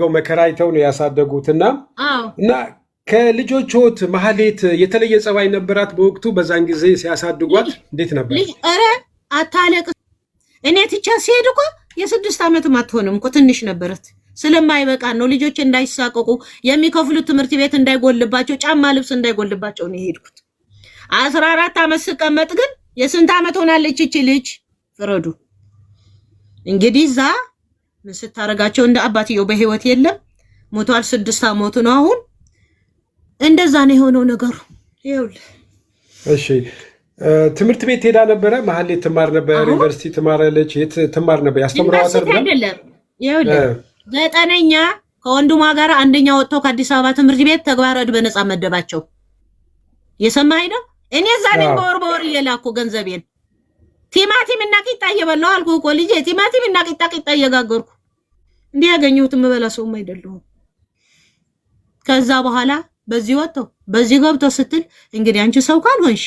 አሳድገው መከራይተው ነው ያሳደጉትና እና ከልጆቹት ማህሌት የተለየ ጸባይ ነበራት በወቅቱ በዛን ጊዜ ሲያሳድጓት እንዴት ነበር? ኧረ አታለቅስ። እኔ ትቻ ሲሄድ እኮ የ6 ዓመትም አትሆንም እኮ ትንሽ ነበረት። ስለማይበቃ ነው ልጆች እንዳይሳቀቁ የሚከፍሉት ትምህርት ቤት እንዳይጎልባቸው ጫማ ልብስ እንዳይጎልባቸው ነው የሄድኩት። 14 ዓመት ስቀመጥ ግን የስንት ዓመት ሆናለች እቺ ልጅ? ፍረዱ እንግዲህ ዛ ምን ስታረጋቸው እንደ አባትየው በህይወት የለም ሞቷል። 6 ዓመቱ ነው አሁን። እንደዛ ነው የሆነው ነገሩ። ይኸውልህ እሺ ትምህርት ቤት ሄዳ ነበረ? ማህሌት ትማር ነበር? ዩኒቨርሲቲ ትማራለች? የት ትማር ነበር? ያስተምራዋታል ብላ አይደለም። ይኸውልህ 9ኛ ከወንድሟ ጋር አንደኛ ወጥተው ከአዲስ አበባ ትምህርት ቤት ተግባረ ዕድ በነፃ መደባቸው። የሰማኸኝ ነው? እኔ እዛ ነኝ በወር እየላኩ ገንዘቤን ቲማቲም እና ቂጣ እየበላሁ አልኩህ እኮ ልጄ። ቲማቲም እና ቂጣ እየጋገርኩ እንዲህ ያገኘሁት የምበላ ሰውም አይደለሁም። ከዛ በኋላ በዚህ ወጥተው በዚህ ገብተው ስትል እንግዲህ አንቺ ሰው ካልሆንሽ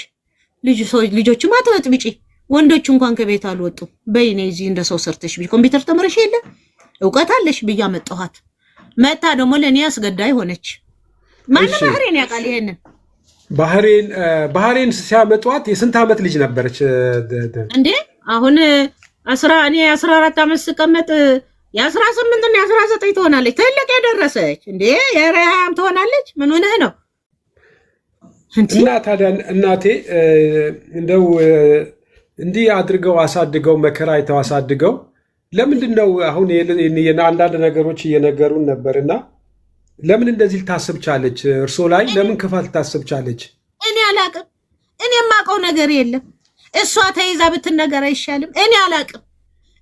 ልጆችም አትበጥብጪ፣ ወንዶች እንኳን ከቤት አልወጡም። በይኔ እዚህ እንደ ሰው ሰርተሽ ኮምፒውተር ተምረሽ የለ እውቀት አለሽ ብዬ አመጣኋት። መታ ደግሞ ለኔ አስገዳይ ሆነች። ማን ባህሬን ያውቃል ይሄንን? ባህሬን ሲያመጧት የስንት ዓመት ልጅ ነበረች እንዴ? አሁን 14 ዓመት ስቀመጥ የ18 እና የ19 ትሆናለች። ትልቅ የደረሰች እንዴ የረሃም ትሆናለች። ምን ሆነህ ነው? እና ታዲያ እናቴ እንደው እንዲህ አድርገው አሳድገው መከራ አይተው አሳድገው ለምንድነው አሁን አንዳንድ ነገሮች እየነገሩን ነበርና ለምን እንደዚህ ልታስብ ቻለች? እርሶ ላይ ለምን ክፋት ልታስብ ቻለች? እኔ አላቅም። እኔ የማውቀው ነገር የለም። እሷ ተይዛ ብትነገር አይሻልም? እኔ አላቅም።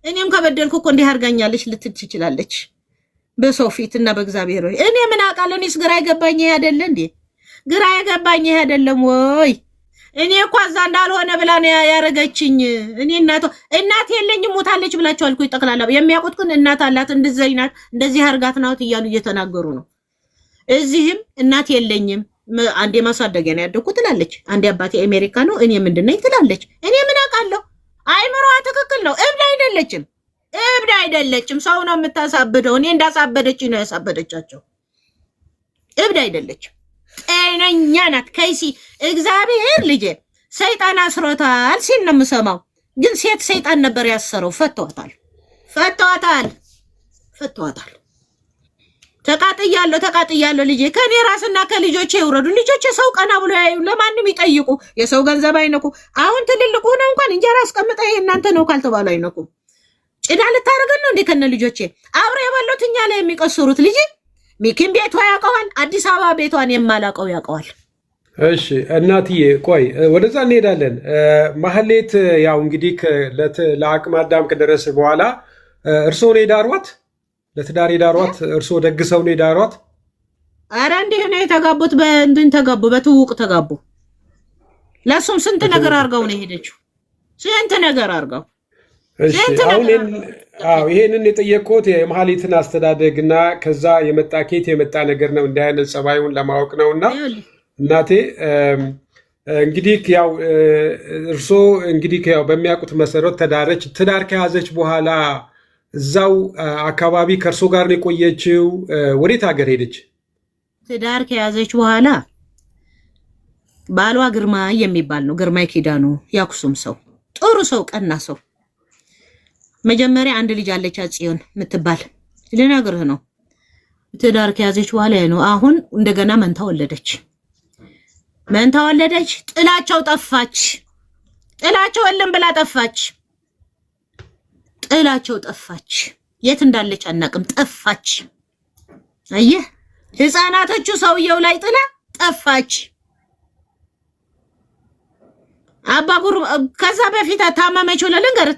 እኔም ከበደልኩ እኮ እንዲህ አድርጋኛለች ልትል ትችላለች በሰው ፊት እና በእግዚአብሔር ወይ እኔ ምን አውቃለሁ? እኔስ ግራ የገባኝ ይሄ አይደለ እንዴ? ግራ የገባኝ ይሄ አይደለም ወይ? እኔ እኮ እዛ እንዳልሆነ ብላ ነው ያረገችኝ። እኔ እናት የለኝም ሞታለች ብላችሁ አልኩ። ይጠቅላላ የሚያውቁት ግን እናት አላት እንደዚህ ናት እንደዚህ አርጋት ናት እያሉ እየተናገሩ ነው። እዚህም እናት የለኝም አንዴ ማሳደጊያ ነው ያደኩት ትላለች። አንዴ አባቴ አሜሪካ ነው እኔ ምንድነኝ ትላለች። እኔ ምን አውቃለሁ? አይምሮዋ ትክክል ነው። እብድ አይደለችም። ሰው ነው የምታሳብደው። እኔ እንዳሳበደች ነው ያሳበደቻቸው። እብድ አይደለችም። ጤነኛ ናት። ከይሲ እግዚአብሔር ልጄ ሰይጣን አስሮታል ሲል ነው የምሰማው። ግን ሴት ሰይጣን ነበር ያሰረው። ፈቷታል። ተቃጥያለሁ ልጄ። ከኔ ራስና ከልጆቼ ይውረዱ። ልጆቼ ሰው ቀና ብሎ ያዩ፣ ለማንም ይጠይቁ፣ የሰው ገንዘብ አይነኩ። አሁን ትልልቁ ሆነ እንኳን እንጀራ አስቀምጣ ይሄ እናንተ ነው ካልተባሉ አይነኩ። ጭዳ ልታረገን ነው እንዴ? ከነ ልጆቼ አብረ የበሉት እኛ ላይ የሚቀስሩት ልጄ። ሚኪን ቤቷ ያውቀዋል፣ አዲስ አበባ ቤቷን የማላውቀው ያውቀዋል። እሺ እናትዬ ቆይ ወደዛ እንሄዳለን። ማህሌት ያው እንግዲህ ለአቅመ አዳም ከደረሰ በኋላ እርሶ ነው የዳሯት? ለትዳር የዳሯት እርሶ ደግሰው ነው የዳሯት? አረ እንዲህ ነው የተጋቡት። በእንትን ተጋቡ፣ በትውውቅ ተጋቡ። ለሱም ስንት ነገር አርጋው ነው የሄደችው። ስንት ነገር አርጋው። እሺ አሁን ይሄንን የጠየቅኩት የማህሌትን አስተዳደግና ከዛ የመጣ ኬት የመጣ ነገር ነው እንዲህ አይነት ጸባዩን ለማወቅ ነውና እናቴ እንግዲህ ያው እርሶ እንግዲህ ያው በሚያውቁት መሰረት ተዳረች። ትዳር ከያዘች በኋላ እዛው አካባቢ ከእርሶ ጋር ነው የቆየችው? ወዴት ሀገር ሄደች? ትዳር ከያዘች በኋላ ባሏ ግርማ የሚባል ነው። ግርማ ኪዳኑ ያኩሱም ሰው፣ ጥሩ ሰው፣ ቀና ሰው። መጀመሪያ አንድ ልጅ አለች ጽዮን የምትባል ልነግርህ ነው። ትዳር ከያዘች በኋላ ነው አሁን እንደገና መንታ ወለደች። ጥላቸው ጠፋች። ጥላቸው እልም ብላ ጠፋች። የት እንዳለች አናቅም። ጠፋች። አየህ ህፃናቶቹ ሰውየው ላይ ጥላ ጠፋች። አባጉር ከዛ በፊት ታመመች ለልንገር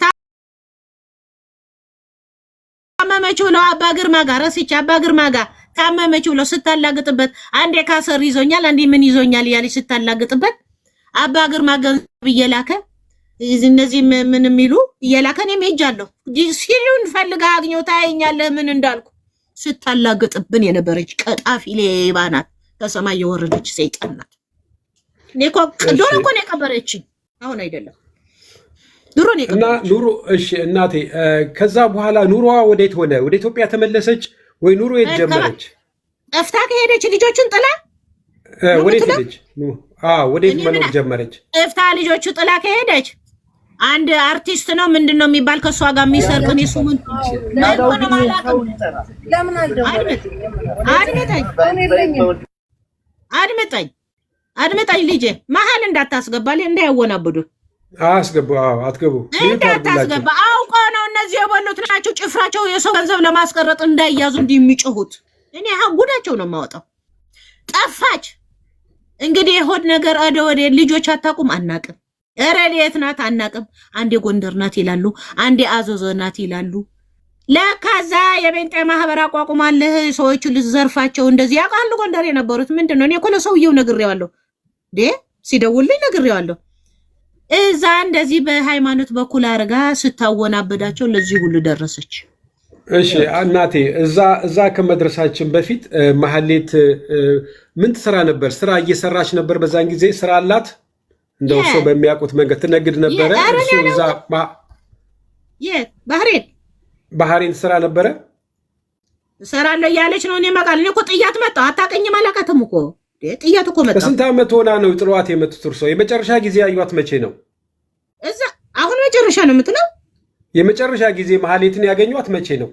ታመመችው ነው አባ ግርማ ጋር ረስቼ አባ ግርማ ጋር ታመመችው ነው ስታላግጥበት አንዴ ካሰር ይዞኛል አንዴ ምን ይዞኛል ያለች ስታላግጥበት አባ ግርማ ገንዘብ እየላከ እነዚህ ምን የሚሉ እየላከ እኔም ሄጃለሁ ሲሉን ፈልጋ አግኘው ታየኛለህ ምን እንዳልኩ ስታላግጥብን የነበረች ቀጣፊ ሌባ ናት። ከሰማይ የወረደች ሰይጣን ናት። ኔኮ ድሮ እኮ ነው የቀበረችኝ አሁን አይደለም ድሮ ነው እና ኑሮ። እሺ እናቴ ከዛ በኋላ ኑሮዋ ወዴት ሆነ? ወደ ኢትዮጵያ ተመለሰች ወይ ኑሮ የጀመረች ጠፍታ ከሄደች ልጆቹን ጥላ ወዴት ሄደች? ወዴት መኖር ጀመረች? ጠፍታ ልጆቹ ጥላ ከሄደች አንድ አርቲስት ነው ምንድነው የሚባል ከሷ ጋር የሚሰርቅን የሱምን ለምን ማላቀም ለምን አድመጣኝ ልጄ መሀል እንዳታስገባልኝ እንዳያወናብዱ አትገቡ እንዳታስገባ አውቀ ነው እነዚህ የበሉት ናቸው ጭፍራቸው የሰው ገንዘብ ለማስቀረጥ እንዳይያዙ እንደሚጮሁት እኔ ጉዳቸው ነው የማወጣው ጠፋች እንግዲህ የሆድ ነገር ወደ ልጆች አታቁም አናቅም እረሌት ናት አናቅም አንዴ ጎንደር ናት ይላሉ አንዴ አዞዞ ናት ይላሉ ለካዛ የቤንጤ ማህበር አቋቁማለህ ሰዎቹ ልዘርፋቸው እንደዚህ ያቃሉ ጎንደር የነበሩት ምንድነው እኔ እኮ ለሰውየው ነግሬዋለሁ ሲደውልልኝ ነግሬዋለሁ እዛ እንደዚህ በሃይማኖት በኩል አርጋ ስታወናበዳቸው ለዚህ ሁሉ ደረሰች እሺ እናቴ እዛ ከመድረሳችን በፊት ማህሌት ምን ትሰራ ነበር ስራ እየሰራች ነበር በዛን ጊዜ ስራ አላት እንደው ሰው በሚያውቁት መንገድ ትነግድ ነበር እሱ እዛ ባህሬን ስራ ነበረ ሰራለው ያለች ነው እኔ መቃል እኔ እኮ ጥያት መጣ አታቀኝ ማላቀተም እኮ ጥያት እኮ መጣ ስንት አመት ሆና ነው ጥሏት የመጡት እርሶ የመጨረሻ ጊዜ ያዩት መቼ ነው እዛ አሁን መጨረሻ ነው የምትለው የመጨረሻ ጊዜ ማህሌትን ያገኙት መቼ ነው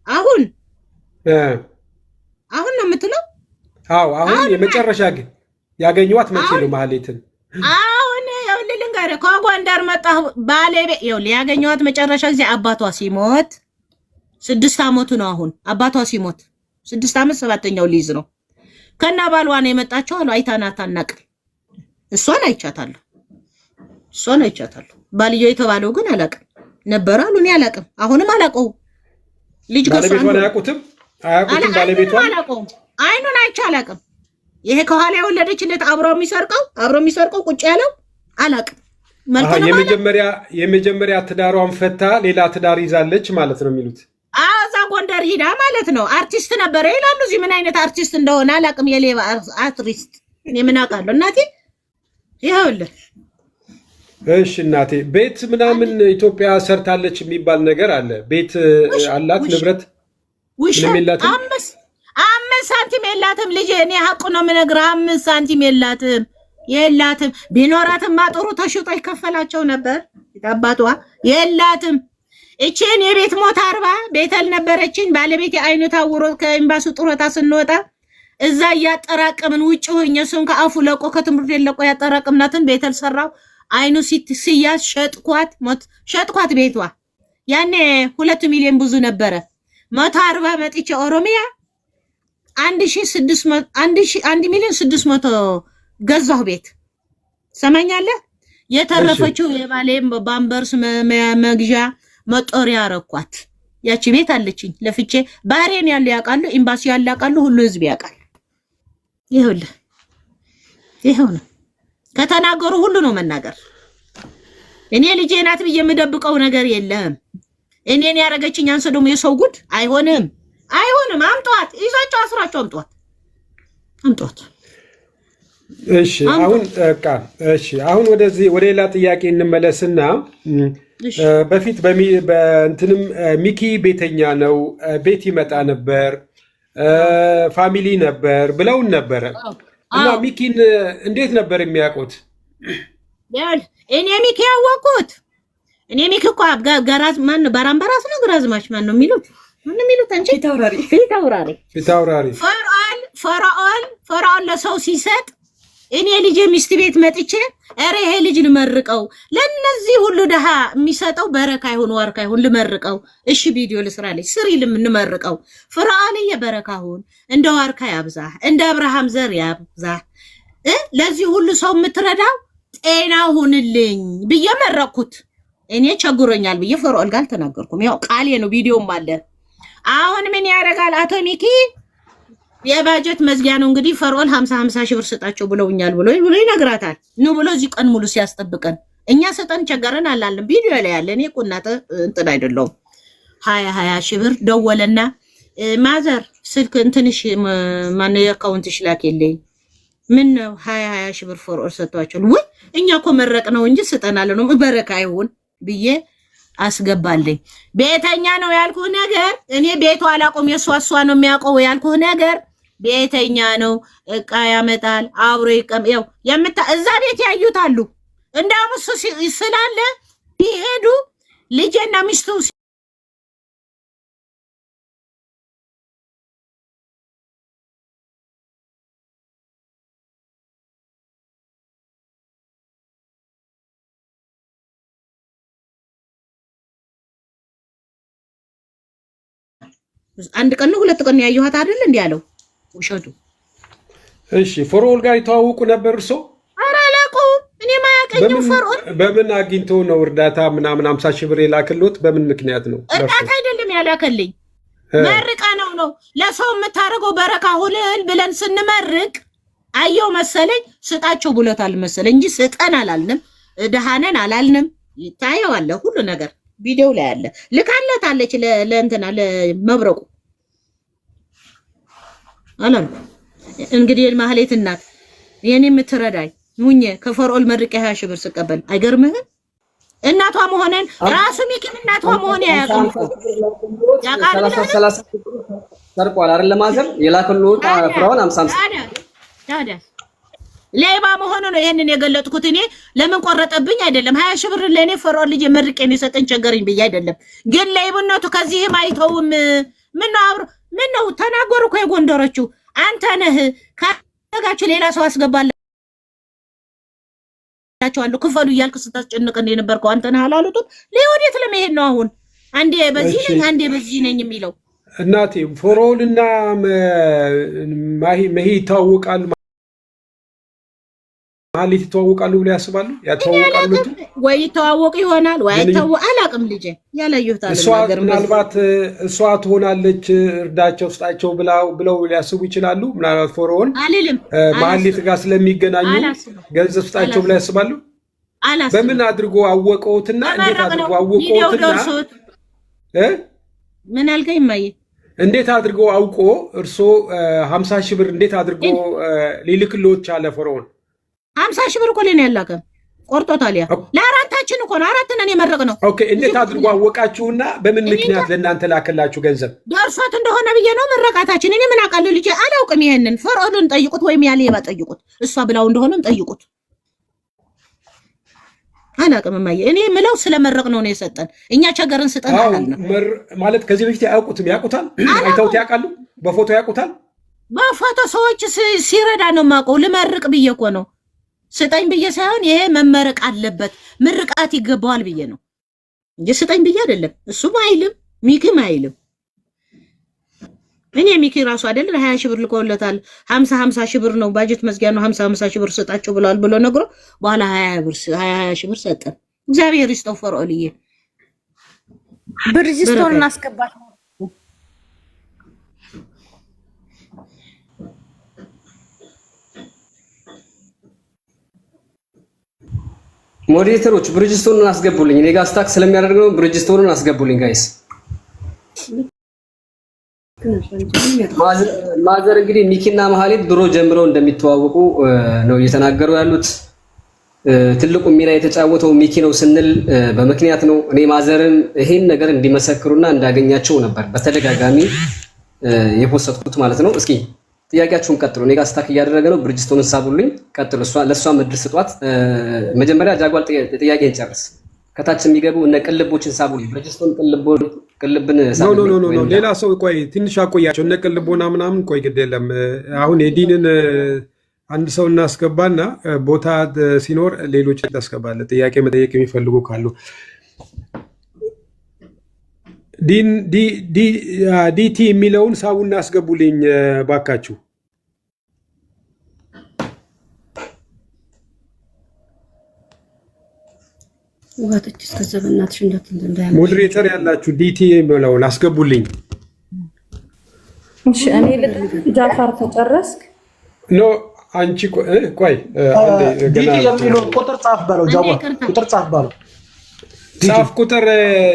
አሁን ነው የምትለው አሁን የመጨረሻ ያገኙት መቼ ነው ማህሌትን አሁን ይኸውልህ ጋር ከጎንደር መጣሁ ባለቤት ይኸውልህ ያገኘኋት መጨረሻ ጊዜ አባቷ ሲሞት 6 አመቱ ነው አሁን አባቷ ሲሞት 6 አመት 7ኛው ሊይዝ ነው ከና ባሏ ነው የመጣችው አሉ አይታናት አናቅም እሷን አይቻታለሁ ባልየው የተባለው ግን አላቅም ነበር አሉ እኔ አላቅም አሁንም አላቀው ልጅ ባለቤቷን አያውቁትም ባለቤቷን አላቀው አይኑን አይቻላቅም ይሄ ከኋላ የወለደችለት አብሮ የሚሰርቀው ቁጭ ያለው አላቅም የመጀመሪያ ትዳሯን ፈታ ሌላ ትዳር ይዛለች ማለት ነው የሚሉት አዛ ጎንደር ሂዳ ማለት ነው አርቲስት ነበረ ይላሉ እዚህ ምን አይነት አርቲስት እንደሆነ አላቅም የሌባ አርቲስት እኔ ምን አውቃለሁ እናቴ ይኸውልህ እሺ እናቴ ቤት ምናምን ኢትዮጵያ ሰርታለች የሚባል ነገር አለ ቤት አላት ንብረት ምንም የላትም 5 ሳንቲም የላትም ልጄ እኔ ሀቁ ነው የምነግርህ 5 ሳንቲም የላትም ቢኖራትም ማጥሩ ተሽጦ ይከፈላቸው ነበር አባቷ የላትም እቺን የቤት ሞት 40 ቤተል ነበረችኝ ባለቤት አይኑ ታውሮ ከኤምባሲ ጥሮታ ስንወጣ እዛ ያጠራቀምን ውጭ ሆኜ እሱን ከአፉ ለቆ ከትምርት ለቆ ያጠራቀምናትን ቤተል ሰራው አይኑ ሲያዝ ሸጥኳት ቤቷ ያኔ 2 ሚሊዮን ብዙ ነበረ 140 መጥቼ ኦሮሚያ 1 ሚሊዮን 600 ገዛሁ ቤት ሰማኛለህ የተረፈችው የባሌ ባምበርስ መግዣ መጦሪያ አረኳት ያቺ ቤት አለችኝ ለፍቼ ባህሬን ያለው ያውቃሉ ኤምባሲ ያለው ያውቃሉ ሁሉ ህዝብ ያውቃል ይሄው ነው ከተናገሩ ሁሉ ነው መናገር እኔ ልጄ ናት ብዬ የምደብቀው ነገር የለም እኔን ያረጋችኝ አንሰ ደግሞ የሰው ጉድ አይሆንም አምጧት ይዛቸው አስራቸው አምጧት አሁን ወደዚህ ወደ ሌላ ጥያቄ እንመለስና በፊት በእንትንም ሚኪ ቤተኛ ነው ቤት ይመጣ ነበር ፋሚሊ ነበር ብለውን ነበረ እና ሚኪን እንዴት ነበር የሚያውቁት እኔ ሚኪ ያወቁት እኔ ሚኪ እኮ ጋራዝ ማን ባራምባራስ ነው ግራዝማች ማን ነው የሚሉት አንቺ ፊታውራሪ ፈራኦል ለሰው ሲሰጥ እኔ ልጅ ሚስት ቤት መጥቼ አረ ይሄ ልጅ ልመርቀው ለነዚህ ሁሉ ደሃ የሚሰጠው በረካ ይሁን ወርካ ይሁን ልመርቀው እሺ ቪዲዮ ልስራለች ስሪ ልምንመርቀው ፈራኦል የበረካውን እንደ ወርካ ያብዛ እንደ አብርሃም ዘር ያብዛ ለዚህ ሁሉ ሰው የምትረዳው ጤና ሁንልኝ ብዬ መረኩት እኔ ቸግሮኛል ብዬ ፈራኦል ጋር ተናገርኩም ያው ቃሌ ነው ቪዲዮም አለ አሁን ምን ያረጋል አቶ ሚኪ የባጀት መዝጊያ ነው እንግዲህ ፈራኦል 50 ሺህ ብር ሰጣቸው ብለውኛል ብሎ ይነግራታል ነው ብሎ እዚህ ቀን ሙሉ ሲያስጠብቀን እኛ ሰጠን ቸገረን አላለም ቪዲዮ ላይ ያለ እኔ ቁናተ እንትን አይደለም 20 ሺህ ብር ደወለና ማዘር ስልክ እንትንሽ ማን የአካውንትሽ ላከልኝ ምን ነው 20 ሺህ ብር ፈራኦል ሰጣቸው ወይ እኛ እኮ መረቅ ነው እንጂ ሰጠናል ነው በረካ ይሁን ብዬ አስገባልኝ። ቤተኛ ነው ያልኩህ ነገር እኔ ቤቱ አላቆም የሷ ነው የሚያውቀው ያልኩህ ነገር ቤተኛ ነው። እቃ ያመጣል አብሮ ይቀምየው እዛ ቤት ያዩታሉ። እንዳውም እሱ ስላለ ቢሄዱ ልጄና ሚስቱ አንድ ቀን ነው ሁለት ቀን ነው ያዩሃት አይደል እንዴ ያለው ውሸቱ። እሺ ፈርዖን ጋር ይተዋወቁ ነበር እርሶ? ኧረ አላውቀውም እኔ ማያቀኝም። ፈርዖን በምን አግኝቶ ነው እርዳታ ምናምን 50 ሺህ ብር የላክልዎት? በምን ምክንያት ነው? እርዳታ አይደለም ያላከልኝ መርቃ ነው ለሰው የምታደርገው በረካ ሁልል ብለን ስንመርቅ አየው መሰለኝ ስጣቸው ብሎታል መሰለኝ እንጂ ስጠን አላልንም፣ ደሃነን አላልንም። ይታየዋል ሁሉ ነገር ቪዲዮ ላይ አለ። ልካለታለች ለእንትና ለመብረቁ አላልኩ። እንግዲህ ማህሌት እናት የኔ የምትረዳኝ ሙኜ ከፈርዖን መርቄ 20 ሺህ ብር ስቀበል አይገርምህም? እናቷ መሆነን ራሱ ሚኪም እናቷ መሆን ያያቀም ያቃል። 30 ሰርቋል አይደል? ለማዘር የላከልዎት ፍራውን 50 ታዲያ ሌባ መሆኑ ነው ይሄንን የገለጥኩት። እኔ ለምን ቆረጠብኝ አይደለም 20 ሺህ ብር ለኔ ፈርዖን ልጅ መርቄ ነው የሰጠኝ ቸገረኝ ብዬ አይደለም። ግን ሌብነቱ ከዚህም አይተውም። ምን ነው ተናገሩ እኮ የጎንደሮቹ አንተ ነህ ካጋችሁ ሌላ ሰው አስገባላችኋለሁ ክፈሉ እያልክ ስታስጨንቀን የነበርከው አንተ ነህ አላሉት። ለወዴት ለመሄድ ነው አሁን? አንዴ በዚህ ነኝ አንዴ በዚህ ነኝ የሚለው እናቴ ፈርዖንና መሂ ይታወቃሉ ማለት ይተዋወቃሉ ብለው ያስባሉ? ያተዋወቃሉ ወይ ይተዋወቁ ይሆናል ወይ አላውቅም። ልጄ ያላየሁት ነገር ምናልባት እሷ ትሆናለች እርዳቸው ስጣቸው ብለው ሊያስቡ ይችላሉ። ምናልባት ፈርዖን ማህሌት ጋር ስለሚገናኙ ገንዘብ ስጣቸው ብለው ያስባሉ። በምን አድርጎ አወቀውትና እንዴት አድርጎ አወቀውትና ምን አልከኝ ማየ? እንዴት አድርጎ አውቆ እርሶ 50 ሺህ ብር እንዴት አድርጎ ሊልክልዎት ቻለ ፈርዖን? 50 ሺህ ብር እኮ ለኔ ያላከ ቆርጦታል። ያ ለአራታችን እኮ ነው፣ አራት ነን የመረቅነው። ኦኬ እንዴት አድርጎ አወቃችሁና በምን ምክንያት ለእናንተ ላከላችሁ ገንዘብ? ደርሶት እንደሆነ ብዬ ነው መረቃታችን። እኔ ምን አውቃለሁ ልጄ አላውቅም። ይሄንን ፈርዖንን ጠይቁት ወይም ያሌባ ጠይቁት፣ እሷ ብላው እንደሆነም ጠይቁት። አላውቅም ማየ። እኔ ምለው ስለመረቅነው ነው የሰጠን። እኛ ቸገርን ስጠን አላልንም ማለት። ከዚህ በፊት አያውቁትም? ያውቁታል? አይተውት ያውቃሉ? በፎቶ ያውቁታል? በፎቶ ሰዎች ሲረዳ ነው የማውቀው። ልመርቅ ብዬ እኮ ነው ስጠኝ ብዬ ሳይሆን ይሄ መመረቅ አለበት ምርቃት ይገባዋል ብዬ ነው እንጂ ስጠኝ ብዬ አይደለም። እሱም አይልም ሚኪም አይልም። እኔ ሚኪ ራሱ አይደል 20 ሺህ ብር ልኮለታል። 50 ሺህ ብር ነው ባጀት መዝጊያ ነው 50 ሺህ ብር ስጣቸው ብለዋል ብሎ ነግሮ በኋላ 20 ሺህ ብር ሰጠን። እግዚአብሔር ይስጠው ፈርዖንዬ። ብርጅስቶን እናስገባል። ሞዴሬተሮች ብሪጅስቶንን አስገቡልኝ። እኔ ጋር ስታክ ስለሚያደርግ ነው። ብሪጅስቶንን አስገቡልኝ ጋይስ። ማዘር እንግዲህ ሚኪና ማህሌት ድሮ ጀምረው እንደሚተዋወቁ ነው እየተናገሩ ያሉት። ትልቁ ሚና የተጫወተው ሚኪ ነው ስንል በምክንያት ነው። እኔ ማዘርን ይሄን ነገር እንዲመሰክሩና እንዳገኛቸው ነበር በተደጋጋሚ የፖስተቱት ማለት ነው። እስኪ ጥያቄያችሁን ቀጥሉ። እኔ ጋር ስታክ እያደረገ ነው። ብሪጅስቶንን ሳቡልኝ። ቀጥሉ። ለእሷ ምድር ስጧት። መጀመሪያ ጃጓል ጥያቄ እንጨርስ። ከታች የሚገቡ እነ ቅልቦችን ሳቡልኝ። ብሪጅስቶን ቅልብን ሳቡልኝ። ኖ ሌላ ሰው ቆይ ትንሽ አቆያቸው። እነ ቅልቦና ምናምን ቆይ ግድ የለም። አሁን የዲንን አንድ ሰው እናስገባና ቦታ ሲኖር ሌሎች እናስገባለን። ጥያቄ መጠየቅ የሚፈልጉ ካሉ ዲቲ የሚለውን ሳቡ እናስገቡልኝ ባካችሁ። ሞዴሬተር ያላችሁ ዲቲ የሚለውን አስገቡልኝ። እሺ እኔ ጃፋር ተጨረስክ? ኖ አንቺ ቆይ ዲቲ የሚለውን ቁጥር ጻፍ በለው። ጃፋር ቁጥር ጻፍ በለው። ጻፍ ቁጥር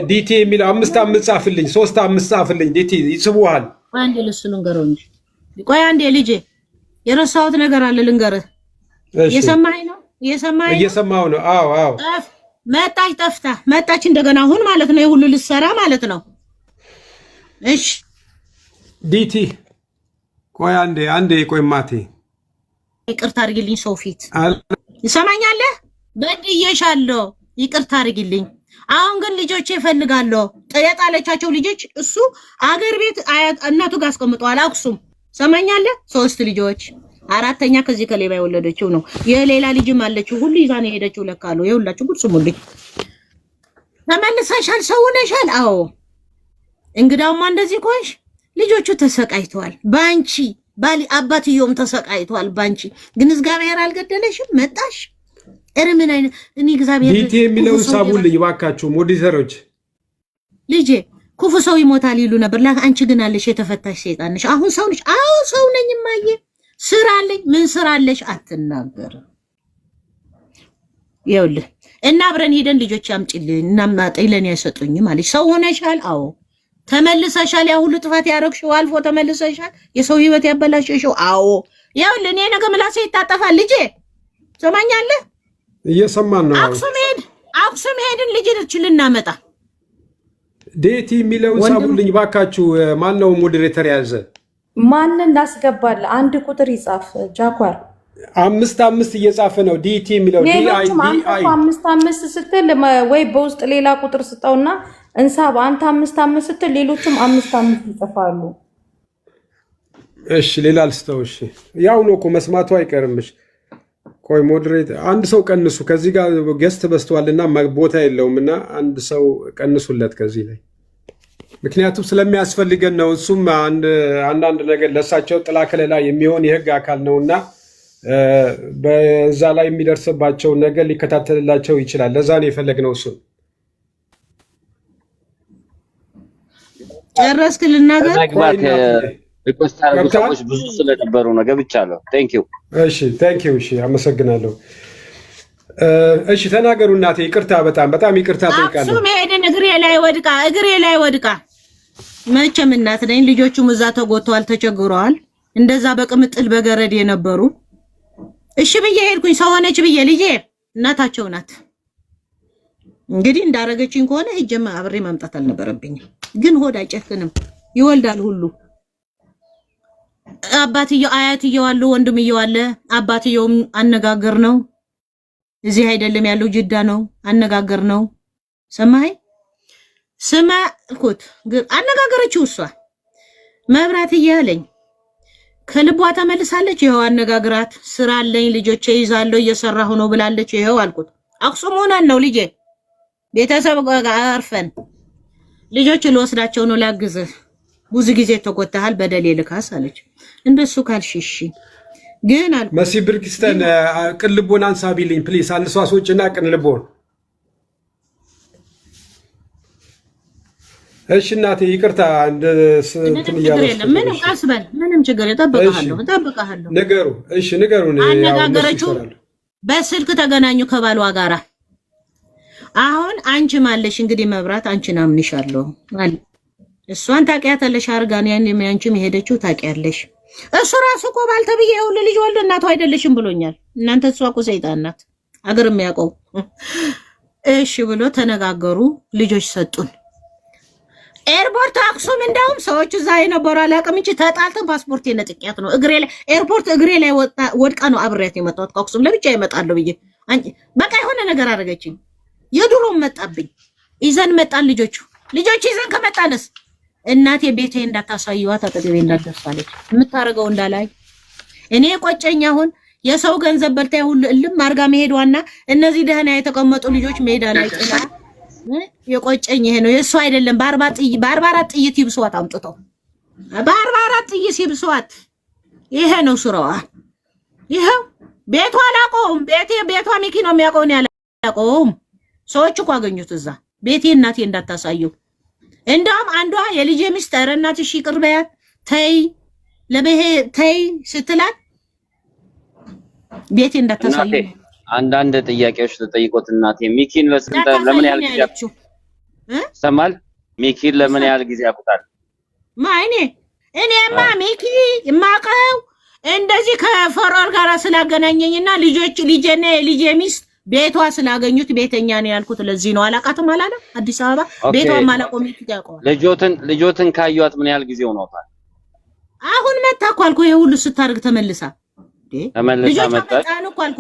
ዲቲ የሚለው 5 ጻፍልኝ። 3 ጻፍልኝ። ዲቲ ይስቡሃል። አንዴ ለሱ ልንገረው እንጂ ቆይ አንዴ ልጄ የረሳሁት ነገር አለ ልንገርህ። እየሰማኸኝ ነው? እየሰማሁ ነው። አዎ መጣች ጠፍታ መጣች እንደገና አሁን ማለት ነው የሁሉ ልሰራ ማለት ነው። እሺ ዲቲ ቆይ አንዴ ቆይ ማቴ ይቅርታ አድርግልኝ ሰው ፊት ይሰማኛል በድዬሻለሁ ይቅርታ አድርግልኝ አሁን ግን ልጆች ይፈልጋሉ ጠያጣለቻቸው ልጆች እሱ አገር ቤት እናቱ ጋር አስቀምጧል አክሱም ሰማኛለ 3 ልጆች አራተኛ ከዚህ ከሌባ የወለደችው ነው የሌላ ልጅም አለችው ሁሉ ይዛኔ ሄደችው ለካሉ ይሁላችሁ ጉድ ስሙልኝ ተመልሰሻል ሰው ነሻል አዎ እንግዳውማ እንደዚህ ቆይሽ ልጆቹ ተሰቃይተዋል ባንቺ ባሊ አባትዮም ተሰቃይተዋል ባንቺ ግን እግዚአብሔር አልገደለሽም መጣሽ እርምን አይነ እኔ እግዚአብሔር ዲቲ የሚለው ሳቡልኝ ባካችሁ ሞዲተሮች ልጄ ኩፉ ሰው ይሞታል ይሉ ነበር አንቺ ግን አለሽ የተፈታሽ ሰይጣን ነሽ አሁን ሰው ነሽ አዎ ሰው ነኝ ማየ ስራ አለኝ ምን ስራ አለሽ አትናገር ይኸውልህ እና አብረን ሄደን ልጆች ያምጪልኝ እና ማጥይለን ያሰጡኝ ማለት ሰው ሆነሻል አዎ ተመልሰሻል ያ ሁሉ ጥፋት ያረግሽው አልፎ ተመልሰሻል የሰው ህይወት ያበላሽሽው አዎ ይኸውልህ እኔ ነገ ምላሴ ይታጠፋል ልጄ ሰማኛለህ እየሰማን ነው አክሱም ሄድን ልጅልችልና መጣ ዴቲ የሚለው ሳቡልኝ ባካችሁ ማን ነው ሞዴሬተር ያዘ ማን እናስገባል አንድ ቁጥር ይጻፍ ጃኳር 5 እየጻፈ ነው ዲቲ የሚለው ዲአይ 5 ስትል ወይ በውስጥ ሌላ ቁጥር ስጠውና እንሳብ አንተ 5 ስትል ሌሎችም 5 ይጽፋሉ እሺ ሌላ ልስተው እሺ ያው ነው እኮ መስማቱ አይቀርምሽ ቆይ ሞዴሬት አንድ ሰው ቀንሱ ከዚህ ጋር ገስት በስተዋልና ቦታ የለውምና አንድ ሰው ቀንሱለት ከዚህ ላይ ምክንያቱም ስለሚያስፈልገን ነው እሱም አንድ ነገር ለሳቸው ጥላ ከለላ የሚሆን የህግ አካል ነውና በዛ ላይ የሚደርስባቸው ነገር ሊከታተልላቸው ይችላል ለዛ ነው የፈለግነው እሱ ጨረስክ ልናገር ሪኩዌስት አድርጉ ሰዎች ብዙ ስለነበሩ ነው ገብቻለሁ ቴንክ ዩ እሺ አመሰግናለሁ እሺ ተናገሩ እናቴ ይቅርታ በጣም ይቅርታ ጠይቃለሁ አክሱም ሄደን እግሬ ላይ ወድቃ መቼም እናት ነኝ ልጆቹም እዛ ተጎተዋል ተቸግረዋል እንደዛ በቅምጥል በገረድ የነበሩ እሺ ብዬ ሄድኩኝ ሰው ሆነች ብዬ ልጄ እናታቸው ናት እንግዲህ እንዳረገችኝ ከሆነ ሄጀማ አብሬ ማምጣት አልነበረብኝም ግን ሆድ አይጨክንም ይወልዳል ሁሉ አባትየው አያትየው አሉ ወንድምየው አለ አባትየውም አነጋገር ነው እዚህ አይደለም ያለው ጅዳ ነው አነጋገር ነው ሰማይ ስማልኩት አነጋገረችው እሷ መብራት እያለኝ ከልቧ ተመልሳለች ይሄው አነጋግራት ስራ አለኝ ልጆቼ ይዛለው እየሰራሁ ነው ብላለች ይሄው አልኩት አክሱም ሆናል ነው ልጄ ቤተሰብ ጋር አርፈን ልጆች ልወስዳቸው ነው ላግዝህ ብዙ ጊዜ ተቆጣሃል በደሌ ልካስ አለች እንደሱ ካልሽሽ ግን አልኩ መሲ ብርክስተን ቅልቦን አንሳቢልኝ ፕሊስ አንድ ሰው አስወጭና ቅልቦን እሺ እናቴ ይቅርታ እንትን ያለው ምንም ቀስበል ምንም ችግር እጠብቅሃለሁ ነገሩ እሺ ነገሩን አነጋገረችው በስልክ ተገናኙ ከባሏ ጋራ አሁን አንቺ ማለሽ እንግዲህ መብራት አንቺን አምንሻለሁ ማለት እሷን ታውቂያለሽ አርጋን ያን የሚያንቺም ሄደችው ታውቂያለሽ እሱ ራሱ እኮ ባልተብዬ ሁሉ ልጅ ወልዶ እናቱ አይደለሽም ብሎኛል እናንተ እሷ እኮ ሰይጣን ናት አገር የሚያውቀው እሺ ብሎ ተነጋገሩ ልጆች ሰጡን ኤርፖርት አክሱም እንደውም ሰዎች እዛ የነበሩ አላውቅም እንጂ ተጣልተን ፓስፖርት የነጥቂያት ነው እግሬ ላይ ኤርፖርት እግሬ ላይ ወድቃ ነው አብሬያት የመጣሁት ከአክሱም ለብቻ ይመጣሉ ብዬ በቃ የሆነ ነገር አደረገችኝ የድሮም መጣብኝ ይዘን መጣን ልጆች ይዘን ከመጣንስ እናቴ ቤቴ እንዳታሳዩዋት አጠገቤ እንዳትደርሳለች የምታረገው እንዳላይ እኔ ቆጨኛ አሁን የሰው ገንዘብ በልታ ሁሉ እልም አርጋ መሄዷና እነዚህ ደህና የተቀመጡ ልጆች ሜዳ ላይ ጥላ የቆጨኝ ይሄ ነው የሱ አይደለም በ44 ጥይት ይብሷት አምጥተው በ44 ጥይት ይብሷት ይሄ ነው ስራዋ ይሄው ቤቷ አላቆም ቤቷ ሚኪ ነው የሚያቆው ነው ያላቆም ሰዎች እኮ አገኙት እዛ ቤቴ እናቴ እንዳታሳየው እንደውም አንዷ የልጄ ሚስጥር እናትሽ ይቅር በያት ተይ ስትላት ቤቴ እንዳታሳየው አንዳንድ ጥያቄዎች ተጠይቆት እናቴ ሚኪን ለምን ያህል ጊዜ ሰማል ሚኪን ለምን ያህል ጊዜ ያቁታል እኔማ ሚኪ ማቀው እንደዚህ ከፈራር ጋር ስላገናኘኝና ልጄና የልጄ ሚስት ቤቷ ስላገኙት ቤተኛ ነው ያልኩት ለዚህ ነው። አላቃትም አላለም አዲስ አበባ ቤቷ ማላቆም ይያቀዋል። ልጆትን ካዩት ምን ያህል ጊዜው ሆኖታል? አሁን መጣ እኮ አልኩ። ይሄ ሁሉ ስታርግ ተመልሳ ተመልሳ መጣች እኮ አልኩ።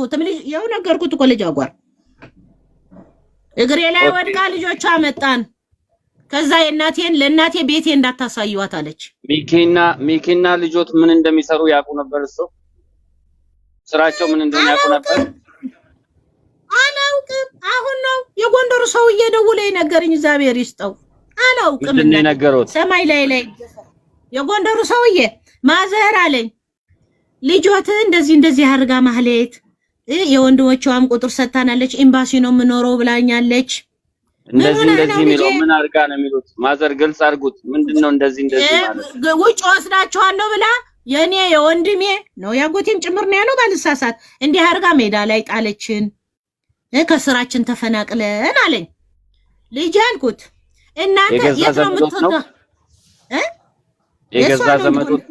ያው ነገርኩት እኮ ልጅ አጓር እግሬ ላይ ወድቃ ልጆቿ መጣን። ከዛ ለእናቴ ቤቴ እንዳታሳዩዋት አለች። ሚኪና ልጆት ምን እንደሚሰሩ ያውቁ ነበር? እሱ ስራቸው ምን እንደሆነ ያውቁ ነበር? አላውቅም። አሁን ነው የጎንደሩ ሰውዬ ደውሎ የነገረኝ። እግዚአብሔር ይስጠው። አላውቅም። ምንድን ነው የነገሩት? ሰማይ ላይ የጎንደሩ ሰውዬ ማዘር አለኝ ልጆት እንደዚህ አድርጋ ማህሌት የወንድሞቿም ቁጥር ሰጣናለች። ኤምባሲ ነው የምኖረው ብላኛለች። እንደዚህ የሚለው ምን አድርጋ ነው የሚሉት? ማዘር ግልጽ አድርጉት። ምንድነው እንደዚህ ማለት? ውጭ ወስዳቸዋለሁ ብላ የኔ የወንድሜ ነው ያጎቴም ጭምር ነው ያለው ባልሳሳት እንዲህ አድርጋ ሜዳ ላይ ጣለችን። ከስራችን ተፈናቅለን አለኝ። ልጅ አልኩት እናንተ የት ነው የምትወጣው? የገዛ ዘመዶት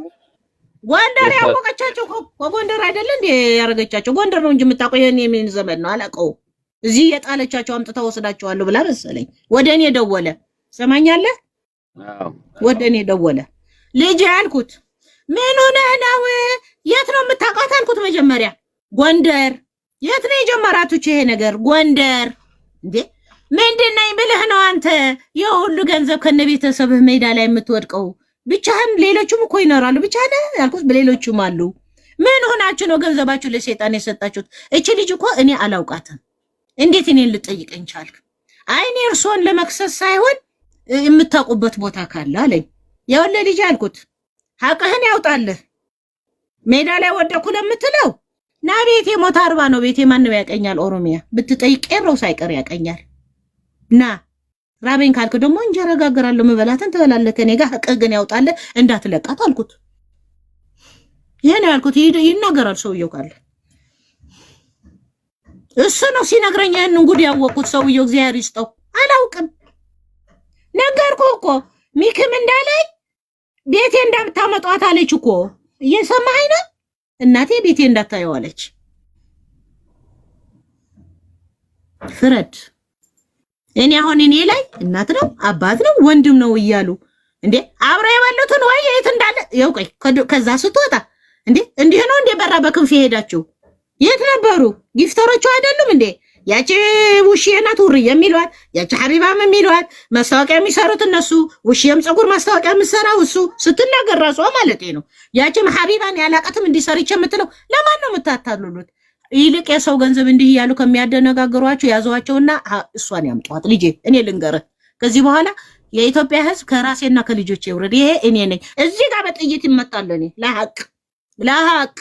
ጎንደር ያወቀቻቸው ጎንደር አይደለ እንዴ ያረገቻቸው? ጎንደር ነው እንጂ የምታውቀው የኔ ምን ዘመድ ነው አላውቀው። እዚህ የጣለቻቸው አምጥታ ወስዳቸዋለሁ ብላ መሰለኝ። ወደኔ ደወለ። ሰማኛለህ? ወደ እኔ ደወለ። ልጅ አልኩት ምን ሆነህ ነው? የት ነው የምታውቃት አልኩት። መጀመሪያ ጎንደር። የት ነው የጀመራችሁ ይሄ ነገር? ጎንደር። እንዴ ምንድነው ብለህ ነው አንተ የሁሉ ገንዘብ ከነቤተሰብህ ሜዳ ላይ የምትወድቀው? ብቻህን ሌሎቹም እኮ ይኖራሉ። ብቻ ነህ ያልኩት በሌሎቹም አሉ። ምን ሆናችሁ ነው ገንዘባችሁ ለሰይጣን የሰጣችሁት? እቺ ልጅ እኮ እኔ አላውቃትም። እንዴት እኔን ልጠይቀኝ ቻልክ? አይ እኔ እርሶን ለመክሰስ ሳይሆን የምታውቁበት ቦታ ካለ አለኝ። የወለ ልጅ አልኩት ሐቅህን ያውጣልህ። ሜዳ ላይ ወደኩ ለምትለው ና ቤቴ ሞት 40 ነው ቤቴ። ማንም ያቀኛል። ኦሮሚያ ብትጠይቅ ቄሮው ሳይቀር ያቀኛል። ና ራበኝ ካልክ ደግሞ እንጀራ ጋግራለሁ። መበላትን ትበላለህ ከኔ ጋር። ሐቅህ ግን ያውጣልህ እንዳትለቃት አልኩት። ይሄን ያልኩት ይናገራል ሰውየው ካለ እሱ ነው ሲነግረኝ ይሄንን ጉድ ያወቁት ሰውየው እግዚአብሔር ይስጠው። አላውቅም ነገርኩህ እኮ ሚክም እንዳለኝ ቤቴ እንዳታመጧት አለች እኮ። እየሰማኸኝ ነው? እናቴ ቤቴ እንዳታየው አለች። ፍረድ። እኔ አሁን እኔ ላይ እናት ነው አባት ነው ወንድም ነው እያሉ እንዴ አብረው የበሉትን ወይ የት እንዳለ ያውቀኝ። ከዛ ስትወጣ እንዴ እንዲህ ነው እንዴ በራ በክንፍ ሄዳችሁ የት ነበሩ? ጊፍተሮቹ አይደሉም እንዴ? ያቺ ውሽዬና ቱሪ የሚሏት ያቺ ሐቢባም የሚሏት ማስታወቂያ የሚሰሩት እነሱ። ውሽዬም ፀጉር ማስታወቂያ የምትሰራው እሱ ስትናገር ራሷ ማለት ነው። ያቺም ሐቢባን ያላቀትም እንዲሰርች የምትለው ለማን ነው የምታታልሉት? ይልቅ የሰው ገንዘብ እንዲህ እያሉ ከሚያደነጋግሯቸው ያዟቸውና እሷን ያምጧት። ልጄ እኔ ልንገርህ ከዚህ በኋላ የኢትዮጵያ ሕዝብ ከራሴና ከልጆቼ ይውረድ። ይሄ እኔ ነኝ። እዚህ ጋር በጥይት ይመጣል። እኔ ለሐቅ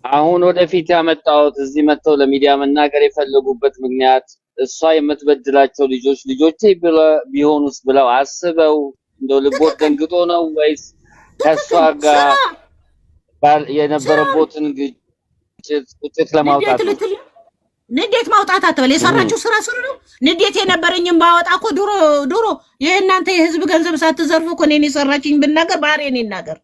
አሁን ወደፊት ያመጣሁት እዚህ መጥተው ለሚዲያ መናገር የፈለጉበት ምክንያት እሷ የምትበድላቸው ልጆቼ ቢሆኑስ ብለው አስበው እንደው ልቦት ደንግጦ ነው ወይስ ከሷ ጋር የነበረቦትን ግጭት ለማውጣት ነው? ንዴት ማውጣት አትበል። የሰራችው ስራ ነው። ንዴት የነበረኝም ባወጣ እኮ ድሮ የእናንተ የህዝብ ገንዘብ ሳትዘርፉ እኮ እኔን የሰራችኝ ብናገር ባህሪዬን ይናገር።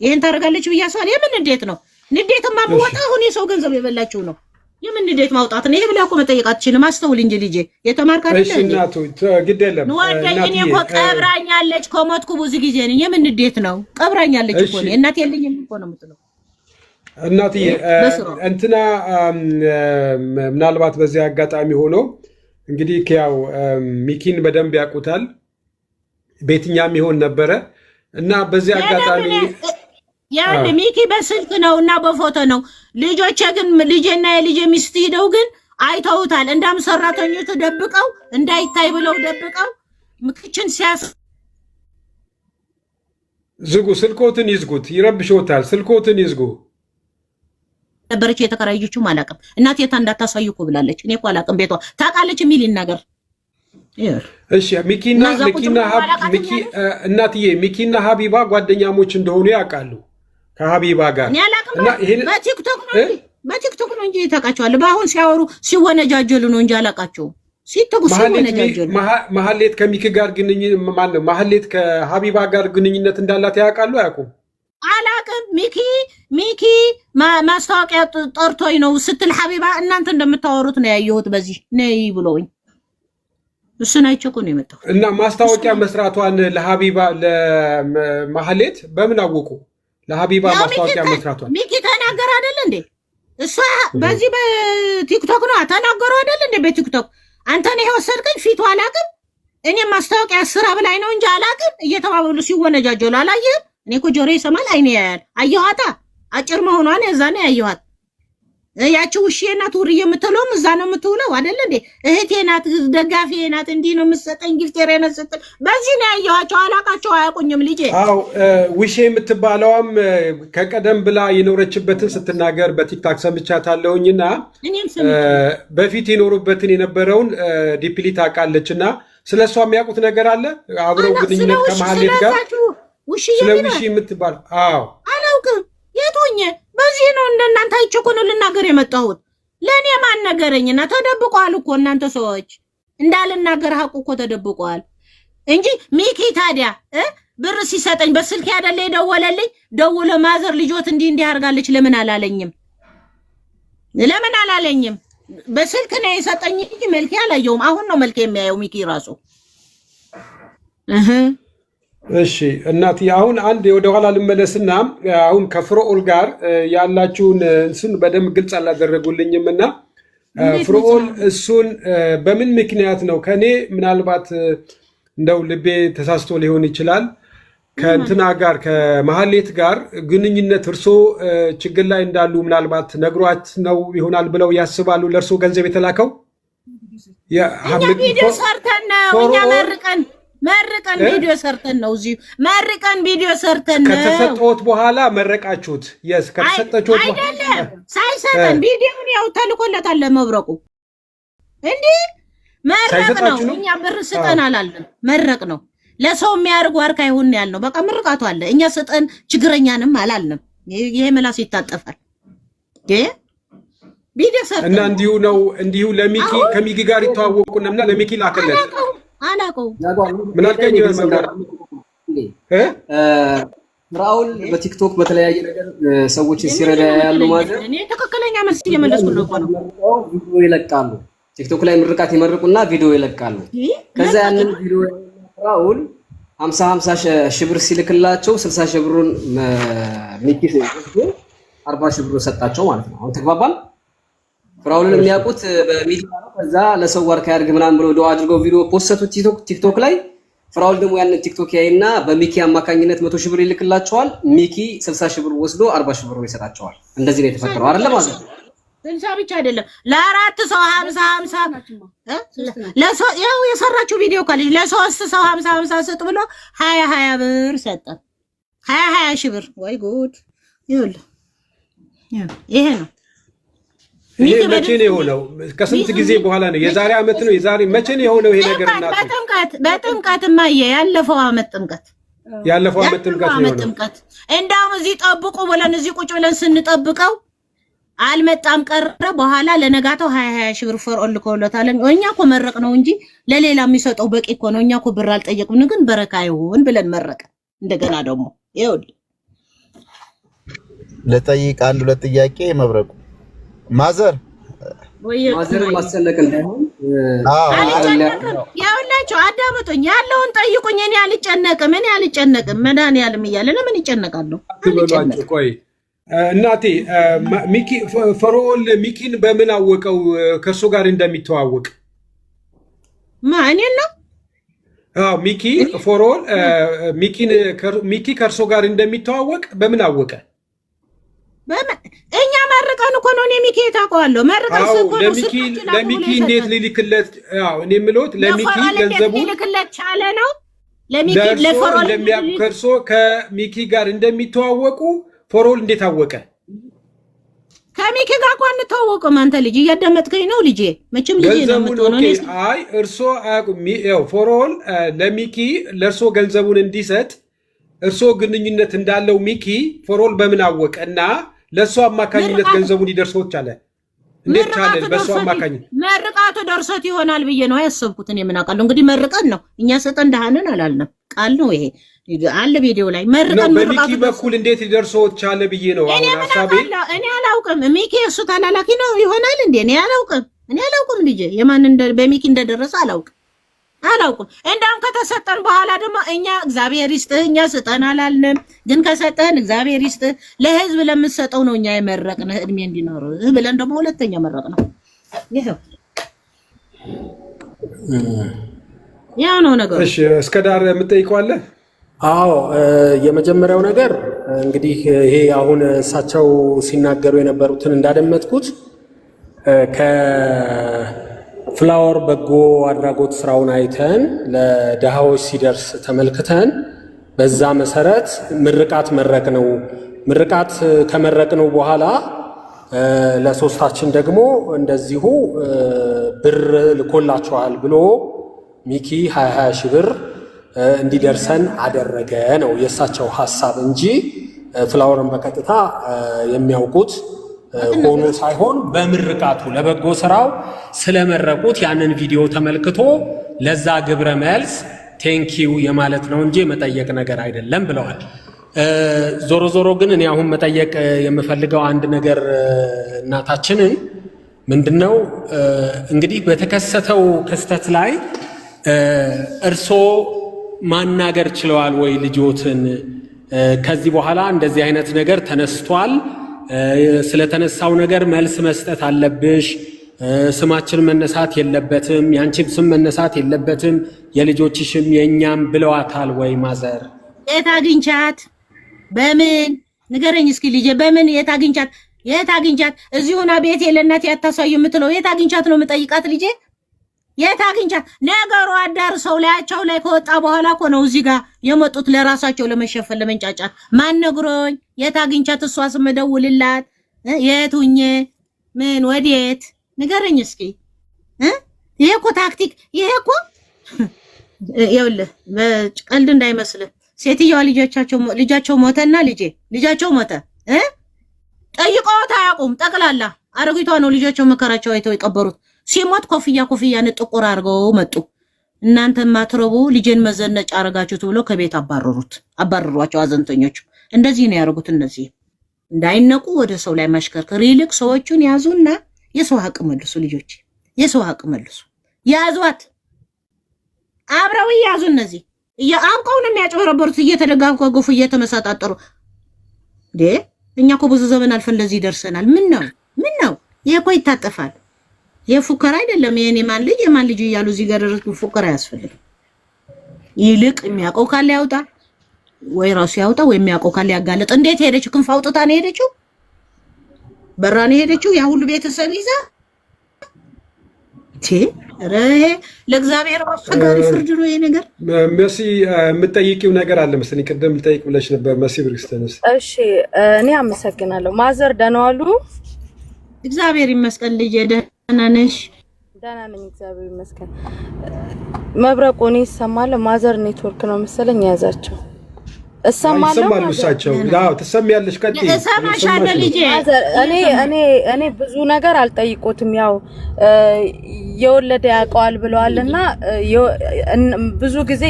ይሄን ታደርጋለች ብያሷል። የምን ንዴት ነው? ንዴትማ ብወጣ አሁን የሰው ገንዘብ የበላችሁ ነው። የምን ንዴት ማውጣት ነው? ይሄ ብለህ እኮ መጠየቅ አትችልም። አስተውል እንጂ ልጄ የተማርክ አይደል? እሺ እናቱ ግድ የለም ወደኝ እኮ ቀብራኛለች። ከሞትኩ ብዙ ጊዜ ነኝ። የምን ንዴት ነው? ቀብራኛለች እኮ ነው። እናት የለኝም እኮ ነው የምትለው እናትዬ። እንትና ምናልባት በዚህ አጋጣሚ ሆኖ እንግዲህ ያው ሚኪን በደንብ ያውቁታል። በየትኛም ይሆን ነበረ እና በዚህ አጋጣሚ ያን ሚኪ በስልክ ነው እና በፎቶ ነው። ልጆቼ ግን ልጄና የልጄ ሚስት ሄደው ግን አይተውታል። እንዳም ሰራተኞቹ ደብቀው እንዳይታይ ብለው ደብቀው ምክችን ሲያስ ዝጉ። ስልኮትን ይዝጉት፣ ይረብሾታል። ስልኮትን ይዝጉ። ነበረች የተከራየችው አላውቅም። እናቴ የታ እንዳታሳዩ እኮ ብላለች። እኔ እኮ አላውቅም። ቤቷ ታውቃለች የሚል ይናገር። እሺ እናትዬ ሚኪና ሀቢባ ጓደኛሞች እንደሆኑ ያውቃሉ። ከሀቢባ ጋር እና ይሄን በቲክቶክ ነው እንጂ ታውቃቸዋለህ። በአሁን ሲያወሩ ሲወነጃጀሉ ነው እንጂ አላውቃቸውም። ሲወነጃጀሉ ማህሌት ከሚኪ ጋር ግንኙነት ማነው? ማህሌት ከሀቢባ ጋር ግንኙነት እንዳላት ያውቃሉ አያውቁም? አላውቅም። አላቅም ሚኪ ማስታወቂያ ጠርቶኝ ነው ስትል ሐቢባ እናንተ እንደምታወሩት ነው ያየሁት። በዚህ ነይ ብሎኝ እሱን አይቼ እኮ ነው የመጣሁት። እና ማስታወቂያ መስራቷን ለሐቢባ ለማህሌት በምን አወቁ? ለሐቢባ ማስታወቂያ መስራቷን ሚኪ ተናገር አይደል እንዴ? እሷ በዚህ በቲክቶክ ነው ተናገሩ አይደል እንዴ? በቲክቶክ አንተ ነህ የወሰድከኝ ፊቱ አላቅም እኔ ማስታወቂያ ስራ ብላይ ነው እንጂ አላቅም እየተባበሉ ሲወነጃጀሉ አላየህም? እኔ እኮ ጆሮ ይሰማል አይኔ ያያል። አየኋታ አጭር መሆኗን የዛኔ ያየኋት። ያቺ ውሽዬ ናት ውርዬ የምትለውም እዛ ነው የምትውለው አይደል እንዴ? እህቴ ናት ደጋፊዬ ናት እንዲህ ነው የምትሰጠኝ ጊፍቴር የነሰጠኝ በዚህ ነው ያየኋቸው። አላቃቸው አያውቁኝም ልጄ። አዎ ውሼ የምትባለዋም ከቀደም ብላ የኖረችበትን ስትናገር በቲክታክ ሰምቻታለሁኝና በፊት የኖሩበትን የነበረውን ዲፕሊ ታውቃለችና ስለሷ የሚያውቁት ነገር አለ አብረው ግንኙነት ከመሐሌት ጋር ስለ ውሼ የምትባል አዎ አላውቅም። የቶኝ በዚህ ነው እንደናንተ አይቸኮኑ ልናገር የመጣሁት። ለኔ ማን ነገረኝና ተደብቋል እኮ እናንተ ሰዎች እንዳልናገር ሐቁ እኮ ተደብቋል እንጂ ሚኪ ታዲያ ብር ሲሰጠኝ በስልክ ያደለ ደወለልኝ። ደውሎ ማዘር ልጆት እንዲህ አርጋለች ለምን አላለኝም? በስልክ ነው የሰጠኝ እንጂ መልኬ አላየውም። አሁን ነው መልኬ የሚያየው ሚኪ ራሱ። እሺ እናት አሁን አንድ ወደ ኋላ ልመለስና አሁን ከፍርኦል ጋር ያላችሁን እሱን በደንብ ግልጽ አላደረጉልኝም እና ፍርኦል እሱን በምን ምክንያት ነው ከኔ ምናልባት እንደው ልቤ ተሳስቶ ሊሆን ይችላል ከእንትና ጋር ከመሐሌት ጋር ግንኙነት እርሶ ችግር ላይ እንዳሉ ምናልባት ነግሯት ነው ይሆናል ብለው ያስባሉ? ለእርሶ ገንዘብ የተላከው ቪዲዮ ሰርተን ነው እኛ መርቀን ቪዲዮ ሰርተን ነው እዚህ መርቀን ቪዲዮ ሰርተን ነው። ከተሰጠዎት በኋላ መረቃችሁት? የስ ከተሰጠዎት አይደለም ሳይሰጠን ቪዲዮውን ያው ተልኮለታል ለመብረቁ እንዴ መረቅ ነው። እኛ ብር ስጠን አላልንም፣ መረቅ ነው። ለሰው የሚያርጉ አርካ ይሁን ያልነው በቃ ምርቃቱ አለ። እኛ ስጠን ችግረኛንም አላልንም። ይሄ መላስ ይታጠፋል ቪዲዮ ሰርተን እና እንዲሁ ለሚኪ ከሚኪ ጋር ይተዋወቁና ለሚኪ ላከለት አላቀው ምን አልከኝ? ፍርኦል በቲክቶክ በተለያየ ነገር ሰዎችን ሲረዳ ያሉ ማለት እኔ ተከክለኛ መልስ እየመለስኩ ነው። ቪዲዮ ይለቃሉ ቲክቶክ ላይ ምርቃት ይመርቁና ቪዲዮ ይለቃሉ። ከዛ ያንን ቪዲዮ ፍርኦል 50 ሺህ ብር ሲልክላቸው 60 ሺህ ብሩን ሚኪ 40 ሺህ ብር ሰጣቸው ማለት ነው። አሁን ተግባባን። ፍርኦልን የሚያውቁት በሚዲያ ነው። ከዛ ለሰው ዋርካ ያድርግ ምናምን ብሎ ዱአ አድርገው ቪዲዮ ፖስተቱ ቲክቶክ ላይ። ፍርኦል ደግሞ ያንን ቲክቶክ ያይና በሚኪ አማካኝነት 100 ሺህ ብር ይልክላቸዋል። ሚኪ 60 ሺህ ብር ወስዶ 40 ሺህ ብር ይሰጣቸዋል። እንደዚህ ነው የተፈጠረው አይደል ማለት ነው። እንሳ ብቻ አይደለም ለአራት ሰው 50 ለሰው ያው የሰራችው ቪዲዮ ካለች ለሶስት ሰው 50 ስጥ ብሎ 20 ብር ሰጠ። 20 ሺህ ብር ወይ ጉድ! ይሄ ነው። ይሄ መቼ ነው የሆነው? ከስንት ጊዜ በኋላ ነው? የዛሬ ዓመት ነው? የዛሬ መቼ ነው የሆነው ይሄ ነገር? በጥምቀትማ ያለፈው ዓመት ጥምቀት ነው የሆነው። እንደውም እዚህ ጠብቁ ብለን እዚህ ቁጭ ብለን ስንጠብቀው አልመጣም ቀረ። በኋላ ለነጋታው 20 ሺህ ብር ፍርኦል ልኮለታል። እኛ እኮ መረቅ ነው እንጂ ለሌላ የሚሰጠው በቂ እኮ ነው። እኛ እኮ ብር አልጠየቅም፣ ግን በረካ ይሁን ብለን መረቀ። እንደገና ደግሞ ይኸውልህ ለጠይቅ አንድ ሁለት ጥያቄ መብረቁ ማዘር ማስጨነቅ እንዳይሆን ያውላችሁ አዳምጡኝ። ያለውን ጠይቁኝ። እኔ አልጨነቅም መድኃኒዓለም እያለ ለምን ይጨነቃለሁ? ቆይ እናቴ ፍርኦል ሚኪን በምን አወቀው ከእርሱ ጋር እንደሚተዋወቅ? እኔን ነው? አዎ ፍርኦል ሚኪ ከእርሱ ጋር እንደሚተዋወቅ በምን አወቀ? እኛ መርቀን እኮ ነው። እኔ ሚኪ ታውቀዋለሁ። መርቀን እኮ ነው። ለሚኪ እንዴት ሊልክለት? አዎ እኔ የምልዎት ለሚኪ ገንዘቡ ሊልክለት ቻለ ነው። ለፍርኦል ከእርሶ ከሚኪ ጋር እንደሚተዋወቁ ፍርኦል እንዴት አወቀ? ከሚኪ ጋር እኮ አንተዋወቅም። አንተ ልጅ እያዳመጥከኝ ነው ልጄ? መቼም ልጄ ነው የምትሆነው። አይ እርሶ ፍርኦል ለሚኪ ለእርሶ ገንዘቡን እንዲሰጥ እርሶ ግንኙነት እንዳለው ሚኪ ፍርኦል በምን አወቀ? እና ለእሱ አማካኝነት ገንዘቡን ሊደርሶት ቻለ? እንዴት ቻለ? በእሱ አማካኝነት መርቃቱ ደርሶት ይሆናል ብዬ ነው ያሰብኩት። እኔ ምን አውቃለሁ? እንግዲህ መርቀን ነው እኛ ሰጠን ደሃንን አላልንም። ቃል ነው ይሄ አለ ቪዲዮ ላይ መርቀን በሚኪ በኩል እንዴት ሊደርሶት ቻለ ብዬ ነው አሁን ሐሳቤ። እኔ አላውቅም። ሚኪ እሱ ተላላኪ ነው ይሆናል እንዴ? እኔ አላውቅም ልጄ የማን በሚኪ እንደደረሰ አላውቅም። እንዳውም ከተሰጠን በኋላ ደግሞ እኛ እግዚአብሔር ይስጥህ እኛ ስጠን አላልንም፣ ግን ከሰጠን እግዚአብሔር ይስጥህ ለህዝብ ለምትሰጠው ነው እኛ የመረቅነህ እድሜ እንዲኖር ብለን ደግሞ ሁለተኛ መረቅነው። ይሄው ያው ነው ነገሩ። እሺ እስከ ዳር የምጠይቀው አለ? አዎ የመጀመሪያው ነገር እንግዲህ ይሄ አሁን እሳቸው ሲናገሩ የነበሩትን እንዳደመጥኩት ከፍላወር በጎ አድራጎት ስራውን አይተን ለድሃዎች ሲደርስ ተመልክተን በዛ መሰረት ምርቃት መረቅነው። ምርቃት ከመረቅነው በኋላ ለሶስታችን ደግሞ እንደዚሁ ብር ልኮላችኋል ብሎ ሚኪ 20 ሺህ ብር እንዲደርሰን አደረገ ነው የእሳቸው ሐሳብ እንጂ ፍላወርን በቀጥታ የሚያውቁት ሆኖ ሳይሆን በምርቃቱ ለበጎ ስራው ስለመረቁት ያንን ቪዲዮ ተመልክቶ ለዛ ግብረ መልስ ቴንኪው የማለት ነው እንጂ መጠየቅ ነገር አይደለም ብለዋል። ዞሮ ዞሮ ግን እኔ አሁን መጠየቅ የምፈልገው አንድ ነገር እናታችንን ምንድነው እንግዲህ በተከሰተው ክስተት ላይ እርሶ ማናገር ችለዋል ወይ ልጆትን? ከዚህ በኋላ እንደዚህ አይነት ነገር ተነስቷል፣ ስለተነሳው ነገር መልስ መስጠት አለብሽ፣ ስማችን መነሳት የለበትም፣ ያንቺም ስም መነሳት የለበትም፣ የልጆችሽም የኛም ብለዋታል ወይ ማዘር? የት አግኝቻት? በምን ንገረኝ እስኪ ልጄ፣ በምን የት አግኝቻት? እዚሁና ቤት የለናት ያታሳዩ የምትለው የት አግኝቻት ነው የምጠይቃት ልጄ? የት አግኝቻት? ነገሩ አዳርሰው ላያቸው ላይ ከወጣ በኋላ እኮ ነው እዚህ ጋር የመጡት ለራሳቸው ለመሸፈን ለመንጫጫት። ማን ነግሮኝ? የት አግኝቻት? እሷስ መደውልላት የት ሁኜ ምን ወዴት ንገረኝ እስኪ። ይሄ እኮ ታክቲክ፣ ይሄ እኮ ይኸውልህ በቀልድ እንዳይመስልህ። ሴትዮዋ ልጃቸው ሞተና ልጃቸው ሞተ ጠይቀውት አያውቁም። ጠቅላላ አረጊቷ ነው ልጆቻቸው መከራቸው አይተው የቀበሩት። ሲሞት ኮፍያን ጥቁር አድርገው መጡ። እናንተ ማትረቡ ልጄን መዘነጫ አረጋችሁት ብሎ ከቤት አባረሯቸው። አዘንተኞቹ እንደዚህ ነው ያደርጉት። እነዚህ እንዳይነቁ ወደ ሰው ላይ ማሽከርከር ይልቅ ሰዎቹን ያዙና የሰው ሀቅ መልሱ። ልጆች የሰው ሀቅ መልሱ። ያዟት፣ አብረው ያዙ። እነዚህ አውቀው ነው የሚያጭበረበሩት፣ እየተደጋገፉ እየተመሳጣጠሩ። እኛ እኮ ብዙ ዘመን አልፈን ለዚህ ደርሰናል። ምን ነው ይሄ እኮ ይታጠፋል። የፉከራ አይደለም። የማን ልጅ እያሉ እዚህ ጋር ደረሱ። ፉከራ አያስፈልግም። ይልቅ የሚያውቀው ካለ ያውጣ፣ ወይ ራሱ ያውጣ፣ ወይ የሚያውቀው ካለ ያጋለጥ። እንዴት ሄደችው? ክንፍ አውጥታ ነው ሄደችው፣ በራ ነው ሄደችው። ያ ሁሉ ቤተሰብ ይዛ ለእግዚአብሔር አስቸጋሪ ፍርድ ነው ይሄ ነገር። መሲ የምትጠይቂው ነገር አለ መሰለኝ፣ ቅድም ልጠይቅ ብለሽ ነበር መሲ ብርክስተንስ። እሺ እኔ አመሰግናለሁ። ማዘር ደህና ዋሉ? እግዚአብሔር ይመስገን ልጄ፣ ደህና ነሽ? ደህና ነኝ እግዚአብሔር ይመስገን። መብረቁ እኔ እሰማለሁ። ማዘር ኔትወርክ ነው መሰለኝ የያዛቸው። ይሰማሉ እሳቸው። አዎ ትሰሚያለሽ። ቀጥይ። እሰማሻለሁ ልጄ። እኔ ብዙ ነገር አልጠይቆትም፣ ያው የወለደ ያውቀዋል ብለዋልና ብዙ ጊዜ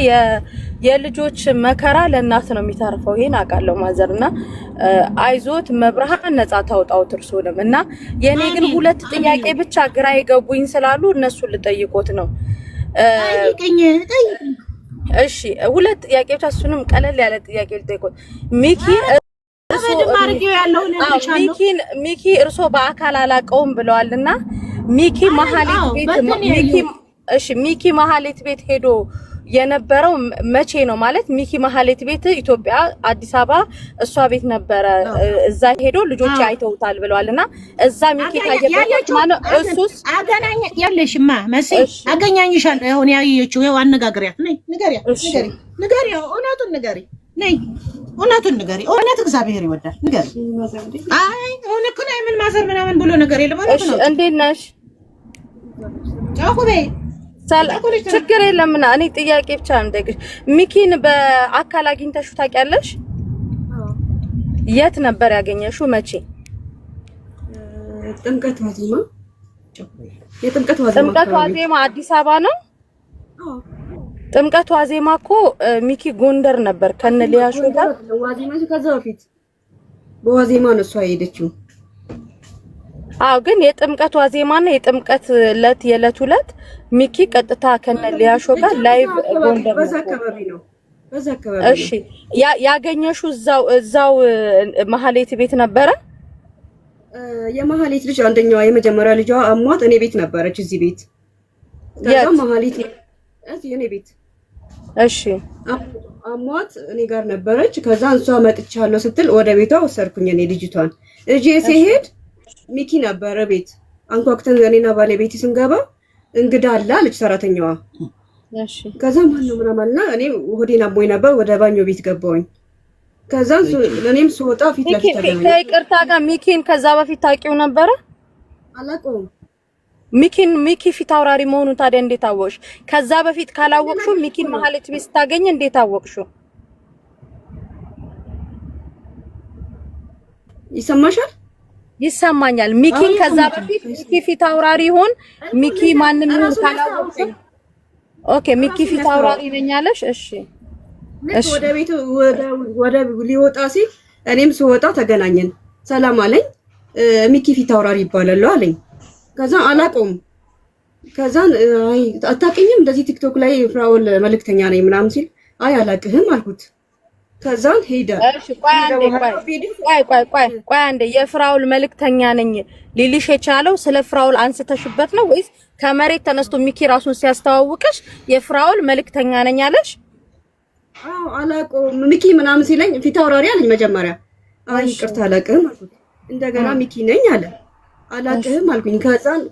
የልጆች መከራ ለእናት ነው የሚተርፈው። ይሄን አውቃለሁ ማዘርና አይዞት መብርሃን ነፃ ታውጣው እርሱንም እና የኔ ግን ሁለት ጥያቄ ብቻ ግራ የገቡኝ ስላሉ እነሱን ልጠይቆት ነው። ጠይቅኝ። እሺ ሁለት ጥያቄ ብቻ፣ እሱንም ቀለል ያለ ጥያቄ ልጠይቆት። ሚኪ እርሶ በአካል አላውቀውም ብለዋልና ሚኪ መሀሌት ቤት ሄዶ የነበረው መቼ ነው? ማለት ሚኪ መሀሌት ቤት ኢትዮጵያ አዲስ አበባ እሷ ቤት ነበረ። እዛ ሄዶ ልጆች አይተውታል ብለዋልና እዛ ሚኪ ታየበት ማለት እሱስ አገናኝ ያለሽማ መሲ አገናኝሻለሁ። አሁን ያየችው ይኸው አነጋግሪያት ነኝ። ንገሪ እውነቱን ንገሪ ነኝ። እውነቱን ንገሪ። እውነት እግዚአብሔር ይወዳል። ንገሪ። አይ እውነት እኮ ነው። ምን ማዘር ምናምን ብሎ ነገር የለም። እሺ እንዴት ነሽ? ጫቁቤ ችግር የለምና እኔ ጥያቄ ብቻ ነው የምጠይቅሽ። ሚኪን በአካል አግኝተሽው ታውቂያለሽ? የት ነበር ያገኘሽው? መቼ? ጥምቀት ዋዜማ አዲስ አበባ ነው? ጥምቀት ዋዜማ እኮ ሚኪ ጎንደር ነበር ከነ ሊያሾ ጋር ዋዜማ ከዛ በፊት በዋዜማ ነው እሷ ሄደችው። አዎ ግን የጥምቀት ዋዜማና የጥምቀት ዕለት የዕለት ሁለት ሚኪ ቀጥታ ከነ ሊያሾ ጋር ላይቭ ጎንደር በዛ አካባቢ ነው። በዛ አካባቢ እሺ ያገኘሽው እዛው መሀሌት ቤት ነበረ? የመሀሌት ልጅ አንደኛዋ የመጀመሪያ ልጇ አሟት እኔ ቤት ነበረች እዚህ ቤት። ከዛ መሀሌት እዚህ እኔ ቤት እሺ አሟት እኔ ጋር ነበረች። ከዛ እንሷ መጥቻለሁ ስትል ወደ ቤቷ ወሰድኩኝ እኔ ልጅቷን። እጄ ሲሄድ ሚኪ ነበረ ቤት አንኳኩተን እኔና ባለቤቴ ስንገባ እንግዳ አለ አለች ሰራተኛዋ። እሺ ከዛ ማን ነው ምናምንና እኔ ሆዴን አሞኝ ነበር ወደ ባኞ ቤት ገባሁኝ። ከዛ እኔም ስወጣ ፊት ለፊት ተገናኘን። ከይቅርታ ጋር ሚኪን ከዛ በፊት ታውቂው ነበረ? አላውቀውም። ሚኪ ፊት አውራሪ መሆኑን ታዲያ እንዴት አወቅሽ? ከዛ በፊት ካላወቅሽው ሚኪን መሀሌት ቤት ስታገኝ እንዴት አወቅሽው? ይሰማሻል? ይሰማኛል። ሚኪን ከዛ በፊት ሚኪ ፊት አውራሪ ይሁን ሚኪ ማንንም ይሁን ካላወቅሽ ኦኬ ሚኪ ፊት አውራሪ ነኝ አለሽ? እሺ ወደ ቤቱ ወደ ሊወጣ ሲል እኔም ስወጣ ተገናኘን። ሰላም አለኝ። ሚኪ ፊት አውራሪ ይባላል አለኝ። ከዛ አላውቀውም። ከዛ አይ አታውቂኝም እንደዚህ ቲክቶክ ላይ ፍራኦል መልእክተኛ ነኝ ምናምን ሲል አይ አላውቅህም አልኩት። ከዛ ሄደ። እሺ ቆይ አንዴ የፍራኦል መልእክተኛ ነኝ ሊልሽ የቻለው ስለ ፍራኦል አንስተሽበት ነው ወይስ ከመሬት ተነስቶ ሚኪ ራሱን ሲያስተዋውቅሽ የፍራኦል መልእክተኛ ነኝ አለሽ? አዎ አላውቀውም ሚኪ ምናምን ሲለኝ ፊት አውራሪ አለኝ መጀመሪያ። አይ ይቅርታ አላውቅህም አልኩት። እንደገና ሚኪ ነኝ አለ። አላውቅህም አልኩኝ። ከዛን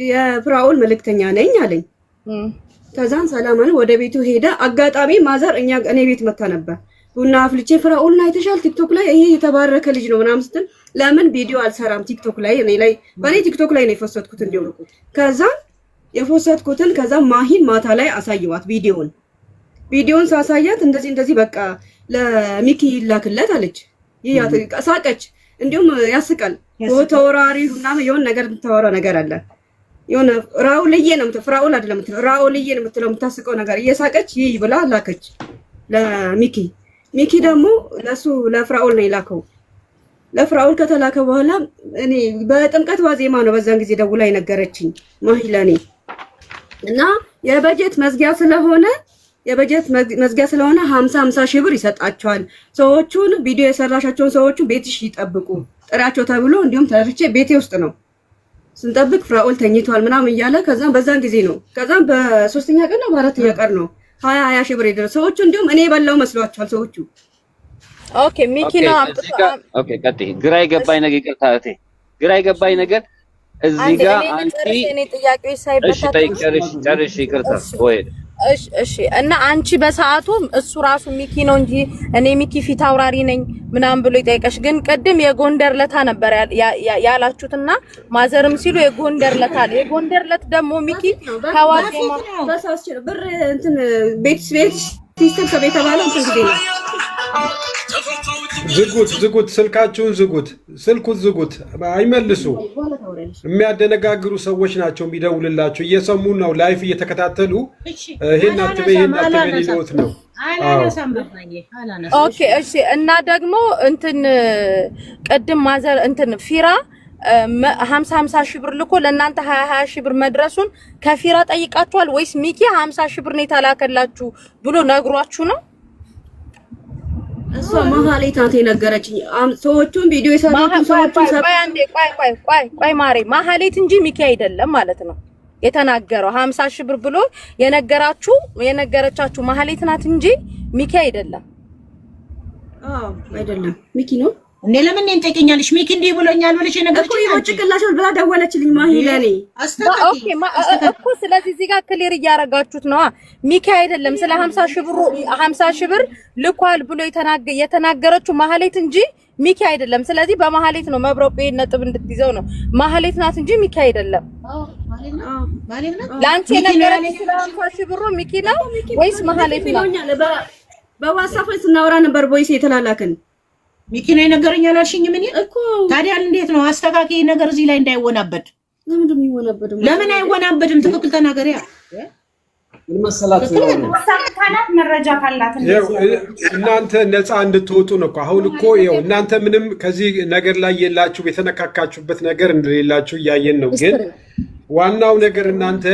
የፍራኦል መልእክተኛ ነኝ አለኝ። ከዛን ሰላማን ወደ ቤቱ ሄደ። አጋጣሚ ማዘር እኔ ቤት መታ ነበር። ቡና አፍልቼ ፍራኦልን አይተሻል ቲክቶክ ላይ ይሄ የተባረከ ልጅ ነው ምናምን ስትል ለምን ቪዲዮ አልሰራም ቲክቶክ ላይ በእኔ ቲክቶክ ላይ ነው የፈሰትኩት እንዲሁ። ከዛን የፈሰትኩትን ከዛ ማሂን ማታ ላይ አሳየዋት ቪዲዮን ሳሳያት እንደዚህ በቃ ለሚኪ ይላክለት አለች። ሳቀች። እንዲሁም ያስቃል። ተወራሪ ምናምን የሆነ ነገር የምታወራ ነገር አለ። የሆነ ራውልዬ ነው ፍራኦል አይደለም ራውልዬ ነው የምትለው የምታስቀው ነገር እየሳቀች ይህ ብላ ላከች ለሚኪ። ሚኪ ደግሞ ለፍራኦል ነው የላከው። ለፍራኦል ከተላከ በኋላ እኔ በጥምቀት ዋዜማ ነው በዛን ጊዜ ደውላ የነገረችኝ ማሂ ለኔ እና የበጀት መዝጊያ ስለሆነ 50 ሺህ ብር ይሰጣቸዋል። ሰዎቹን ቪዲዮ የሰራሻቸውን ሰዎቹ ቤትሽ ይጠብቁ ጥራቸው ተብሎ እንዲሁም ተርቼ ቤቴ ውስጥ ነው ስንጠብቅ ፍራኦል ተኝቷል ምናምን እያለ ከዛም በዛን ጊዜ ነው ከዛም በሶስተኛ ቀን ነው በአራተኛ ቀን ነው 20 ሺህ ብር ይደረስ። ሰዎቹ እንዲሁም እኔ በላው መስሏቸዋል ሰዎቹ። ኦኬ ሚኪ ነው ኦኬ ቀጥይ። ግራ የገባኝ ነገር ይቅርታ እቴ ግራ የገባኝ ነገር እዚህ ጋር አንቺ እኔ ጥያቄዎች ሳይበታተን ጨርሽ ይቅርታ ወይ እሺ እና አንቺ በሰዓቱ እሱ ራሱ ሚኪ ነው እንጂ እኔ ሚኪ ፊት አውራሪ ነኝ ምናምን ብሎ ይጠይቀሽ። ግን ቅድም የጎንደር ለታ ነበር ያላችሁትና ማዘርም ሲሉ የጎንደር ለታ የጎንደር ለት ደግሞ ሚኪ ከዋዜማ በሳስ ብር እንትን ቤት ሲስተም ሰው የተባለው እንትን ጊዜ ነው። ዝጉት፣ ስልካችሁን ዝጉት፣ አይመልሱ። የሚያደነጋግሩ ሰዎች ናቸው የሚደውልላቸው። እየሰሙ ነው፣ ላይፍ እየተከታተሉ ይሄን አትበይ ሊሉት ነው። ኦኬ እሺ። እና ደግሞ እንትን ቅድም ማዘር እንትን ፊራ 50 ሺህ ብር ልኮ ለእናንተ 20 ሺህ ብር መድረሱን ከፊራ ጠይቃችኋል ወይስ ሚኪ 50 ሺህ ብር ነው የተላከላችሁ ብሎ ነግሯችሁ ነው? እሷ መሀሌት ናት የነገረችኝ። ሰዎቹን ቪዲዮ የሰሩትን ሰዎቹን ቆይ ማሬ መሀሌት እንጂ ሚኪ አይደለም ማለት ነው የተናገረው። 50 ሺህ ብር ብሎ የነገረቻችሁ መሀሌት ናት እንጂ ሚኪ አይደለም። አይደለም ሚኪ ነው። እኔ ለምን እንጠይቀኛለሽ? ሚኪ እንዲህ ብሎኛል ብለሽ የነገረችኝ እኮ ይወጭቅላችሁ ብላ ደወለችልኝ ማሂ ለኔ። ኦኬ እኮ ስለዚህ እዚህ ጋር ክሊር እያረጋችሁት ነው። ሚኪ አይደለም ስለ 50 ሺህ ብር ልኳል ብሎ የተናገረችው መሀሌት እንጂ ሚኪ አይደለም። ስለዚህ በመሀሌት ነው መብረቁ ነጥብ እንድትይዘው ነው። መሀሌት ናት እንጂ ሚኪ አይደለም። ላንቺ የነገረችኝ ስለ 50 ሺህ ብሩ ሚኪ ነው ወይስ መሀሌት ነው? በዋትስአፕ ስናወራ ነበር ቦይስ የተላላከን። ሚኪ ነው የነገረኝ አላልሽኝም? እኔ እኮ ታዲያ እንዴት ነው አስተካክይ ነገር እዚህ ላይ እንዳይወናበድ። ለምን አይወናበድም? ለምን አይወናበድም? ትክክል ተናገሪያ። ምን መሰላችሁ ካላት መረጃ ካላት እናንተ ነፃ እንድትወጡ ነው እኮ አሁን እኮ ይኸው እናንተ ምንም ከዚህ ነገር ላይ የላችሁ የተነካካችሁበት ነገር እንደሌላችሁ እያየን ነው። ግን ዋናው ነገር እናንተ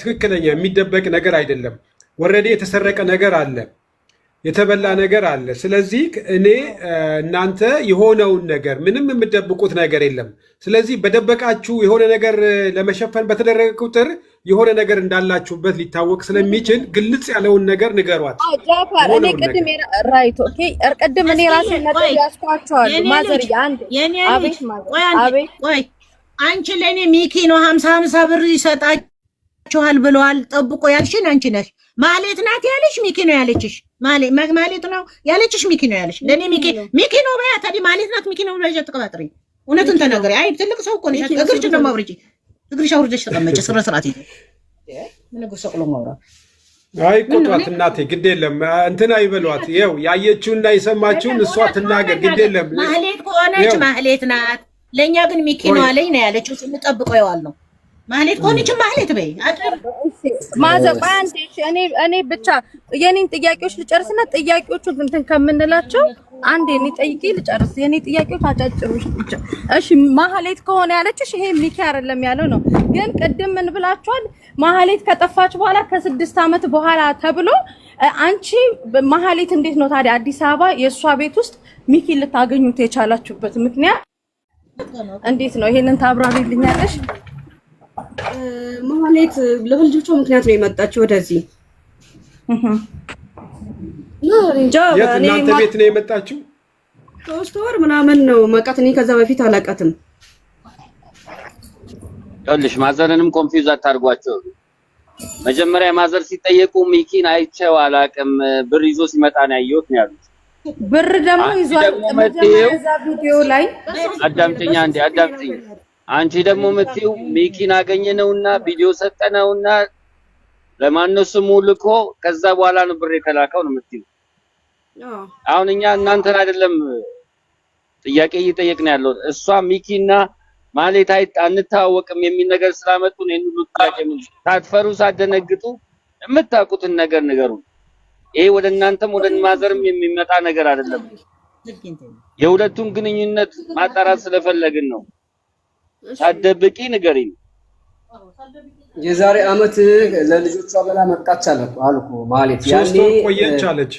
ትክክለኛ የሚደበቅ ነገር አይደለም። ወረዴ የተሰረቀ ነገር አለ፣ የተበላ ነገር አለ። ስለዚህ እኔ እናንተ የሆነውን ነገር ምንም የምደብቁት ነገር የለም። ስለዚህ በደበቃችሁ የሆነ ነገር ለመሸፈን በተደረገ ቁጥር የሆነ ነገር እንዳላችሁበት ሊታወቅ ስለሚችል ግልጽ ያለውን ነገር ንገሯት። ጃፋር እኔ ቅድም ራይት ኦኬ ቅድም እኔ ራሴ ነገር ያስኳቸዋለሁ። ማዘር አቤት ቆይ አንቺ ለኔ ሚኪ ነው 50 ብር ይሰጣችኋል ብለዋል ጠብቆ ያልሽን አንቺ ነሽ። ማለት ናት ያለሽ ሚኪ ነው ያለችሽ። ማለት ነው ያለችሽ ሚኪ ነው ያለሽ። ለኔ ሚኪ ነው በያ ታዲያ ማለት ናት ሚኪ ነው ብለሽ ተቀባጥሪ። እውነቱን ተናገሪ። አይ ትልቅ ሰው እኮ ነሽ። እግርሽ ነው ማውርጂ። እግርሽ አውርደሽ ተቀመጭ። ስራ ስርዓት ይሄ ምን እግር ሰቅሎ ማውራ አይ ቆጣት እናቴ ግድ የለም እንትና ይበሏት። ይኸው ያየችውና የሰማችውን እሷ ትናገር ግድ የለም። ማህሌት ከሆነች ማህሌት ናት። ለኛ ግን ሚኪ ነው አለኝ ነው ያለችው። ስንጠብቀው ይዋል ነው ማህሌት ከሆነች ማህሌት በይ ማዘር ባንዴ እኔ ብቻ የኔን ጥያቄዎች ልጨርስና ጥያቄዎቹን እንትን ከምንላቸው አንዴ እኔ ጠይቄ ልጨርስ። የኔ ጥያቄዎች አጫጭሮች ብቻ። እሺ ማህሌት ከሆነ ያለችሽ ይሄ ሚኪ አይደለም ያለው ነው። ግን ቅድም ምን ብላችኋል? ማህሌት ከጠፋች በኋላ ከ6 ዓመት በኋላ ተብሎ አንቺ ማህሌት እንዴት ነው ታዲያ አዲስ አበባ የእሷ ቤት ውስጥ ሚኪ ልታገኙት የቻላችሁበት ምክንያት እንዴት ነው? ይሄንን ታብራሪልኛለሽ? ማህሌት ለልጆቿ ምክንያት ነው የመጣችው ወደዚህ። የት እናንተ ቤት ነው የመጣችው? 3 ወር ምናምን ነው መቃት። እኔ ከዛ በፊት አላውቃትም። ይኸውልሽ ማዘርንም ኮንፊውዝ አታርጓቸው። መጀመሪያ ማዘር ሲጠየቁ ሚኪን አይቼው አላውቅም ብር ይዞ ሲመጣ ነው ያየሁት ነው ያሉት። ብር ደግሞ ይዟል መጀመሪያ ቪዲዮ ላይ አዳምጪኝ አንዴ አዳምጪኝ። አንቺ ደግሞ የምትይው ሚኪን አገኘነውና ቪዲዮ ሰጠነውና ለማነው ስሙ ልኮ ከዛ በኋላ ነው ብር የተላከው ነው የምትይው። አሁን እኛ እናንተን አይደለም ጥያቄ እየጠየቅን ያለው እሷ ሚኪና ማህሌት አንተዋወቅም የሚል ነገር ስላመጡ ነው ሁሉ ጥያቄ። ሳትፈሩ ሳትደነግጡ የምታውቁትን ነገር ንገሩ። ይሄ ወደ እናንተም ወደ ማዘርም የሚመጣ ነገር አይደለም። የሁለቱን ግንኙነት ማጣራት ስለፈለግን ነው። ሳትደብቂ ንገሪኝ። የዛሬ አመት ለልጆቿ በላ መጣች አልኩ ማህሌት። ያኔ 3 ወር ቆየች አለች።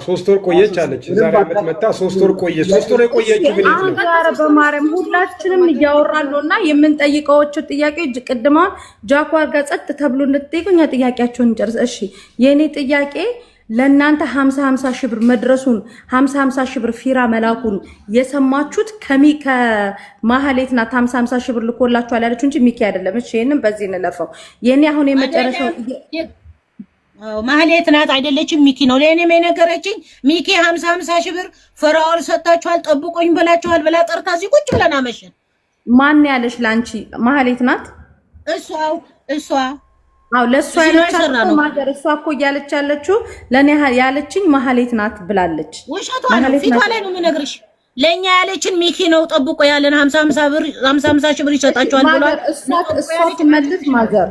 3 ወር ቆየች አለች። የዛሬ አመት መጣ 3 ወር ቆየች። 3 ወር የቆየችው ግን ነው ዛሬ በማርያም ሁላችንም እያወራለውና የምንጠይቀውቸው ጥያቄዎች ቅድማ ጃኳር ጋር ጸጥ ተብሎ እንድትጠይቁኛ ጥያቄያቸውን እንጨርስ። እሺ የኔ ጥያቄ ለእናንተ 50 ሺህ ብር መድረሱን 50 ሺህ ብር ፊራ መላኩን የሰማችሁት ከማህሌት ናት። 50 ሺህ ብር ልኮላችኋል ያለችው እንጂ ሚኪ አይደለም። እሺ ይሄንን በዚህ እንለፈው። የኔ አሁን የመጨረሻው ማህሌት ናት አይደለችም ሚኪ ነው። ለኔም የነገረችኝ ሚኪ 50 ሺህ ብር ፍራኦል ሰጣችኋል ጠብቆኝ ብላችኋል ብላ ጠርታ እዚህ ቁጭ ብለን አመሸን። ማን ያለሽ ላንቺ ማህሌት ናት? እሷ ለእሷ ያለቻት ማገር እሷ እኮ እያለች ያለችው ለኔ ያለችኝ ማህሌት ናት ብላለች። ውሸቷ ነው። ፊቷ ላይ ነው የምነግርሽ። ለኛ ያለችን ሚኪ ነው ጠብቆ ያለን 50 ሺህ ብር ይሰጣችኋል ብሏል። እሷ ትመልስ ማገር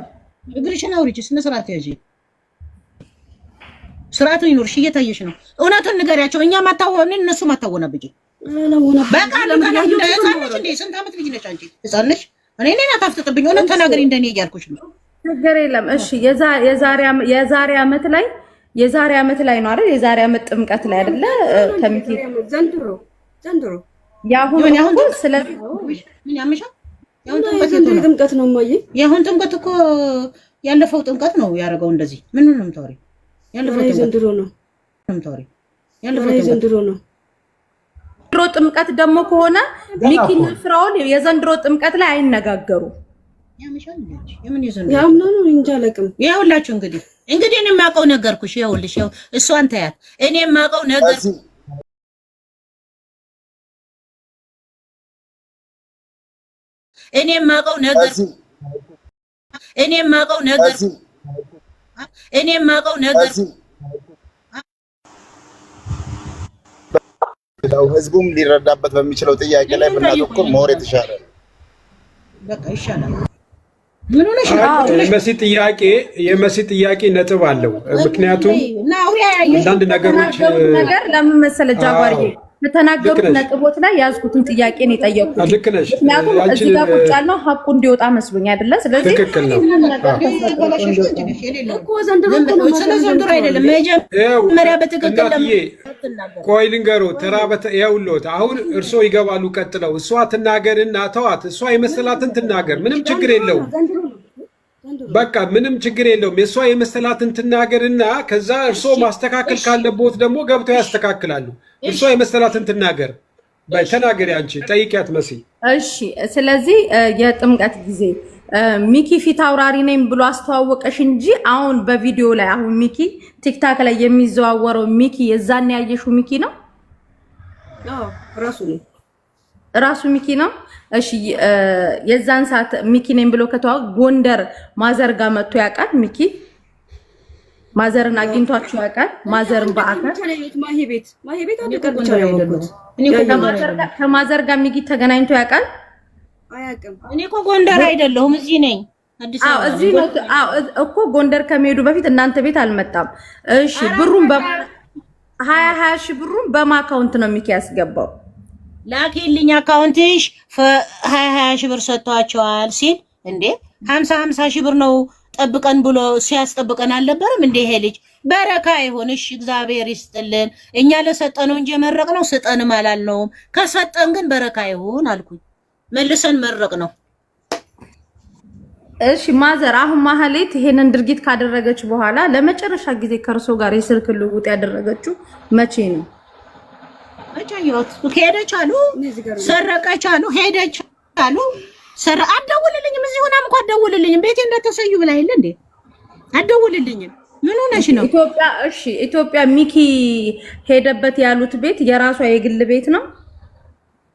እግርሽን አውርጂ። ስነ ስርዓት ያዢ። ስርዓቱ ይኖርሽ። እየታየሽ ነው። እውነቱን ንገሪያቸው። እኛ ማታወን እነሱ ማታወናብጂ። በቃ ለካናጅ ለህፃንሽ እንዴ ስንት ዓመት ልጅ ነሽ አንቺ? ህፃን ነሽ። እኔ አታፍጥጥብኝ። እውነት ተናገሪ እንደኔ እያልኩሽ ነው። ነገር የለም። እሺ የዛሬ አመት ላይ ነው አይደል? የዛሬ አመት ጥምቀት ላይ አይደለ? ከሚኪ ዘንድሮ ያሁን ስለዚህ ምን ያመሻ ያሁን ጥምቀት ነው ማየ። ያሁን ጥምቀት እኮ ያለፈው ጥምቀት ነው ያደረገው። እንደዚህ ምን ነው የምታወሪው? ያለፈው ዘንድሮ ነው የምታወሪው? ያለፈው ዘንድሮ ነው። ዘንድሮ ጥምቀት ደግሞ ከሆነ ሚኪና ፍራኦል የዘንድሮ ጥምቀት ላይ አይነጋገሩ። ያመሻል እንዴ? የምን ይዘን ያምናሉ እንጃ አለቅም። ይኸውላችሁ እንግዲህ እኔ የማውቀው ነገርኩሽ። ይኸውልሽ እሷን ታያት። እኔ የማውቀው ነገር ህዝቡም ሊረዳበት በሚችለው ጥያቄ ላይ ብናተኩር ሞር የተሻለ በቃ ይሻላል። የመሲ ጥያቄ ነጥብ አለው። ምክንያቱም አንዳንድ ነገሮች ነገር ለምን መሰለህ ጃጓሪ ከተናገሩት ነጥቦች ላይ ያዝኩትን ጥያቄ ነው የጠየቁት። ምክንያቱም እዚህ ጋር ቁጭ ያልነው ሀቁ እንዲወጣ መስሎኝ አይደለ? ስለዚህ ትክክል ነው እኮ ዘንድሮ አይደለም መጀመሪያ በትክክል ቆይ ልንገርዎ ይኸውልዎት አሁን እርስዎ ይገባሉ ቀጥለው እሷ ትናገርና ተዋት እሷ የመሰላትን ትናገር ምንም ችግር የለውም በቃ ምንም ችግር የለውም የሷ የመሰላትን ትናገርና ከዛ እርስዎ ማስተካከል ካለቦት ደግሞ ገብተው ያስተካክላሉ እሷ የመሰላትን ትናገር ተናገሪ አንቺ ጠይቂያት መሲ እሺ ስለዚህ የጥምቀት ጊዜ ሚኪ ፊት አውራሪ ነኝ ብሎ አስተዋወቀሽ እንጂ አሁን በቪዲዮ ላይ አሁን ሚኪ ቲክታክ ላይ የሚዘዋወረው ሚኪ የዛን ያየሽው ሚኪ ነው ራሱ ሚኪ ነው እሺ የዛን ሰዓት ሚኪ ነኝ ብሎ ከተዋወቀ ጎንደር ማዘር ጋር መጥቶ ያውቃል ሚኪ ማዘርን አግኝቷቸው ያውቃል ማዘርን በአካል ማሂ ቤት ከማዘር ጋር ሚኪ ተገናኝቶ ያውቃል አያውቅም እኔ እኮ ጎንደር አይደለሁም እዚህ ነኝ አዲስ አበባ እዚህ ነው እኮ ጎንደር ከመሄዱ በፊት እናንተ ቤት አልመጣም እሺ ብሩን 20 ሺህ ብሩን በማ አካውንት ነው ሚኪ ያስገባው ላኪልኝ አካውንትሽ 20 ሺህ ብር ሰጥቷቸዋል ሲል እንዴ 50 ሺህ ብር ነው ጠብቀን ብሎ ሲያስጠብቀን አልነበረም እንዴ ይሄ ልጅ በረካ ይሁንሽ እግዚአብሔር ይስጥልን እኛ ለሰጠነው እንጂ መረቅነው ስጠንም አላልነውም ከሰጠን ግን በረካ ይሁን አልኩኝ መልሰን መረቅ ነው እሺ ማዘር አሁን ማህሌት ይሄንን ድርጊት ካደረገች በኋላ ለመጨረሻ ጊዜ ከርሶ ጋር የስልክ ልውውጥ ያደረገችው መቼ ነው አቻዩት ሄደች አሉ ሰረቀች አሉ ሄደች አሉ አትደውልልኝም እዚህ ሆናም እንኳን አትደውልልኝም ቤቴ እንደተሰዩ ብላ አይደል እንዴ አትደውልልኝም ምን ሆነሽ ነው ኢትዮጵያ እሺ ኢትዮጵያ ሚኪ ሄደበት ያሉት ቤት የራሷ የግል ቤት ነው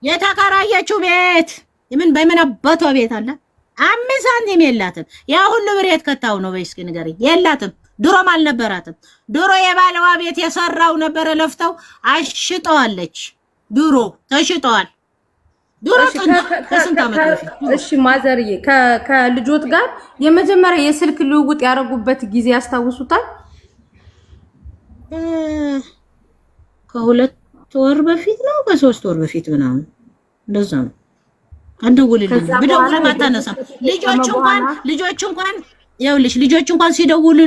የተከራየችው ቤት ምን በምን አባቷ ቤት አለ 5 ሳንቲም የላትም ያ ሁሉ ብሬት ከታው ነው በእስኪ ንገሪ የላትም ድሮም አልነበራትም ድሮ የባለዋ ቤት የሰራው ነበር ለፍተው አሽጠዋለች ድሮ ተሽጠዋል ድሮ ከስንት ዓመት በፊት እሺ ማዘርዬ ከልጆት ጋር የመጀመሪያ የስልክ ልውውጥ ያረጉበት ጊዜ ያስታውሱታል ከሁለት ወር በፊት ነው ከ3 ወር በፊት ምናምን እንደዛ ነው አንደውልልኝ ብደውል ማታነሳ ልጆች እንኳን ይኸውልሽ ልጆች እንኳን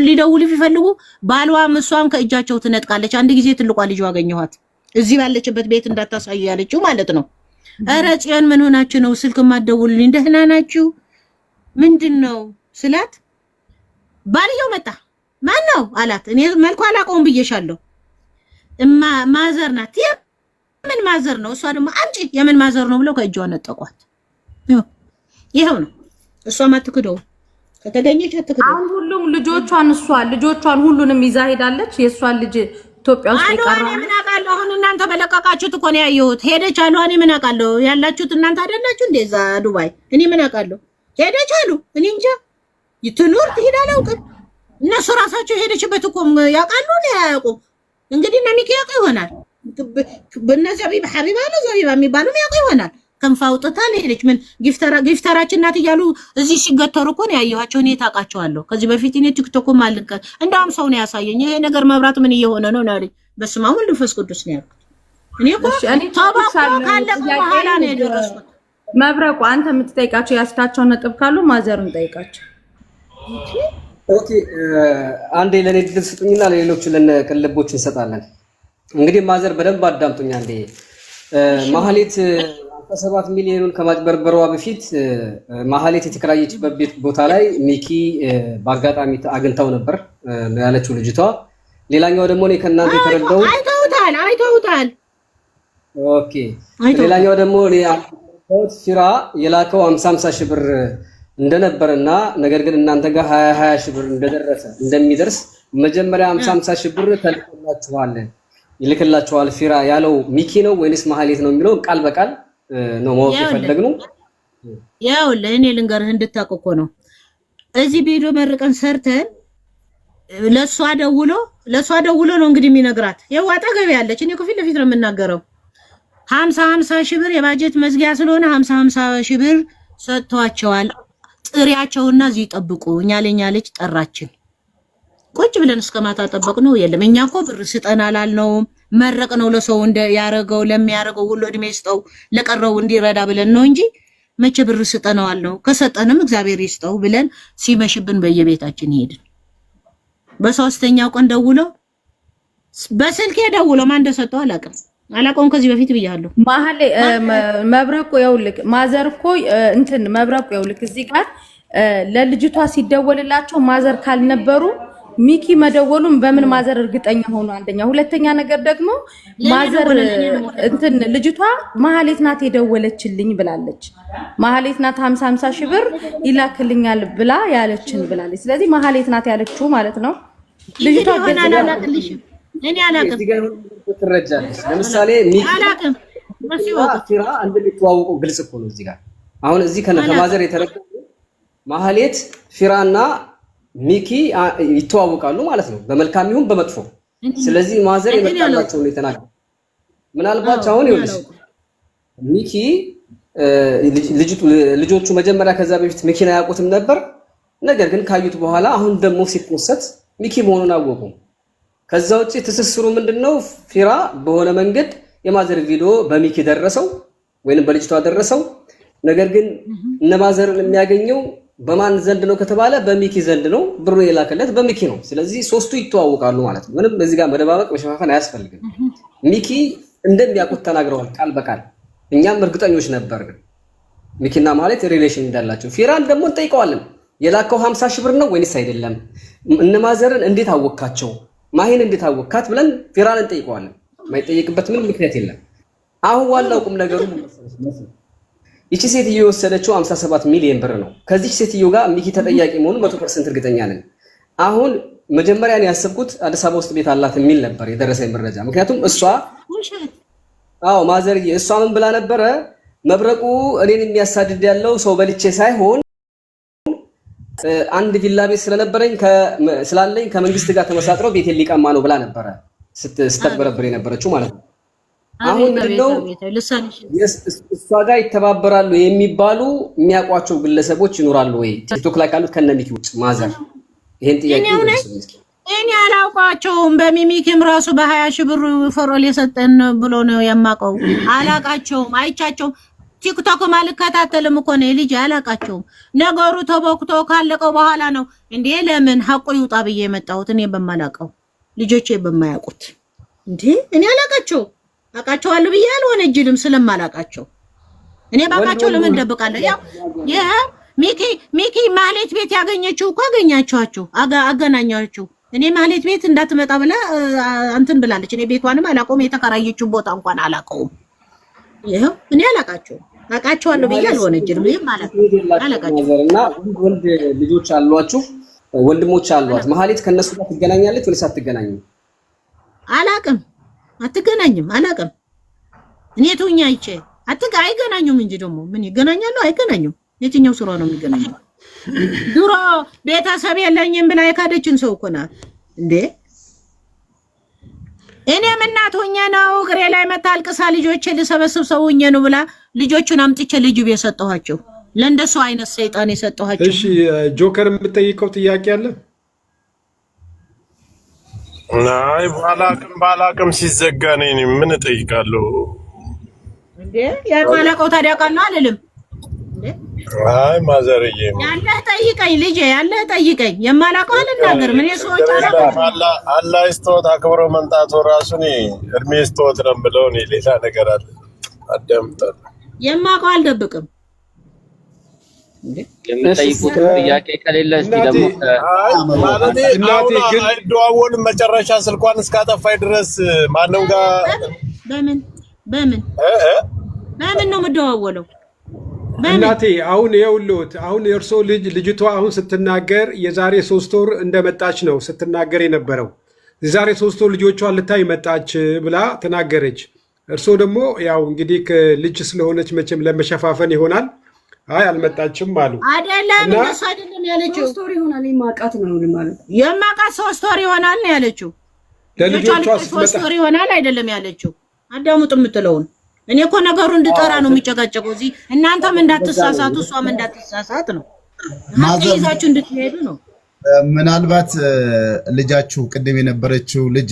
ሊደውሉ ይፈልጉ ባልዋም እሷም ከእጃቸው ትነጥቃለች አንድ ጊዜ ትልቋ ልጅ አገኘኋት እዚህ ባለችበት ቤት እንዳታሳዩ ያለችው ማለት ነው ኧረ ጽዮን ምን ሆናችሁ ነው ስልክ ማደውልልኝ ደህና ናችሁ ምንድነው ስላት ባልየው መጣ ማን ነው አላት እኔ መልኩ አላውቀውም ብዬሻለሁ ማዘር ናት የምን ማዘር ነው እሷ ደግሞ አንቺ የምን ማዘር ነው ብለው ከእጇ ነጠቋት ይሄው ነው እሷ ማትክደው ከተገኘች አትክደው አሁን ሁሉም ልጆቿን ሁሉንም ይዛ ሄዳለች የሷን ልጅ ኢትዮጵያ ውስጥ ይቀራል እኔ ምን አውቃለሁ አሁን እናንተ በለቀቃችሁት እኮ ነው ያየሁት ሄደች አሉ እኔ ምን አውቃለሁ ያላችሁት እናንተ አይደላችሁ እንደዛ ዱባይ እኔ ምን አውቃለሁ ሄደች አሉ እኔ እንጃ ይትኑር ትሄድ አላውቅም እነሱ ራሳቸው ሄደችበት እኮ ያውቃሉ ነው ያውቁ እንግዲህ እና ሚኪ ያውቁ ይሆናል በእነዚያ ሐቢባ ነው ዘቢባ የሚባለው ያውቁ ይሆናል ከንፋውጥታ ሄደች ምን ጊፍተራችን ናት እያሉ እዚህ ሲገተሩ እኮ ነው ያየኋቸው እኔ ታውቃቸዋለሁ ከዚህ በፊት እኔ ቲክቶክም አልቀ እንዳውም ሰው ነው ያሳየኝ ይሄ ነገር መብራት ምን እየሆነ ነው ናሪ በስመ አብ ወልድ መንፈስ ቅዱስ ነው ያልኩት እኔ እኮ ታባቆ ካለቀ በኋላ ነው የደረስኩት መብረቁ አንተ የምትጠይቃቸው ያስካቸው ነጥብ ካሉ ማዘርን ጠይቃቸው ኦኬ አንዴ ለኔ ድል ስጡኝና ለሌሎቹ ለነቅልቦች እንሰጣለን እንግዲህ ማዘር በደንብ አዳምጡኝ አንዴ ማህሌት 7 ሚሊዮኑን ከማጭበርበሯ በፊት ማህሌት የተከራየችበት ቤት ቦታ ላይ ሚኪ በአጋጣሚ አግኝታው ነበር ያለችው ልጅቷ ሌላኛው ደግሞ እኔ ከእናንተ የተረዳው አይተውታል ኦኬ ሌላኛው ደግሞ እኔ አውት ሲራ የላከው 50 ሺህ ብር እንደነበርና ነገር ግን እናንተ ጋር 20 ሺህ ብር እንደሚደርስ መጀመሪያ 50 ሺህ ብር ተልኮላችኋል ይልክላችኋል ፊራ ያለው ሚኪ ነው ወይስ ማህሌት ነው የሚለው ቃል በቃል ነው ማወቅ የፈለግነው ያው ለኔ ልንገርህ እንድታውቅ እኮ ነው እዚህ ቪዲዮ መርቀን ሰርተን ለሷ ደውሎ ነው እንግዲህ የሚነግራት ያው አጠገብ ያለች እኔ ከፊት ለፊት ነው የምናገረው 50 ሺህ ብር የባጀት መዝጊያ ስለሆነ 50 ሺህ ብር ሰጥቷቸዋል ጥሪያቸውና እዚህ ጠብቁ። እኛ ለኛ ልጅ ጠራችን። ቁጭ ብለን እስከማታ ጠበቅነው። የለም እኛ እኮ ብር ስጠን አላልነውም። መረቅ ነው ለሰው እንደ ያረገው ለሚያረገው ሁሉ እድሜ ይስጠው ለቀረው እንዲረዳ ብለን ነው እንጂ መቼ ብር ስጠነው አልነው። ከሰጠንም እግዚአብሔር ይስጠው ብለን ሲመሽብን በየቤታችን ሄድን። በሶስተኛው ቀን ደውለው በስልክ ደውለው ማን እንደሰጠው አላውቀውም። ከዚህ በፊት ብያለሁ። ማህሌ መብረቁ ይኸውልህ ማዘር እኮ እንትን መብረቁ ይኸውልህ እዚህ ጋር ለልጅቷ ሲደወልላቸው ማዘር ካልነበሩ ሚኪ መደወሉን በምን ማዘር እርግጠኛ ሆኖ? አንደኛ፣ ሁለተኛ ነገር ደግሞ ማዘር እንትን ልጅቷ ማህሌት ናት የደወለችልኝ ብላለች። ማህሌት ናት 50 ሺህ ብር ይላክልኛል ብላ ያለችን ብላለች። ስለዚህ ማህሌት ናት ያለችው ማለት ነው። ልጅቷ እኔ አላውቅም። እዚህ ጋር ትረጃለች። ለምሳሌ ሚኪ አላውቅም ፊራ እንደሚተዋወቁ ግልጽ እኮ ነው። እዚህ ጋር አሁን እዚህ ከማዘር የተረዳው ማህሌት ፊራና ሚኪ ይተዋወቃሉ ማለት ነው፣ በመልካም ይሁን በመጥፎ። ስለዚህ ማዘር የመጣላቸው ነው የተናገረው። ምናልባት አሁን ይኸውልሽ ሚኪ ልጆቹ መጀመሪያ ከዛ በፊት ሚኪን አያውቁትም ነበር። ነገር ግን ካዩት በኋላ አሁን ደግሞ ሲፖሰት ሚኪ መሆኑን አወቁ። ከዛ ውጪ ትስስሩ ምንድነው? ፊራ በሆነ መንገድ የማዘር ቪዲዮ በሚኪ ደረሰው ወይንም በልጅቷ ደረሰው። ነገር ግን እነ ማዘርን የሚያገኘው በማን ዘንድ ነው ከተባለ በሚኪ ዘንድ ነው። ብሩ የላከለት በሚኪ ነው። ስለዚህ ሶስቱ ይተዋወቃሉ ማለት ነው። ምንም በዚህ ጋር መደባበቅ መሸፋፈን አያስፈልግም። ሚኪ እንደሚያውቁት ተናግረዋል ቃል በቃል። እኛም እርግጠኞች ነበር ሚኪና ማለት ሪሌሽን እንዳላቸው። ፊራን ደግሞ እንጠይቀዋለን የላከው 50 ሺህ ብር ነው ወይስ አይደለም? እነ ማዘርን እንዴት አወካቸው? ማሂን እንዴት አወካት ብለን ፊራን እንጠይቀዋለን። የማይጠይቅበት ምንም ምክንያት የለም። አሁን ዋናው ቁም ነገሩ ይቺ ሴትዮ የወሰደችው 57 ሚሊዮን ብር ነው። ከዚህ ሴትዮ ጋር ሚኪ ተጠያቂ መሆኑ 100% እርግጠኛ ነን። አሁን መጀመሪያ ነው ያሰብኩት አዲስ አበባ ውስጥ ቤት አላት የሚል ነበር የደረሰኝ መረጃ። ምክንያቱም እሷ ማዘርዬ እሷ ምን ብላ ነበረ? መብረቁ እኔን የሚያሳድድ ያለው ሰው በልቼ ሳይሆን አንድ ቪላ ቤት ስለነበረኝ ስላለኝ ከመንግስት ጋር ተመሳጥረው ቤቴን ሊቀማ ነው ብላ ነበረ ስትተበረብር የነበረችው ማለት ነው። አሁን ምንድነው እሷ ጋር ይተባበራሉ የሚባሉ የሚያውቋቸው ግለሰቦች ይኖራሉ ወይ? ቲክቶክ ላይ ካሉት ከነሚኪ ውጭ ማዘር ይሄን ጥያቄ እኔ አላውቃቸውም። በሚሚኪም ራሱ በ20 ሺህ ብር ፈሮል የሰጠን ብሎ ነው የማውቀው። አላውቃቸውም፣ አይቻቸውም። ቲክቶክ ማልከታተልም እኮ ነው ልጅ አላውቃቸውም። ነገሩ ተቦክቶ ካለቀው በኋላ ነው እንዴ ለምን ሐቁ ይውጣ ብዬ የመጣሁት እኔ በማላውቀው ልጆቼ በማያውቁት እንዴ እኔ አላውቃቸው አውቃቸዋለሁ ብዬ አልወነጅልም ስለማላውቃቸው። እኔ ባቃቸው ለምን ደብቃለሁ? ያው ሚኪ ማህሌት ቤት ያገኘችው እኮ አገኛችኋችሁ አገናኛችሁ። እኔ ማህሌት ቤት እንዳትመጣ ብላ እንትን ብላለች። እኔ ቤቷንም አላውቀውም፣ የተከራየችው ቦታ እንኳን አላውቀውም። ይሄው እኔ አላውቃቸውም። አውቃቸዋለሁ ብዬ አልወነጅልም። ይሄ ማለት አላውቃቸው እና ወንድ ልጆች አሏችሁ፣ ወንድሞች አሏት። ማህሌት ከነሱ ጋር ትገናኛለች ወይስ አትገናኝም? አላውቅም። አትገናኝም። አላውቅም። እኔ ተውኛ አይቼ አይገናኙም እንጂ ደግሞ ምን ይገናኛሉ? አይገናኙም። የትኛው ስራ ነው የሚገናኘው? ድሮ ቤተሰብ የለኝም ብላ የካደችን ሰው እኮ ናት እንዴ። እኔም እናት ሆኜ ነው እግሬ ላይ መታልቅሳ ልጆቼ ልሰበስብ ሰው ሆኜ ነው ብላ ልጆቹን አምጥቼ ልጅ የሰጠኋቸው ለእንደሱ አይነት ሰይጣን የሰጠኋቸው። እሺ ጆከር የምትጠይቀው ጥያቄ አለ? ናይ ባላቅም ሲዘጋ ነኝ ምን እጠይቃለሁ እንዴ? የማላውቀው ታዲያ ቃል ነው አልልም። አይ ማዘርዬ ያለህ ጠይቀኝ ልጄ፣ ያለህ ጠይቀኝ። የማላውቀው አልናገር። ምን ሰዎች አላህ ይስጥዎት አክብሮ መምጣቱ ራሱን እድሜ ይስጥዎት ነው ብለው እኔ ሌላ ነገር አለ አዳምጣለሁ። የማውቀው አልደብቅም። የምጠይቁት ጥያቄ ከሌለ እስቲ ደግሞ ማለት አይደዋወልም። መጨረሻ ስልኳን እስካጠፋይ ድረስ ማንም ጋር በምን ነው የምደዋወለው? እናቴ አሁን ይኸውልዎት፣ አሁን የእርሶ ልጅቷ አሁን ስትናገር የዛሬ 3 ወር እንደመጣች ነው ስትናገር የነበረው። የዛሬ 3 ወር ልጆቿን ልታይ መጣች ብላ ተናገረች። እርሶ ደግሞ ያው እንግዲህ ልጅ ስለሆነች መቼም ለመሸፋፈን ይሆናል አይ አልመጣችም አሉ። አይደለም እንደሱ አይደለም ያለችው። 3 ወር ይሆናል የማውቃት ነው ማለት የማውቃት 3 ወር ይሆናል ነው ያለችው። ለልጆቿ 3 ወር ይሆናል አይደለም ያለችው። አዳሙጥ የምትለውን እኔ እኮ ነገሩ እንድጠራ ነው የሚጨቃጨቀው። እዚህ እናንተም እንዳትሳሳቱ እሷም እንዳትሳሳት ነው። ማዘር ይዛችሁ እንድትሄዱ ነው። ምናልባት ልጃችሁ ቅድም የነበረችው ልጅ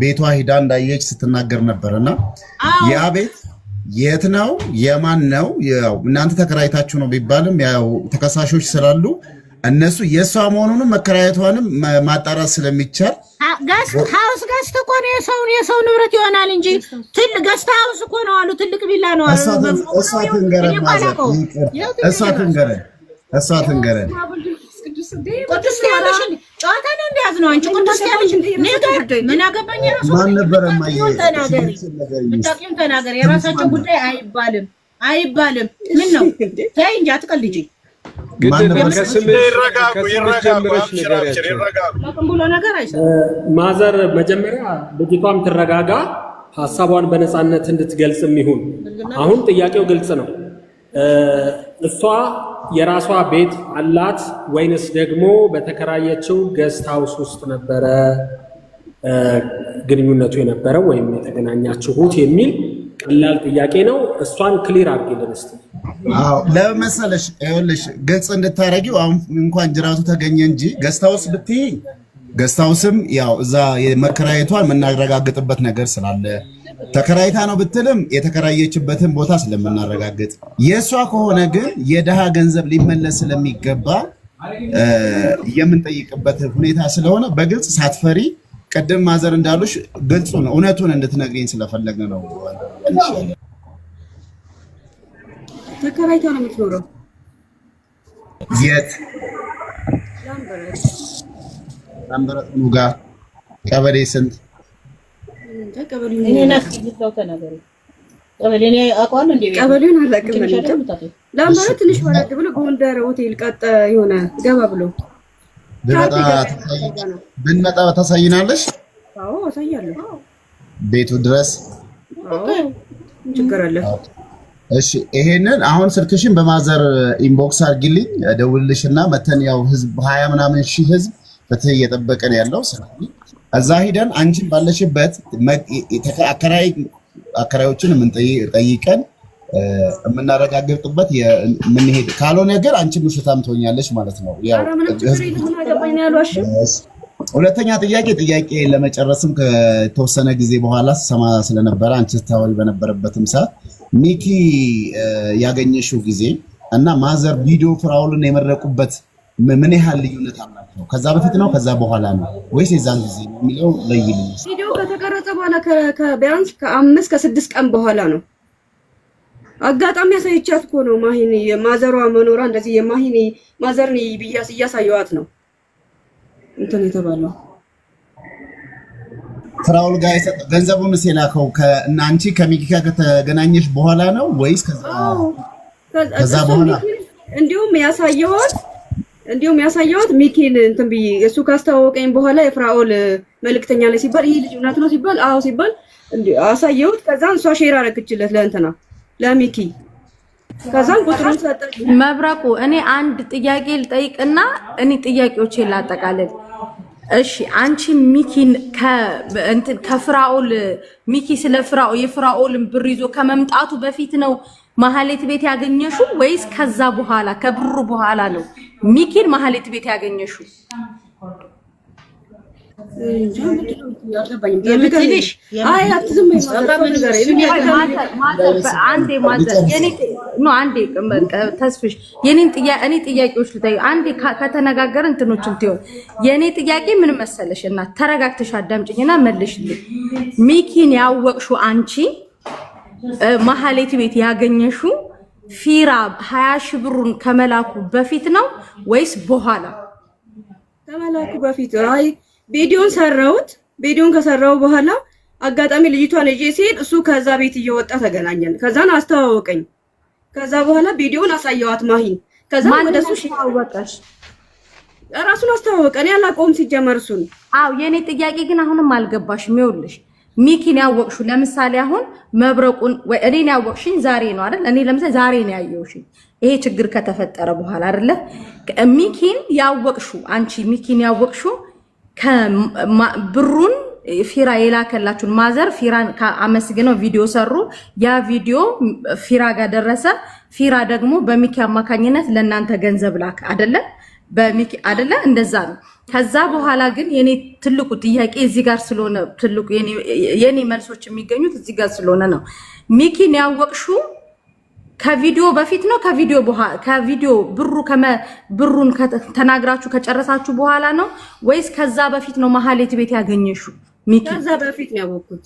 ቤቷ ሂዳ እንዳየች ስትናገር ነበርና ያ ቤት የት ነው የማን ነው? ያው እናንተ ተከራይታችሁ ነው ቢባልም ያው ተከሳሾች ስላሉ እነሱ የሷ መሆኑንም መከራየቷንም ማጣራት ስለሚቻል ገስት እኮ ነው የሰው ንብረት ይሆናል እንጂ ትልቅ ገስት ሃውስ እኮ ነው አሉ። ትልቅ ቪላ ነው አሉ። እሷ ትንገረን ማዘር እሷ ትንገረን ቅዱስ ያለሽ ጨዋታ ነው እንዲያዝ ነው። አንቺ ቅዱስ ያለሽ ምን አገባኝ? ራሱ ማን ነበር ማየ ተናገር። የራሳቸው ጉዳይ አይባልም። ምን ነው ተይ እንጂ አትቀልጂ። ማዘር መጀመሪያ ልጅቷም ትረጋጋ፣ ሀሳቧን በነፃነት እንድትገልጽም ይሁን። አሁን ጥያቄው ግልጽ ነው። እሷ የራሷ ቤት አላት ወይንስ ደግሞ በተከራየችው ገስት ሃውስ ውስጥ ነበረ ግንኙነቱ የነበረው ወይም የተገናኛችሁት የሚል ቀላል ጥያቄ ነው። እሷን ክሊር አድርጊልን እስቲ። አዎ ለመሰለሽ ይኸውልሽ ግልጽ እንድታረጊው አሁን እንኳን ጅራቱ ተገኘ እንጂ ገስት ሃውስ ብትይ ገስት ሃውስም ያው እዛ የመከራየቷን የምናረጋግጥበት ነገር ስላለ ተከራይታ ነው ብትልም የተከራየችበትን ቦታ ስለምናረጋግጥ የእሷ ከሆነ ግን የደሃ ገንዘብ ሊመለስ ስለሚገባ የምንጠይቅበት ሁኔታ ስለሆነ በግልጽ ሳትፈሪ ቀደም ማዘር እንዳሉሽ ግልጹን እውነቱን እንድትነግሪኝ ስለፈለግን ነው። ተከራይታ ነው የምትኖረው? የት? ላምበረት ኑጋ ቀበሌ ስንት? ቀበሌውን አላውቅም። ላምበረት ትንሽ ወረድ ብሎ ጎንደር ሆቴል ቀጥ የሆነ ገባ ብሎ ብንመጣ ታሳይናለሽ? አዎ አሳያለሁ። ቤቱ ድረስ? አዎ ችግር አለ። እሺ ይሄንን አሁን ስልክሽን በማዘር ኢንቦክስ አድርጊልኝ፣ እደውልልሽና መተን ያው ህዝብ 20 ምናምን ሺህ ህዝብ ፍትህ እየጠበቀን ያለው ስለዚህ እዛ ሂደን አንቺን ባለሽበት አከራዮችን ጠይቀን የምናረጋግጥበት የምንሄድ ካልሆነ ነገር አንቺ ውሸታም ትሆኛለሽ ማለት ነው። ያው ሁለተኛ ጥያቄ ለመጨረስም ከተወሰነ ጊዜ በኋላ ሰማ ስለነበረ አንቺ ስታወሪ በነበረበትም ሰዓት ሚኪ ያገኘሽው ጊዜ እና ማዘር ቪዲዮ ፍራውልን የመረቁበት ምን ያህል ልዩነት አላቸው? ከዛ በፊት ነው ከዛ በኋላ ነው ወይስ የዛን ጊዜ ነው የሚለው ለይልኝ። ቪዲዮ ከተቀረጸ በኋላ ቢያንስ ከ5 ከ6 ቀን በኋላ ነው። አጋጣሚ ያሳይቻት እኮ ነው ማሂኒ ማዘሯ መኖሯ እንደዚህ የማሂኒ ማዘርን ብያስ እያሳየዋት ነው እንትን የተባለው። ፍራውል ጋር ገንዘቡን ሲላከው እና አንቺ ከሚኪ ጋር ከተገናኘሽ በኋላ ነው ወይስ ከዛ በኋላ? እንዲሁም ያሳየዋት ሚኪን እንትን ብዬ እሱ ካስተዋወቀኝ በኋላ የፍራኦል መልእክተኛ ላይ ሲባል ይሄ ልጅ እውነት ነው ሲባል አዎ ሲባል አሳየሁት። ከዛን እሷ ሼር አረግችለት ለእንትና ለሚኪ። ከዛን ቁጥሩን ሰጠች። መብረቁ እኔ አንድ ጥያቄ ልጠይቅና እኔ ጥያቄዎችን ላጠቃልል። እሺ አንቺ ሚኪን ከፍራኦል ሚኪ ስለ የፍራኦልን ብር ይዞ ከመምጣቱ በፊት ነው ማህሌት ቤት ያገኘሽው ወይስ ከዛ በኋላ ከብሩ በኋላ ነው ሚኪን ማህሌት ቤት ያገኘሽው? ተስፍሽ የኔን ጥያቄዎች ልጠይቅ አንዴ ከተነጋገርን እንትኖችን ትይው። የኔ ጥያቄ ምን መሰለሽ እና ተረጋግተሽ አዳምጪኝና መልሽልኝ። ሚኪን ያወቅሽው አንቺ ማህሌት ቤት ያገኘሽው ፊራ 20 ሺህ ብሩን ከመላኩ በፊት ነው ወይስ በኋላ? ከመላኩ በፊት። አይ ቪዲዮን ከሰራው በኋላ አጋጣሚ ልጅቷን እጄ ሲሄድ እሱ ከዛ ቤት እየወጣ ተገናኘን። ከዛን አስተዋወቀኝ። ከዛ በኋላ ቪዲዮን አሳየዋት ማሂን። ከዛ ወደሱ አወቀሽ ራሱን አስተዋወቀ። እኔ አላውቀውም ሲጀመር እሱን። አው የኔ ጥያቄ ግን አሁንም አልገባሽም። ይኸውልሽ ሚኪን ያወቅሹ ለምሳሌ አሁን መብረቁን ወይ እኔን ያወቅሽኝ ዛሬ ነው አይደል? እኔ ለምሳሌ ዛሬ ነው ያየውሽኝ ይሄ ችግር ከተፈጠረ በኋላ አይደለ? ሚኪን ያወቅሹ አንቺ ሚኪን ያወቅሹ ብሩን ፊራ የላከላችሁን ማዘር ፊራን አመስግነው ቪዲዮ ሰሩ። ያ ቪዲዮ ፊራ ጋር ደረሰ። ፊራ ደግሞ በሚኪ አማካኝነት ለእናንተ ገንዘብ ላክ አይደለ? በሚኪ አይደለ? እንደዛ ነው። ከዛ በኋላ ግን የኔ ትልቁ ጥያቄ እዚህ ጋር ስለሆነ ትልቁ የኔ መልሶች የሚገኙት እዚህ ጋር ስለሆነ ነው። ሚኪን ያወቅሽው ከቪዲዮ በፊት ነው ከቪዲዮ በኋላ ከቪዲዮ ብሩን ተናግራችሁ ከጨረሳችሁ በኋላ ነው ወይስ ከዛ በፊት ነው ማህሌት ቤት ያገኘሽው? ሚኪ ከዛ በፊት ነው ያወቅኩት።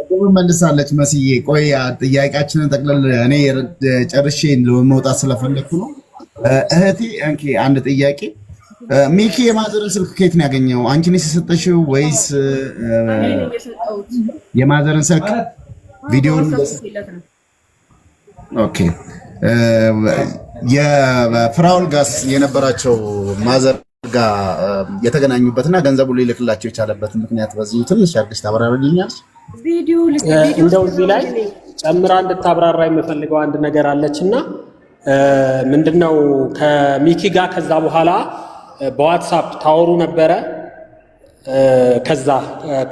ደግሞ መልሳለች መስዬ። ቆይ ጥያቄያችንን ጠቅለል እኔ ጨርሼ ለመውጣት ስለፈለኩ ነው። እህቴ እንኪ አንድ ጥያቄ ሚኪ የማዘርን ስልክ ከየት ነው ያገኘው? አንቺ ነሽ የሰጠሽው ወይስ የማዘርን ስልክ ቪዲዮን? ኦኬ የፍራውል ጋስ የነበራቸው ማዘር ጋር የተገናኙበትና ገንዘቡ ሊልክላቸው የቻለበት ምክንያት በዚህ ትንሽ አድርገሽ ታብራሪልኛለሽ? ቪዲዮ እንደው እዚህ ላይ ጨምራ እንድታብራራ የምፈልገው አንድ ነገር አለችና ምንድነው ከሚኪ ጋር ከዛ በኋላ በዋትስአፕ ታወሩ ነበረ።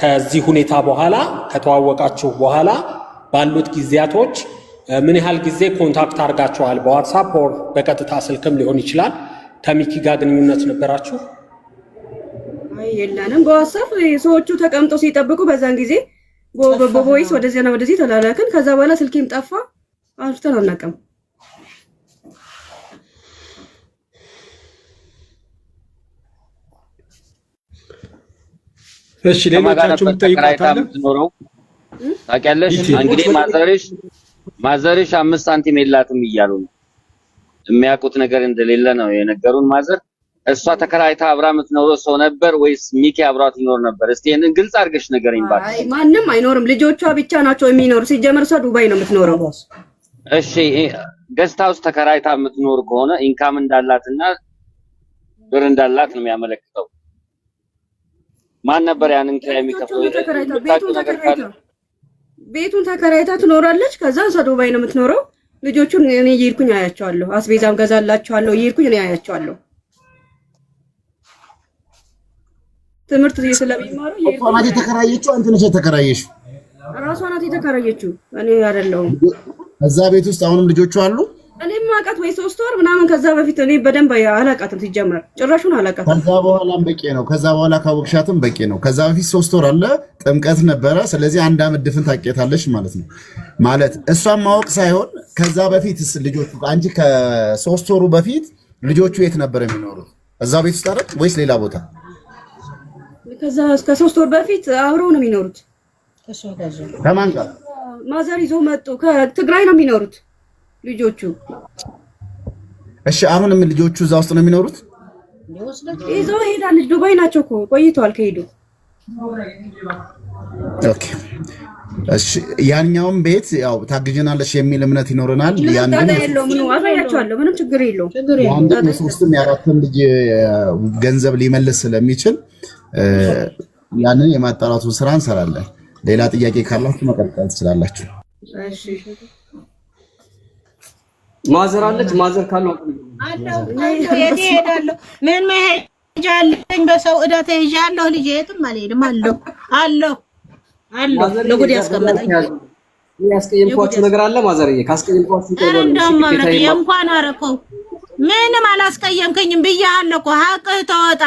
ከዚህ ሁኔታ በኋላ ከተዋወቃችሁ በኋላ ባሉት ጊዜያቶች ምን ያህል ጊዜ ኮንታክት አድርጋችኋል? በዋትስአፕ or በቀጥታ ስልክም ሊሆን ይችላል። ከሚኪ ጋር ግንኙነት ነበራችሁ? አይ የለንም። በዋትስአፕ ሰዎቹ ተቀምጠው ሲጠብቁ በዛን ጊዜ በቮይስ ወደዚያና ወደዚህ ተላላክን። ከዛ በኋላ ስልኬም ጠፋ። አልተን አናውቅም። እሺ ለማጋራችሁ ተጠይቃታለሁ ትኖረው ታውቂያለሽ። እንግዲህ ማዘርሽ 5 ሳንቲም የላትም እያሉ ነው። የሚያውቁት ነገር እንደሌለ ነው የነገሩን። ማዘር እሷ ተከራይታ አብራ የምትኖረው ሰው ነበር ወይስ ሚኪ አብራት ይኖር ነበር? እስቲ ይሄንን ግልጽ አድርገሽ ንገረኝ ባክ። አይ ማንንም አይኖርም። ልጆቿ ብቻ ናቸው የሚኖሩ። ሲጀመር እሷ ዱባይ ነው የምትኖረው። እሺ ገስት ሃውስ ተከራይታ የምትኖር ከሆነ ኢንካም እንዳላትና ብር እንዳላት ነው የሚያመለክተው። ማን ነበር ያንን ኪራይ የሚከፍለው? ቤቱን ተከራይታ ትኖራለች። ከዛ እሷ ዱባይ ነው የምትኖረው። ልጆቹን እኔ እየሄድኩኝ አያቸዋለሁ። አስቤዛም ገዛላቸዋለሁ። እየሄድኩኝ እኔ አያቸዋለሁ። ትምህርት ስለሚማሩ እሷ ናት የተከራየችው? አንተ ነሽ የተከራየሽው? ራሷ ናት የተከራየችው፣ እኔ አይደለሁም። እዛ ቤት ውስጥ አሁንም ልጆቹ አሉ? እኔም ማውቃት ወይ 3 ወር ምናምን ከዛ በፊት እኔ በደንብ አላውቃትም። ሲጀመር ጭራሹን አላውቃትም። ከዛ በኋላም በቂ ነው። ከዛ በኋላ ካወቅሻትም በቂ ነው። ከዛ በፊት 3 ወር አለ፣ ጥምቀት ነበረ። ስለዚህ 1 ዓመት ድፍን ታውቂያታለሽ ማለት ነው። ማለት እሷን ማወቅ ሳይሆን ከዛ በፊትስ ልጆቹ አንቺ ከ3 ወሩ በፊት ልጆቹ የት ነበር የሚኖሩት? እዛ ቤት ውስጥ አይደል ወይስ ሌላ ቦታ? ከዛ እስከ 3 ወር በፊት አብረው ነው የሚኖሩት። ከማን ጋር? ማዘር ይዞ መጡ። ከትግራይ ነው የሚኖሩት ልጆቹ። እሺ አሁንም ልጆቹ እዛ ውስጥ ነው የሚኖሩት? ይዘው ሄዳለች። ዱባይ ናቸው እኮ ቆይተዋል ከሄዱ። ኦኬ እሺ ያኛውም ቤት ያው ታግጀናለሽ የሚል እምነት ይኖርናል። ያንን ነው አሳያቸዋለሁ። ምንም ችግር የለውም። ያንን ሶስትም የአራትም ልጅ ገንዘብ ሊመልስ ስለሚችል ያንን የማጣራቱን ስራ እንሰራለን። ሌላ ጥያቄ ካላችሁ መቀጠል ትችላላችሁ። እሺ ማዘር አለች? ማዘር ካለው እሄዳለሁ። ምን መሄጃ አለኝ? በሰው ዕዳ ተይዣለሁ። ልጄ የትም አልሄድም። አለሁ ለጉድ ያስቀመጠኝ። ያስቀየምኳችሁ ነገር አለ ማዘርዬ? ካስቀየምኳችሁ እንኳን አረከው ምንም አላስቀየምከኝም ብያለሁ እኮ። ሀቅህ ተወጣ።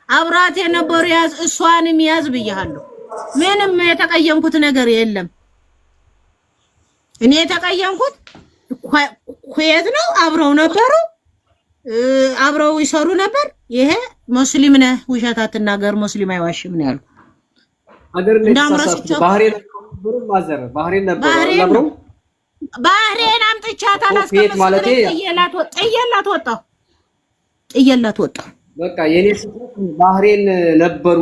አብራት የነበሩ ያዝ፣ እሷንም ያዝ ብያለሁ። ምንም የተቀየምኩት ነገር የለም። እኔ የተቀየምኩት ኩዌት ነው። አብረው ነበሩ፣ አብረው ይሰሩ ነበር። ይሄ ሙስሊም ነህ ውሸት አትናገር፣ ሙስሊም አይዋሽም ነው ያሉ። አገር ለተሳሳተ ባህሬን ነበሩ። ማዘር ባህሬን ነበሩ። ባህሬን አምጥቻት አላስቀምጥ ማለት ጥየላት ወጣ። በቃ የኔ ስልክ ባህሬን ነበሩ።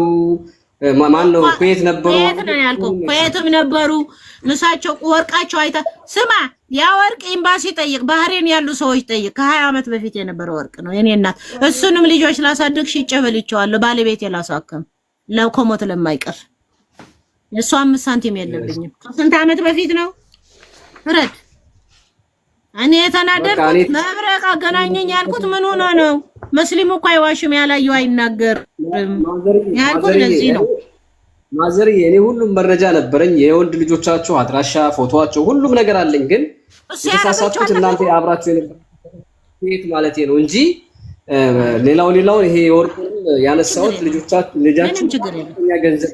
ማን ነው? ኩዌት ነበሩ። ኩዌት ነው ያልኩ። ኩዌትም ነበሩ። ምሳቸው ወርቃቸው አይታ ስማ፣ ያ ወርቅ ኤምባሲ ጠይቅ፣ ባህሬን ያሉ ሰዎች ጠይቅ። ከ20 ዓመት በፊት የነበረ ወርቅ ነው የኔ እናት። እሱንም ልጆች ላሳድግ ሽጬ በልቼዋለሁ። ባለቤቴ ላሳከም ለኮሞት ለማይቀር እሷ 5 ሳንቲም የለብኝም። ከስንት ዓመት በፊት ነው ፍረድ። እኔ የተናደድኩት መብረቅ አገናኘኝ ያልኩት ምን ሆነ ነው? ሙስሊሙ እኮ አይዋሽም፣ ያላየው አይናገር። ያልኩት ለዚህ ነው። ማዘር የኔ ሁሉም መረጃ ነበረኝ። የወንድ ልጆቻቸው አድራሻ፣ ፎቶዋቸው፣ ሁሉም ነገር አለኝ። ግን የተሳሳትኩት እናንተ አብራችሁ የነበሩት ማለት ነው እንጂ ሌላው ይሄ የወርቁን ያነሳሁት ልጃችን ከፍተኛ ገንዘብ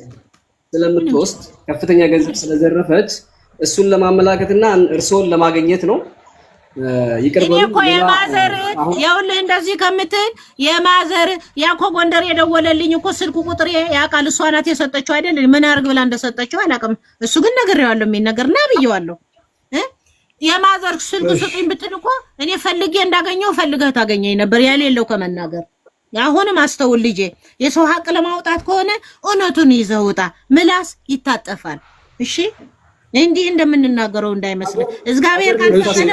ስለምትወስድ ከፍተኛ ገንዘብ ስለዘረፈች እሱን ለማመላከትና እርሶን ለማግኘት ነው። እኔ እኮ የማዘር ይኸውልህ እንደዚህ ከምትል የማዘር ያኮ ጎንደር የደወለልኝ እኮ ስልኩ ቁጥር ያውቃል። እሷ ናት የሰጠችው አይደል? ምን አርግ ብላ እንደሰጠችው አላውቅም። እሱ ግን ነግሬዋለሁ፣ የሚነገርና ብየዋለሁ። የማዘር ስልክ ስጡኝ ብትል እኮ እኔ ፈልጌ እንዳገኘው ፈልገህ ታገኘኝ ነበር ያሌለው ከመናገር። አሁንም አስተውል ልጄ፣ የሰው ሀቅ ለማውጣት ከሆነ እውነቱን ይዘህ ውጣ። ምላስ ይታጠፋል። እሺ እንዲህ እንደምንናገረው እንዳይመስል። እግዚአብሔር ካልፈቀደ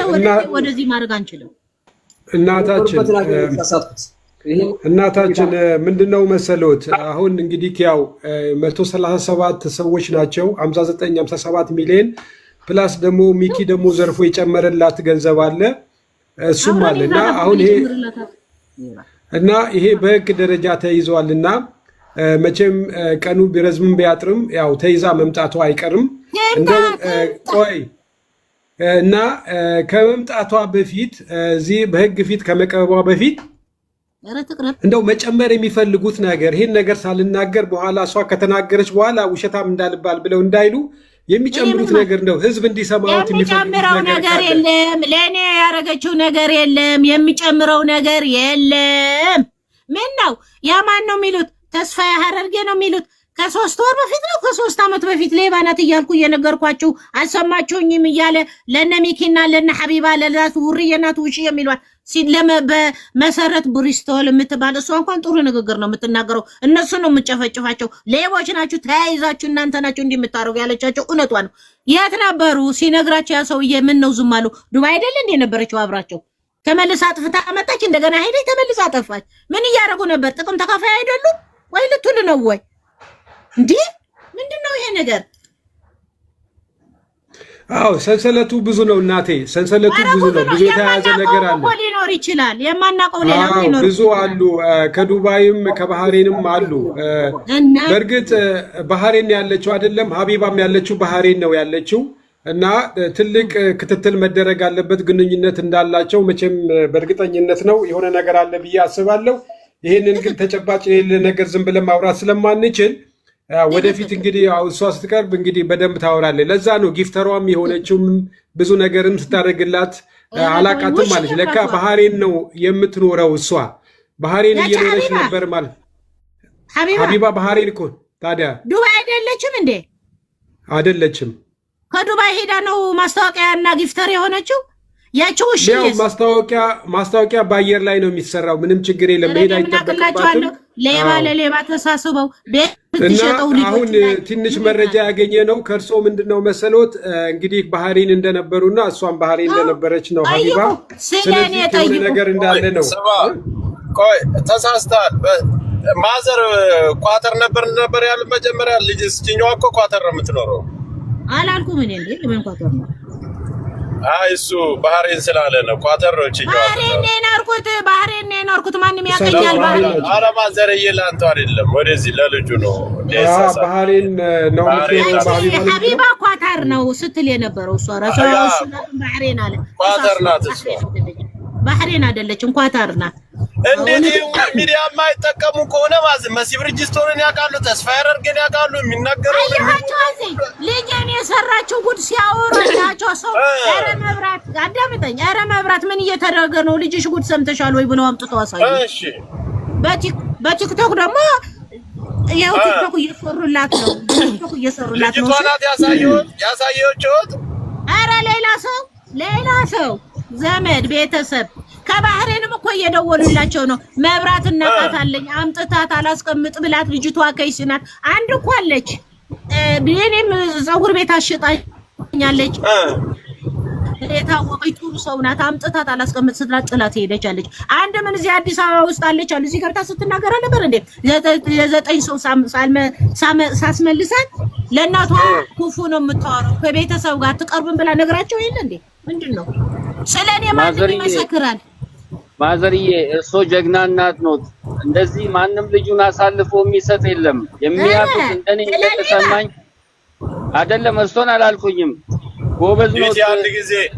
ወደዚህ ማድረግ አንችልም። እናታችን ምንድነው መሰሎት? አሁን እንግዲህ ያው 137 ሰዎች ናቸው 57 ሚሊዮን ፕላስ ደግሞ ሚኪ ደግሞ ዘርፎ የጨመረላት ገንዘብ አለ እሱም አለና አሁን ይሄ በህግ ደረጃ ተይዟልና መቼም ቀኑ ቢረዝምም ቢያጥርም ያው ተይዛ መምጣቷ አይቀርም። እንደው ቆይ እና ከመምጣቷ በፊት እዚህ በህግ ፊት ከመቀበቧ በፊት እንደው መጨመር የሚፈልጉት ነገር ይሄን ነገር ሳልናገር በኋላ እሷ ከተናገረች በኋላ ውሸታም እንዳልባል ብለው እንዳይሉ የሚጨምሩት ነገር ነው። ህዝብ እንዲሰማውት የሚጨምረው ነገር የለም። ለኔ ያረጋችው ነገር የለም። የሚጨምረው ነገር የለም። ምን ነው ያማን ነው የሚሉት? ተስፋ ያሐረርጌ ነው የሚሉት። ከ3 ወር በፊት ነው ከ3 ዓመት በፊት ሌባ ናት እያልኩ እየነገርኳችሁ አልሰማችሁኝም እያለ ለነ ሚኪና ለነ ሐቢባ ለራሱ ውርየናት ውጪ የሚሏት በመሰረት ብሪስቶል የምትባል እሷ እንኳን ጥሩ ንግግር ነው የምትናገረው። እነሱ ነው የምጨፈጭፋቸው። ሌቦች ናችሁ፣ ተያይዛችሁ እናንተ ናችሁ እንዲህ የምታረጉ ያለቻቸው እውነቷ ነው። የት ነበሩ ሲነግራቸው? ያ ሰውዬ ምን ነው ዝም አሉ? ዱባይ አይደል እንደ ነበረችው አብራቸው። ተመልሳ አጥፍታ መጣች፣ እንደገና ሄደች፣ ተመልሳ አጠፋች። ምን እያደረጉ ነበር? ጥቅም ተካፋይ አይደሉም ወይ ልትሉ ነው ወይ? እንዴ ምንድነው ይሄ ነገር? አዎ ሰንሰለቱ ብዙ ነው እናቴ፣ ሰንሰለቱ ብዙ ነው። ብዙ የተያዘ ነገር አለ። ሊኖር ይችላል የማናውቀው ሌላ ሊኖር ብዙ አሉ። ከዱባይም ከባህሬንም አሉ። በእርግጥ ባህሬን ያለችው አይደለም፣ ሀቢባም ያለችው ባህሬን ነው ያለችው። እና ትልቅ ክትትል መደረግ አለበት። ግንኙነት እንዳላቸው መቼም በእርግጠኝነት ነው የሆነ ነገር አለ ብዬ አስባለሁ። ይሄንን ግን ተጨባጭ የሌለ ነገር ዝም ብለን ማውራት ስለማንችል ወደፊት እንግዲህ እሷ ስትቀርብ እንግዲህ በደንብ ታወራለች። ለዛ ነው ጊፍተሯም የሆነችውም ብዙ ነገርም ስታደርግላት አላቃትም ማለት ለካ ባህሬን ነው የምትኖረው። እሷ ባህሬን እየኖረች ነበር ማለት ሀቢባ ባህሬን እኮ ታዲያ ዱባይ አይደለችም እንዴ? አይደለችም። ከዱባይ ሄዳ ነው ማስታወቂያና ጊፍተር የሆነችው። ያቺው እሺ ማስታወቂያ በአየር ላይ ነው የሚሰራው። ምንም ችግር የለም። ሄዳ ይተበቀባቸው ሌባ ለሌባ ተሳስበው አሁን ትንሽ መረጃ ያገኘ ነው ከእርሶ ምንድነው መሰሎት እንግዲህ ባህሬን እንደነበሩና እሷም ባህሬን እንደነበረች ነው ሀቢባ። ስለዚህ የሆነ ነገር እንዳለ ነው። ቆይ ተሳስተሃል። ማዘር ኳተር ነበር ያሉ መጀመሪያ ልጅ እስኪኛው እኮ ኳተር ነው የምትኖረው አላልኩም እኔ እንዴ? ለምን ኳተር ነው? እሱ ባህሬን ስላለ ነው ኳተር ነው እቺ ባህሬን ነው ያርኩት ማንም ያቀኛል። ባህሬን ኧረ ማዘር ይላንተ አይደለም ወደዚህ ለልጁ ነው። ባህሬን ነው ሀቢባ ኳተር ነው ስትል የነበረው እሷ ራሷ ባህሬን አለ። ኳተር ናት እሷ። ባህሬን አይደለችም ኳተር ናት። እንዴት ሚዲያ የማይጠቀሙ ከሆነ መሲ ብርጅስቶንን ያውቃሉ፣ ተስፋ ያደርገን ያውቃሉ። የሚናገረው ልጅን የሰራችው ጉድ ሲያወራቸው ሰው ኧረ መብራት አዳምጠኝ፣ ኧረ መብራት ምን እየተደረገ ነው? ልጅሽ ጉድ ሰምተሻል ወይ ብለው አምጥተው አሳዩ። እሺ በቲክቶክ ደግሞ ያው ቲክቶክ እየሰሩላት ነው። ቲክቶክ እየሰሩላት ነው። ልጅቷናት ያሳየችሁት። ኧረ ሌላ ሰው ዘመድ ቤተሰብ ከባህሬንም እኮ እየደወሉላቸው ነው። መብራት እናቃታለኝ አምጥታት አላስቀምጥ ብላት ልጅቷ ከይስናት አንድ እኮ አለች። እኔም ፀጉር ቤት አሽጣኛለች። የታወቀች ጥሩ ሰው ናት። አምጥታት አላስቀምጥ ስትላት ጥላት ሄደች አለች። አንድ ምን እዚህ አዲስ አበባ ውስጥ አለች አሉ። እዚህ ገብታ ስትናገር ነበር እንዴ? የ9 ሰው ሳስመልሳት ለእናቷ ክፉ ነው የምታወራው ከቤተሰብ ጋር ትቀርብን ብላ ነግራቸው የለ እንዴ? ምንድን ነው ስለኔ ማን ይመሰክራል? ማዘርዬ እርሶ ጀግና እናት ኖት። እንደዚህ ማንም ልጁን አሳልፎ የሚሰጥ የለም። የሚያውቁት እንደኔ እንደተሰማኝ አይደለም። እርሶን አላልኩኝም። ጎበዝ ነው።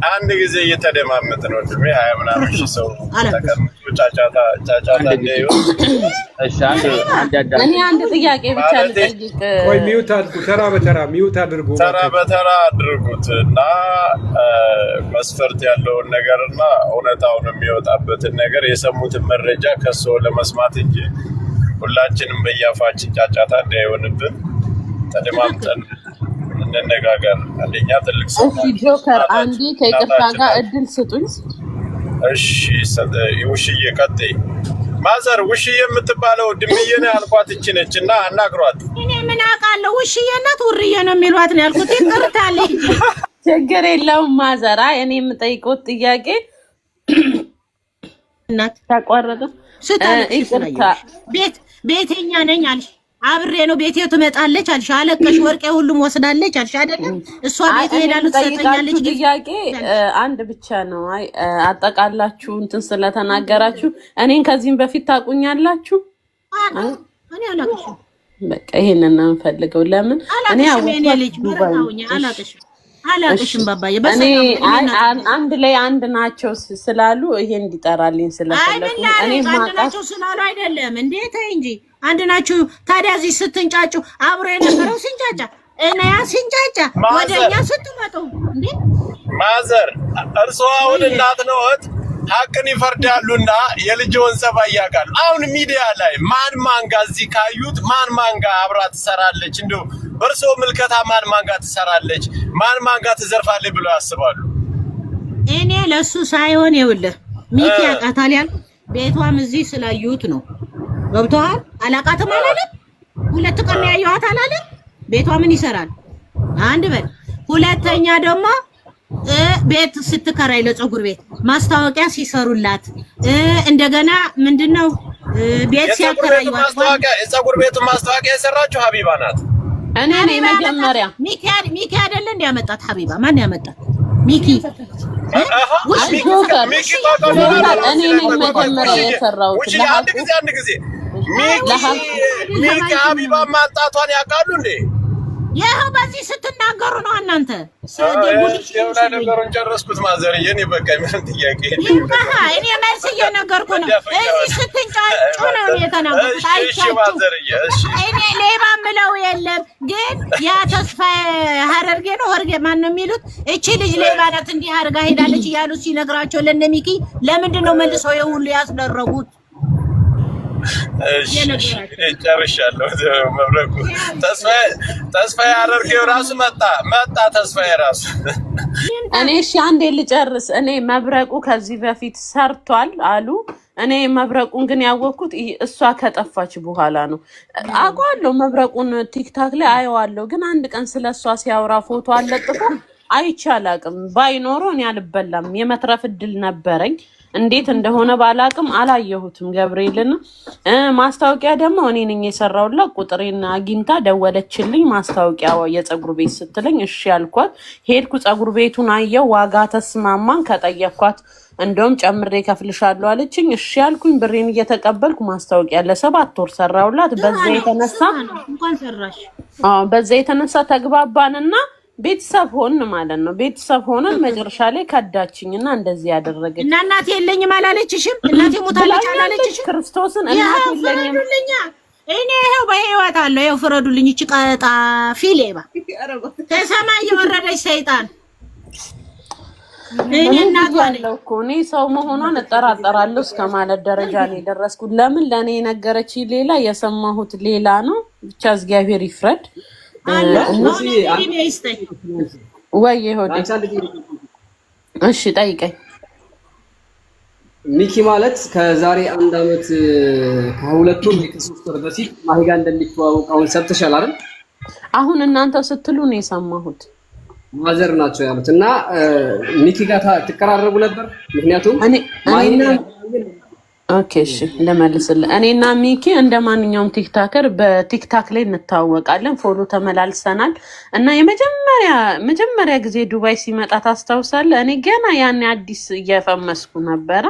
አንድ ጊዜ እየተደማመጥ ነው። ድሜ 20 ምናምን ሺህ ሰው ተቀምጦ ጫጫታ እንደው እሺ፣ አንድ እኔ አንድ ጥያቄ ብቻ ልጠይቅ። ቆይ ሚውት አድርጉ፣ ተራ በተራ ሚውት አድርጉ፣ ተራ በተራ አድርጉት እና መስፈርት ያለውን ነገርና እውነታውን የሚወጣበትን ነገር የሰሙትን መረጃ ከሰው ለመስማት እንጂ ሁላችንም በያፋችን ጫጫታ እንዳይሆንብን ተደማምጠን እንነጋገር። አንደኛ ትልቅ ሰው ጆከር አንዴ ከይቅርታ ጋር እድል ስጡኝ። እሺ ውሽዬ ቀጥይ። ማዘር ውሽዬ የምትባለው ድምዬ ነው ያልኳት እቺ ነች እና አናግሯት። እኔ ምን አውቃለሁ ውሽዬነት ውርዬ ነው የሚሏት ነው ያልኩት። ይቅርታልኝ። ችግር የለውም ማዘራ። እኔ የምጠይቀው ጥያቄ እናት ተቋረጠ። ይቅርታ ቤተኛ ነኝ አልሽ። አብሬ ነው ቤቴ ትመጣለች አልሽ። አለቀሽ ወርቄ ሁሉም ወስዳለች አልሽ አይደለም? እሷ ቤት ሄዳሉ ትሰጠኛለች። ጥያቄ አንድ ብቻ ነው። አይ አጠቃላችሁ እንትን ስለተናገራችሁ እኔን ከዚህም በፊት ታቁኛላችሁ። እኔ አላቅሽም። በቃ ይሄንን ነው የምፈልገው። ለምን እኔ አላቅሽም ባባዬ። እኔ አንድ ላይ አንድ ናቸው ስላሉ ይሄ እንዲጠራልኝ ስለፈለኩ እኔ ናቸው ስላሉ አይደለም እንዴ? ተይ እንጂ አንድ ናችሁ። ታዲያ እዚህ ስትንጫጩ አብሮ የነበረው ሲንጫጫ እኔያ ሲንጫጫ ወደኛ ስትመጡ እንዴ? ማዘር እርሷ አሁን እናት ነው ሀቅን ይፈርዳሉና የልጅውን ጸባይ ያውቃሉ። አሁን ሚዲያ ላይ ማን ጋር እዚህ ካዩት ማን ጋር አብራ ትሰራለች? እንደው በርሶ ምልከታ ማን ጋር ትሰራለች፣ ማን ጋር ትዘርፋለች ብለው ያስባሉ? እኔ ለሱ ሳይሆን ይኸውልህ ሚኪ ያውቃታል ያልኩት ቤቷም እዚህ ስላዩት ነው። ገብቶሃል? አላውቃትም አላለም። 2 ቀን ያየኋት አላለም። ቤቷ ምን ይሰራል? አንድ በል። ሁለተኛ ደግሞ ቤት ስትከራይ ለፀጉር ቤት ማስታወቂያ ሲሰሩላት እንደገና ምንድነው ቤት ሲያከራዩ ማስታወቂያ የፀጉር ቤቱ ማስታወቂያ የሰራችው ሀቢባ ናት። እኔ ነኝ መጀመሪያ። ሚኪ አይደለ እንደ ያመጣት ሀቢባ ማን ያመጣት? ሚኪ እኔ ነኝ መጀመሪያ የሰራሁት። አንድ ጊዜ ሚኪ ሀቢባ ማጣቷን ያውቃሉ እንዴ? ይኸው በዚህ ስትናገሩ ነው እናንተ። ነገሩን ጨረስኩት ማዘርዬ። እኔ በቃ ምንም ጥያቄ እኔ መልስ እየነገርኩ ነው። እዚህ ስትንጫጩ ነው የተናገርኩት። እኔ ሌባ ምለው የለም ግን ያ ተስፋ ሀረርጌ ነው ወርጌ ማን ነው የሚሉት እቺ ልጅ ሌባ ናት እንዲህ አድርጋ ሄዳለች እያሉ ሲነግራቸው ለእነ ሚኪ ለምንድን ነው መልሰው የሁሉ ያስደረጉት? ጨርሻለሁ። መብረቁ ተስፋዬ አደርገው ራሱ መጣ ተስፋዬ ራሱ። እኔ እሺ አንዴ ልጨርስ። እኔ መብረቁ ከዚህ በፊት ሰርቷል አሉ። እኔ መብረቁን ግን ያወቅኩት እሷ ከጠፋች በኋላ ነው። አውቀዋለሁ መብረቁን ቲክታክ ላይ አየዋለሁ። ግን አንድ ቀን ስለሷ ሲያወራ ፎቶ አለጥፎ አይቼ አላቅም። ባይኖረው እኔ አልበላም። የመትረፍ እድል ነበረኝ። እንዴት እንደሆነ ባላቅም አላየሁትም። ገብርኤልን ማስታወቂያ ደግሞ እኔ ነኝ የሰራውላ። ቁጥሬን አግኝታ ደወለችልኝ። ማስታወቂያ የፀጉር ቤት ስትለኝ እሺ ያልኳት ሄድኩ። ፀጉር ቤቱን አየው፣ ዋጋ ተስማማን። ከጠየኳት እንደውም ጨምሬ ከፍልሻለሁ አለችኝ። እሺ ያልኩኝ ብሬን እየተቀበልኩ ማስታወቂያ ለ7 ወር ሰራውላት። በዛ የተነሳ ተግባባንና ቤተሰብ ሆን ማለት ነው። ቤተሰብ ሆነን መጨረሻ ላይ ከዳችኝና እንደዚህ ያደረገች እና እናቴ የለኝም አላለችሽም? እናቴ ሞታለች አላለችሽም? ክርስቶስን እናቴ የለኝም። እኔ ይሄው በህይወት አለው። ይሄው ፍረዱልኝ። እቺ ቀጣ ፊሌባ ከሰማይ የወረደች ሰይጣን እኔ እናቷ ነው እኮ እኔ ሰው መሆኗን እጠራጠራለሁ እስከ ማለት ደረጃ ነው የደረስኩት። ለምን ለኔ ነገረች ሌላ የሰማሁት ሌላ ነው። ብቻ እግዚአብሔር ይፍረድ። ወይ ሆዴ እሺ ጠይቀኝ። ሚኪ ማለት ከዛሬ 1 ዓመት ከ2 ወር ከ3 ወር በፊት ማሂ ጋር እንደሚተዋወቅ አሁን ሰብተሻል አይደል? አሁን እናንተ ስትሉ ነው የሰማሁት። ማዘር ናቸው ያሉት እና ሚኪ ጋር ትቀራረቡ ነበር? ምክንያቱም ማሂና ኦኬ እሺ ለማለስልህ እኔና ሚኪ እንደማንኛውም ቲክታከር በቲክታክ ላይ እንታወቃለን። ፎሎ ተመላልሰናል እና የመጀመሪያ ጊዜ ዱባይ ሲመጣ ታስታውሳለህ? እኔ ገና ያኔ አዲስ እየፈመስኩ ነበረ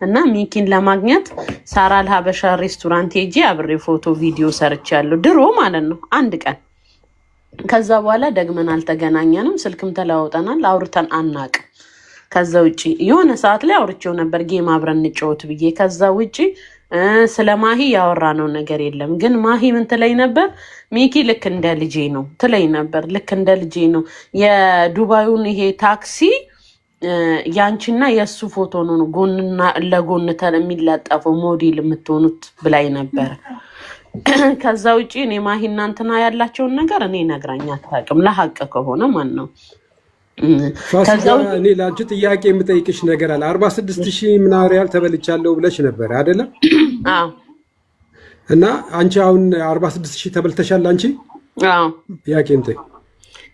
እና ሚኪን ለማግኘት ሳራ ለሀበሻ ሬስቶራንት ሄጄ አብሬ ፎቶ ቪዲዮ ሰርቻለሁ ድሮ ማለት ነው አንድ ቀን። ከዛ በኋላ ደግመን አልተገናኘንም፣ ስልክም ተለዋውጠናል፣ አውርተን አናቅም። ከዛ ውጪ የሆነ ሰዓት ላይ አውርቼው ነበር ጌም አብረን እንጫወት ብዬ። ከዛ ውጪ ስለ ማሂ ያወራነው ነገር የለም። ግን ማሂ ምን ትለኝ ነበር? ሚኪ ልክ እንደ ልጄ ነው ትለኝ ነበር። ልክ እንደ ልጄ ነው። የዱባዩን ይሄ ታክሲ ያንቺና የእሱ ፎቶ ነው ጎንና ለጎን የሚለጠፈው ሞዴል የምትሆኑት ብላኝ ነበር። ከዛ ውጪ እኔ ማሂ እናንተና ያላቸውን ነገር እኔ ነግራኝ አታውቅም። ለሐቅ ከሆነ ማን ነው ፋሲካ እኔ ላንቺ ጥያቄ የምጠይቅሽ ነገር አለ። 46000 ምናምን ሪያል ተበልቻለሁ ብለሽ ነበር አይደለ? አዎ። እና አንቺ አሁን 46000 ተበልተሻል አንቺ? አዎ። ጥያቄ እንት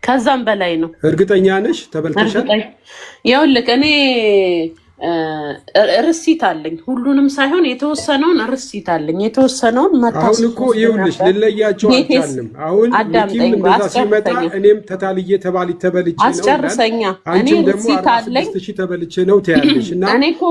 ከዛም በላይ ነው። እርግጠኛ ነሽ ተበልተሻል? ይኸውልህ እኔ ርሲት አለኝ፣ ሁሉንም ሳይሆን የተወሰነውን ርሲት አለኝ። የተወሰነውን መታሰብ አሁን እኮ ይኸውልሽ ልለያቸው አልቻልንም። አሁን ሚኪም እንደዛ ሲመጣ እኔም ተታልዬ ተበልቼ ነው አስጨርሰኛ። እኔ ርሲት አለኝ 46000 ተበልቼ ነው ትያለሽ። እና እኔ እኮ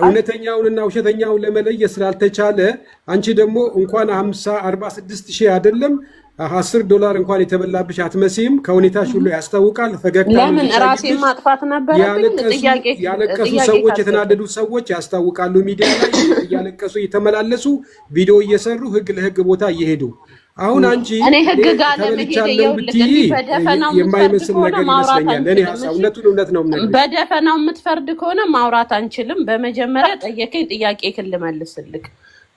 እውነተኛውንና ውሸተኛውን ለመለየት ስላልተቻለ አንቺ ደግሞ እንኳን 46000 አይደለም $10 እንኳን የተበላብሽ አትመስይም። ከሁኔታሽ ሁሉ ያስታውቃል። ፈገግታ ለምን ራሴን ማጥፋት ነበር? ያለቀሱ ሰዎች የተናደዱ ሰዎች ያስታውቃሉ። ሚዲያ ላይ እያለቀሱ እየተመላለሱ ቪዲዮ እየሰሩ ህግ ለህግ ቦታ እየሄዱ አሁን አንቺ እኔ ህግ ጋር ለመሄድ ብትይ የማይመስል ነገር ይመስለኛል። እኔ ሀሳብ እውነት ነው። በደፈናው የምትፈርድ ከሆነ ማውራት አንችልም። በመጀመሪያ ጠየቀኝ ጥያቄ ልመልስልክ።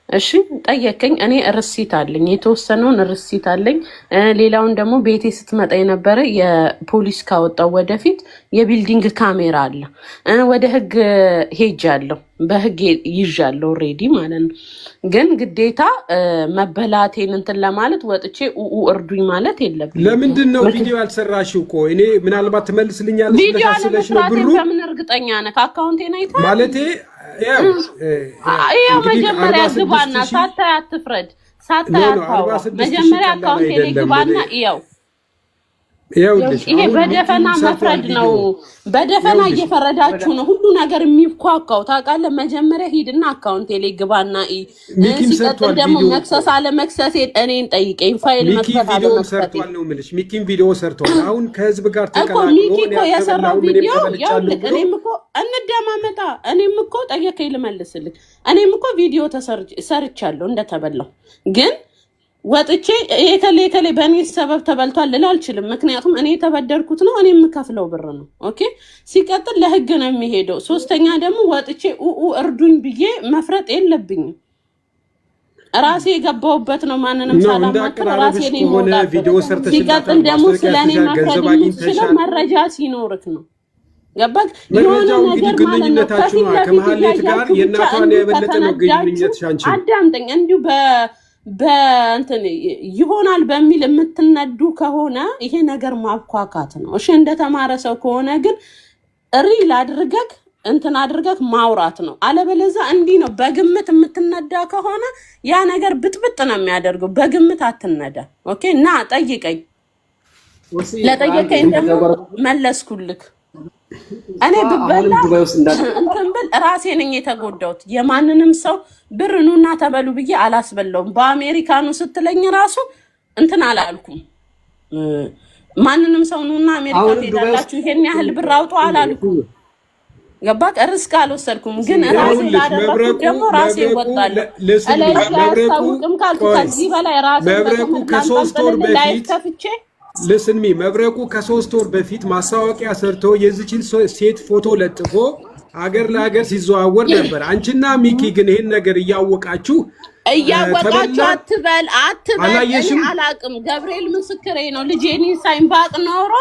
እሺ ጠየቀኝ። እኔ ርሲት አለኝ፣ የተወሰነውን ርሲት አለኝ። ሌላውን ደግሞ ቤቴ ስትመጣ የነበረ የፖሊስ ካወጣው ወደፊት የቢልዲንግ ካሜራ አለ። ወደ ህግ ሄጃለሁ፣ በህግ ይዣለሁ ኦልሬዲ ማለት ነው። ግን ግዴታ መበላቴን እንትን ለማለት ወጥቼ እርዱኝ ማለት የለብኝም። ለምንድን ነው ቪዲዮ ያልሰራሽው? እኮ እኔ ምናልባት ትመልስልኛለሽ ብለሽ አስበሽ ነው። ብሩ በምን እርግጠኛ ነህ? አካውንቴን አይተሃል ማለቴ ያው መጀመሪያ ግባና ሳታይ አትፍረድ፣ ሳታይ አታውራ። መጀመሪያ አካውንቴ ላይ ግባና ያው ይሄ በደፈና መፍረድ ነው። በደፈና እየፈረዳችሁ ነው ሁሉ ነገር የሚኳኳው ታውቃለህ። መጀመሪያ ሂድና አካውንቴ ላይ ግባና ሲቀጥል ደግሞ መክሰስ አለ መክሰስ እኔን ጠይቀኝ። ፋይል መክፈት አለ መክፈት ነው የምልሽ። ሚኪም ቪዲዮ ሰርቷል። አሁን ከህዝብ ጋር ተቀላቅሎ ሚኪ እኮ የሰራው ቪዲዮ ያውልክ። እኔም እኮ እንደማመጣ እኔም እኮ ጠየቀኝ ልመልስልህ። እኔም እኮ ቪዲዮ ሰርቻለሁ እንደተበላው ግን ወጥቼ የከሌ በእኔ ሰበብ ተበልቷል ልል አልችልም። ምክንያቱም እኔ የተበደርኩት ነው፣ እኔ የምከፍለው ብር ነው። ኦኬ ሲቀጥል ለህግ ነው የሚሄደው። ሶስተኛ ደግሞ ወጥቼ እርዱኝ ብዬ መፍረጥ የለብኝም። ራሴ የገባሁበት ነው። ማንንም ሳላማክር ራሴ ነው የምወጣበት። ሲቀጥል ደግሞ ስለኔ መፍረድ የምትችለው መረጃ ሲኖርክ ነው። ገባክ? የሆነ ነገር ማለት ነው ከፊት ለፊት ጋር የእናቷን የበለጠ ነው ግንኙነትሽ አንቺ አዳምጠኝ እንዲሁ በእንትን ይሆናል በሚል የምትነዱ ከሆነ ይሄ ነገር ማብኳካት ነው። እሺ እንደተማረ ሰው ከሆነ ግን ሪል አድርገክ እንትን አድርገክ ማውራት ነው። አለበለዚያ እንዲህ ነው በግምት የምትነዳ ከሆነ ያ ነገር ብጥብጥ ነው የሚያደርገው። በግምት አትነዳ። ኦኬ እና ጠይቀኝ። ለጠየቀኝ ደግሞ መለስኩልክ። እኔ ብበላ እንትን ብል ራሴ ነኝ የተጎዳሁት። የማንንም ሰው ብር ኑና ተበሉ ብዬ አላስበላውም። በአሜሪካኑ ስትለኝ ራሱ እንትን አላልኩም። ማንንም ሰው ኑና አሜሪካ ትሄዳላችሁ ይሄን ያህል ብር አውጡ አላልኩም። ገባክ? ርስክ አልወሰድኩም። ግን ራሴ ላደረኩት ደግሞ ራሴ እወጣለሁ። አላስታውቅም ካልኩ ከዚህ በላይ ራሴ መብረቁ ከ3 ወር በፊት ልስንሚ መብረቁ ከ3 ወር በፊት ማስታወቂያ ሰርቶ የዚችን ሴት ፎቶ ለጥፎ አገር ለሀገር ሲዘዋወር ነበር። አንቺና ሚኪ ግን ይሄን ነገር እያወቃችሁ አትበል እኔ አላቅም። ገብርኤል ምስክሬ ነው። ልጄን ሳይንባቅ ኖሮ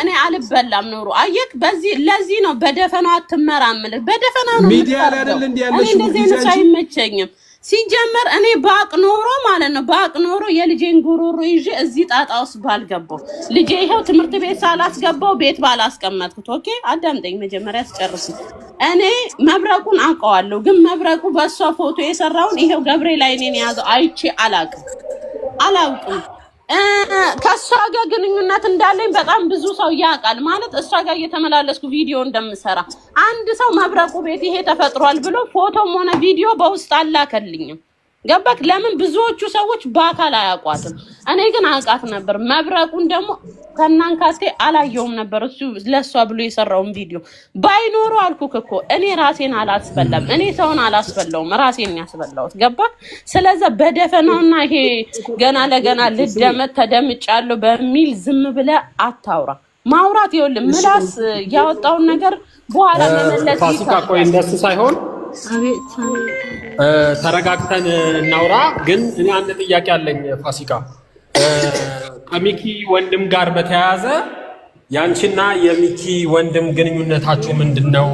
እኔ አልበላም ኖሮ አየክ። ለዚህ ነው በደፈናው አትመራምል። በደፈናው ነው ሚዲያ ላይ አይደል እንዴ ያለሽው? እንደዚህ አይመቸኝም። ሲጀመር እኔ ባቅ ኖሮ ማለት ነው ባቅ ኖሮ የልጄን ጉሮሮ ይዤ እዚህ ጣጣ ውስጥ ባልገባው። ልጄ ይሄው ትምህርት ቤት ሳላስገባው ቤት ባላስቀመጥኩት። ኦኬ አዳምጠኝ መጀመሪያ አስጨርስ። እኔ መብረቁን አውቀዋለሁ፣ ግን መብረቁ በሷ ፎቶ የሰራውን ይሄው ገብርኤል ላይ እኔን ያዘው አይቼ አላውቅም። ከእሷ ጋር ግንኙነት እንዳለኝ በጣም ብዙ ሰው ያውቃል። ማለት እሷ ጋር እየተመላለስኩ ቪዲዮ እንደምሰራ አንድ ሰው መብረቁ ቤት ይሄ ተፈጥሯል ብሎ ፎቶም ሆነ ቪዲዮ በውስጥ አላከልኝም። ገባክ? ለምን ብዙዎቹ ሰዎች በአካል አያውቋትም። እኔ ግን አውቃት ነበር። መብረቁን ደግሞ ከናንካቴ አላየውም ነበር። እሱ ለሷ ብሎ የሰራውን ቪዲዮ ባይኖሩ አልኩክ እኮ እኔ ራሴን አላስበላም። እኔ ሰውን አላስበላውም፣ ራሴን ያስበላውት። ገባክ? ስለዚህ በደፈናውና ይሄ ገና ለገና ልደመጥ ተደምጫለሁ በሚል ዝም ብለህ አታውራ። ማውራት ይኸውልህ ምላስ ያወጣውን ነገር በኋላ መመለስ ፋሲካ። ቆይ እንደሱ ሳይሆን ተረጋግተን እናውራ። ግን እኔ አንድ ጥያቄ አለኝ ፋሲካ። ከሚኪ ወንድም ጋር በተያያዘ ያንቺና የሚኪ ወንድም ግንኙነታችሁ ምንድነው?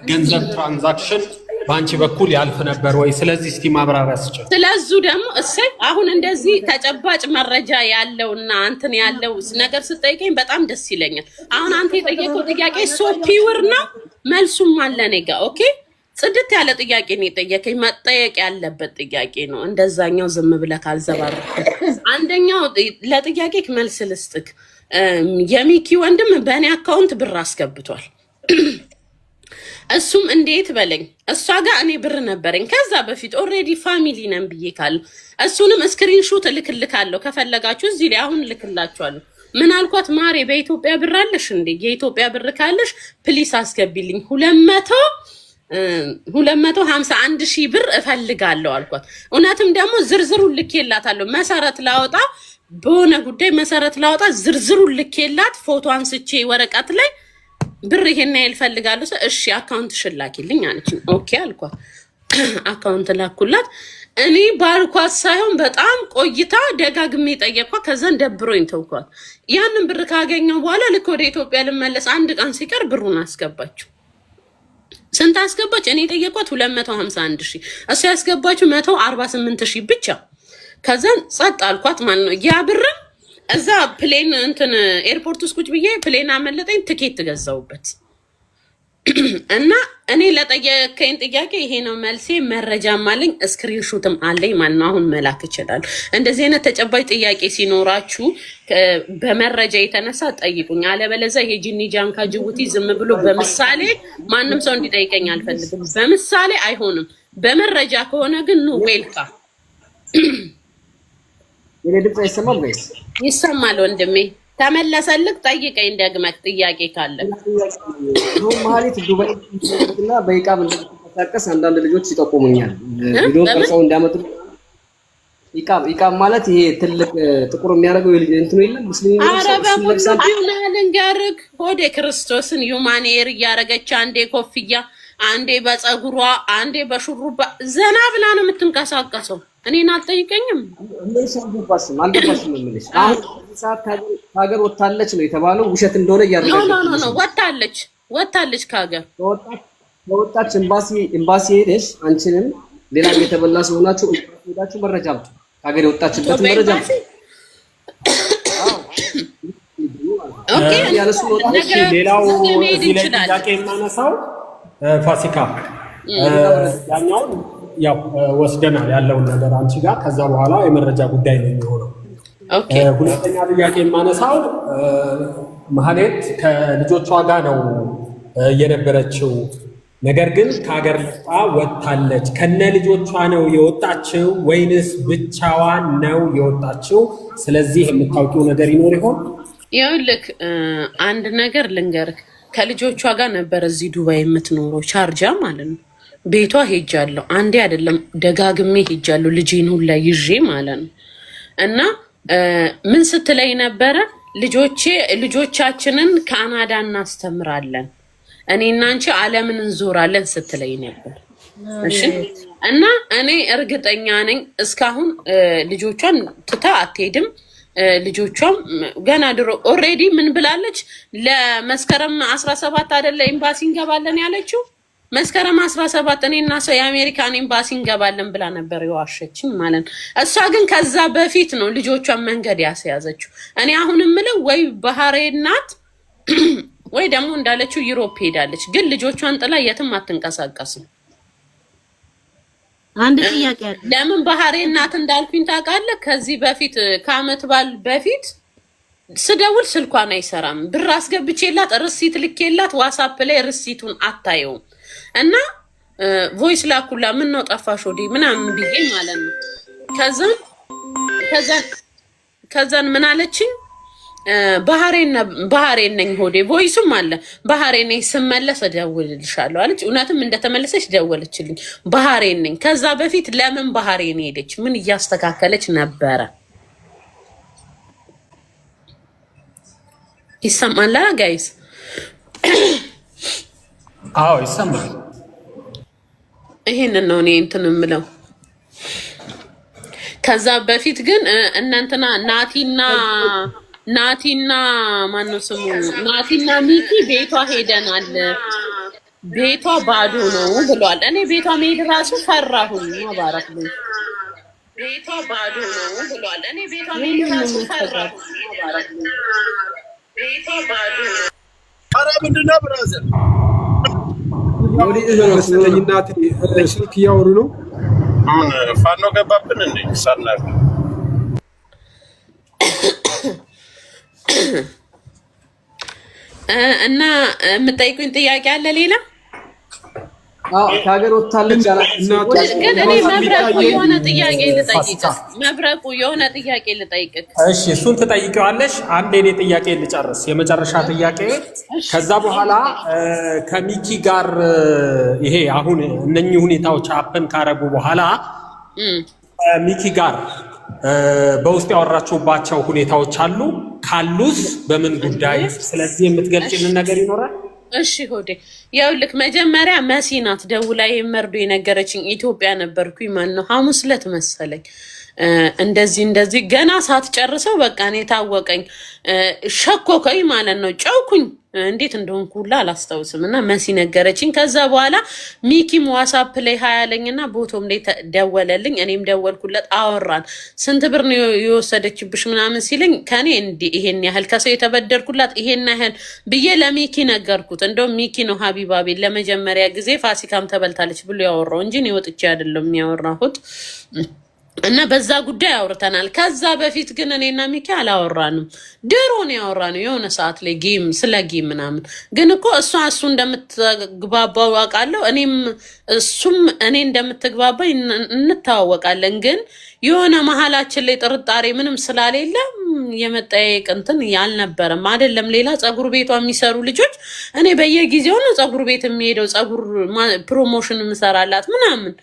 ገንዘብ ትራንዛክሽን በአንቺ በኩል ያልፍ ነበር ወይ? ስለዚህ እስቲ ማብራሪያ ስጭ። ስለዙ ደግሞ እሰይ አሁን እንደዚህ ተጨባጭ መረጃ ያለውና አንተን ያለው ነገር ስጠይቀኝ በጣም ደስ ይለኛል። አሁን አንተ የጠየቀው ጥያቄ ሶፒውር ነው፣ መልሱም አለ እኔ ጋር። ኦኬ ጽድት ያለ ጥያቄ ነው የጠየቀኝ፣ መጠየቅ ያለበት ጥያቄ ነው። እንደዛኛው ዝም ብለህ ካልዘባረክ። አንደኛው ለጥያቄ መልስ ልስጥክ። የሚኪ ወንድም በእኔ አካውንት ብር አስገብቷል። እሱም እንዴት በለኝ፣ እሷ ጋር እኔ ብር ነበረኝ ከዛ በፊት ኦልሬዲ ፋሚሊ ነን ብዬ ካለ እሱንም ስክሪንሾት እልክልካለሁ ከፈለጋችሁ እዚህ ላይ አሁን እልክላችኋለሁ። ምን አልኳት? ማሬ በኢትዮጵያ ብር አለሽ እንዴ? የኢትዮጵያ ብር ካለሽ ፕሊስ አስገቢልኝ 251 ሺህ ብር እፈልጋለሁ አልኳት። እውነትም ደግሞ ዝርዝሩን ልኬላታለሁ። መሰረት ላወጣ በሆነ ጉዳይ መሰረት ላወጣ ዝርዝሩን ልኬላት ፎቶ አንስቼ ወረቀት ላይ ብር ይሄን ያህል እፈልጋለሁ። እሺ አካውንት ሽላኪልኝ አለች። ኦኬ አልኳት። አካውንት ላኩላት። እኔ ባልኳት ሳይሆን በጣም ቆይታ ደጋግሜ ጠየቅኳት። ከዛን ደብሮኝ ተውኳት። ያንን ብር ካገኘው በኋላ ልክ ወደ ኢትዮጵያ ልመለስ አንድ ቀን ሲቀር ብሩን አስገባችው። ስንት አስገባች? እኔ ጠየቅኳት 251 ሺህ፣ እሱ ያስገባችው 148 ሺህ ብቻ። ከዛን ጸጥ አልኳት ማለት ነው። ያ ብር እዛ ፕሌን እንትን ኤርፖርት ውስጥ ቁጭ ብዬ ፕሌን አመለጠኝ፣ ትኬት ገዛውበት እና እኔ ለጠየቀኝ ጥያቄ ይሄ ነው መልሴ። መረጃም አለኝ ስክሪንሾትም አለኝ። ማነው አሁን መላክ ይችላል። እንደዚህ አይነት ተጨባጭ ጥያቄ ሲኖራችሁ በመረጃ የተነሳ ጠይቁኝ። አለበለዚያ ይሄ ጂኒ ጃንካ ጅቡቲ ዝም ብሎ በምሳሌ ማንም ሰው እንዲጠይቀኝ አልፈልግም። በምሳሌ አይሆንም። በመረጃ ከሆነ ግን ኑ ዌልካ። የኔ ድምፅ አይሰማም ወይስ ይሰማል? ወንድሜ ተመለሰልክ? ጠይቀኝ ደግመህ ጥያቄ ካለ። ነው ማለት ዱባይ እና በኢቃም እንደተንቀሳቀስ አንዳንድ ልጆች ይጠቁሙኛል። ቪዲዮ ቀርጸው እንዲያመጡ። ኢቃም ማለት ይሄ ትልቅ ጥቁር የሚያደርገው እንትኑ የለም ሙስሊም ልንገርህ፣ ሆዴ ክርስቶስን ዩማኔር እያደረገች አንዴ ኮፍያ፣ አንዴ በፀጉሯ፣ አንዴ በሹሩባ ዘና ብላ ነው የምትንቀሳቀሰው። እኔን አልጠይቀኝም። አልገባሽም ነው የምልሽ። አሁን ሰዓት ሀገር ወጣለች ነው የተባለው ውሸት እንደሆነ እያረጋገጠ ነው። ወጣለች ከሀገር ከወጣች ኤምባሲ ሄደሽ አንቺንም ሌላ የተበላ ስለሆናችሁ ሄዳችሁ መረጃ አምጡ። ሀገር የወጣችበት መረጃ አምጡ። ሌላው እዚህ ላይ ጥያቄ የማነሳው ፋሲካ ያኛውን ያው ወስደናል ያለውን ነገር አንቺ ጋር። ከዛ በኋላ የመረጃ ጉዳይ ነው የሚሆነው። ሁለተኛ ጥያቄ የማነሳው ማህሌት ከልጆቿ ጋር ነው የነበረችው። ነገር ግን ከሀገር ወጣለች። ከነ ልጆቿ ነው የወጣችው ወይንስ ብቻዋን ነው የወጣችው? ስለዚህ የምታውቂው ነገር ይኖር ይሆን? ይኸውልህ አንድ ነገር ልንገርህ። ከልጆቿ ጋር ነበር እዚህ ዱባይ የምትኖረው ቻርጃ ማለት ነው። ቤቷ ሄጃለሁ፣ አንዴ አይደለም ደጋግሜ ሄጃለሁ፣ ልጄን ሁላ ይዤ ማለት ነው። እና ምን ስትለኝ ነበረ? ልጆቻችንን ካናዳ እናስተምራለን፣ እኔና አንቺ ዓለምን እንዞራለን ስትለኝ ነበር። እሺ። እና እኔ እርግጠኛ ነኝ እስካሁን ልጆቿን ትታ አትሄድም። ልጆቿም ገና ድሮ ኦልሬዲ ምን ብላለች? ለመስከረም 17 አይደለ ኤምባሲ እንገባለን ያለችው። መስከረም 17 እኔና ሰው የአሜሪካን ኤምባሲ እንገባለን ብላ ነበር የዋሸችኝ ማለት ነው። እሷ ግን ከዛ በፊት ነው ልጆቿን መንገድ ያስያዘችው። እኔ አሁን የምለው ወይ ባህሬን ናት ወይ ደግሞ እንዳለችው ዩሮፕ ሄዳለች። ግን ልጆቿን ጥላ የትም አትንቀሳቀስም። አንድ ጥያቄ አለ። ለምን ባህሬ እናት እንዳልኩኝ ታውቃለህ? ከዚህ በፊት ከአመት በዓል በፊት ስደውል ስልኳን አይሰራም። ብር አስገብቼላት ርሲት ልኬላት ዋትስአፕ ላይ ርሲቱን አታየውም እና ቮይስ ላኩላ ምን ነው ጠፋሽ ወዲ ምናምን ብዬ ማለት ነው። ከዛን ምን አለችኝ? ባህሬን ነኝ ሆዴ ቮይሱም አለ ባህሬን ነኝ ስመለስ እደውልልሻለሁ አለች። እውነትም እንደተመለሰች ደወለችልኝ። ባህሬን ነኝ። ከዛ በፊት ለምን ባህሬን ሄደች? ምን እያስተካከለች ነበረ? ይሰማላ ጋይስ? አዎ ይሰማል። ይሄንን ነው እኔ እንትን የምለው። ከዛ በፊት ግን እናንተና ናቲና ማነው ስሙ ናቲና ሚኪ ቤቷ ሄደናል፣ ቤቷ ባዶ ነው ብሏል። እኔ ቤቷ መሄድ ራሱ ፈራሁኝ። ማባረክ ነው ቤቷ ባዶ ነው ብሏል። እኔ ቤቷ መሄድ ራሱ ፈራሁኝ። ማባረክ ነው ቤቷ ባዶ ነው። ኧረ ምንድን ነው ብራዘር? እናቴ ስልክ እያወሩ ነው። ፋኖ ገባብን እንዴ? ሳናቅ እና የምጠይቁኝ ጥያቄ አለ ሌላ? ከሀገር ወጥታለች ግን እኔ መብረቁ የሆነ ጥያቄ ልጠይቅህ። መብረቁ የሆነ ጥያቄ ልጠይቅህ። እሺ እሱን ትጠይቂዋለሽ። አንድ የኔ ጥያቄ ልጨርስ፣ የመጨረሻ ጥያቄ። ከዛ በኋላ ከሚኪ ጋር ይሄ አሁን እነኚህ ሁኔታዎች አፕን ካረጉ በኋላ ሚኪ ጋር በውስጥ ያወራችሁባቸው ሁኔታዎች አሉ? ካሉስ በምን ጉዳይ? ስለዚህ የምትገልጭልን ነገር ይኖራል? እሺ ሆዴ ያውልክ መጀመሪያ መሲ ናት ደውላ የመርዶ የነገረችኝ። ኢትዮጵያ ነበርኩኝ ማለት ነው ሐሙስ ዕለት መሰለኝ። እንደዚህ ገና ሳትጨርሰው በቃ እኔ ታወቀኝ፣ ሸኮከኝ ማለት ነው። ጨውኩኝ እንዴት እንደሆንኩ ሁላ አላስታውስም። እና መሲ ነገረችኝ። ከዛ በኋላ ሚኪም ዋትስአፕ ላይ ሀያለኝና ቦቶም ላይ ደወለልኝ። እኔም ደወልኩለት፣ አወራን። ስንት ብር ነው የወሰደችብሽ ምናምን ሲለኝ ከኔ ይሄን ያህል ከሰው የተበደርኩላት ይሄን ያህል ብዬ ለሚኪ ነገርኩት። እንደውም ሚኪ ነው ሀቢባ ቤት ለመጀመሪያ ጊዜ ፋሲካም ተበልታለች ብሎ ያወራው እንጂ እኔ ወጥቼ አይደለም ያወራሁት። እና በዛ ጉዳይ አውርተናል። ከዛ በፊት ግን እኔና ሚኪ አላወራንም። ድሮ ነው ያወራነው የሆነ ሰዓት ላይ ጌም ስለ ጌም ምናምን። ግን እኮ እሱ እንደምትግባባው አውቃለሁ፣ እኔም እሱም እኔ እንደምትግባባ እንተዋወቃለን። ግን የሆነ መሀላችን ላይ ጥርጣሬ ምንም ስላሌለ የመጠያየቅ እንትን ያልነበረም አይደለም። ሌላ ፀጉር ቤቷ የሚሰሩ ልጆች እኔ በየጊዜው ነው ፀጉር ቤት የሚሄደው ፀጉር ፕሮሞሽን ምሰራላት ምናምን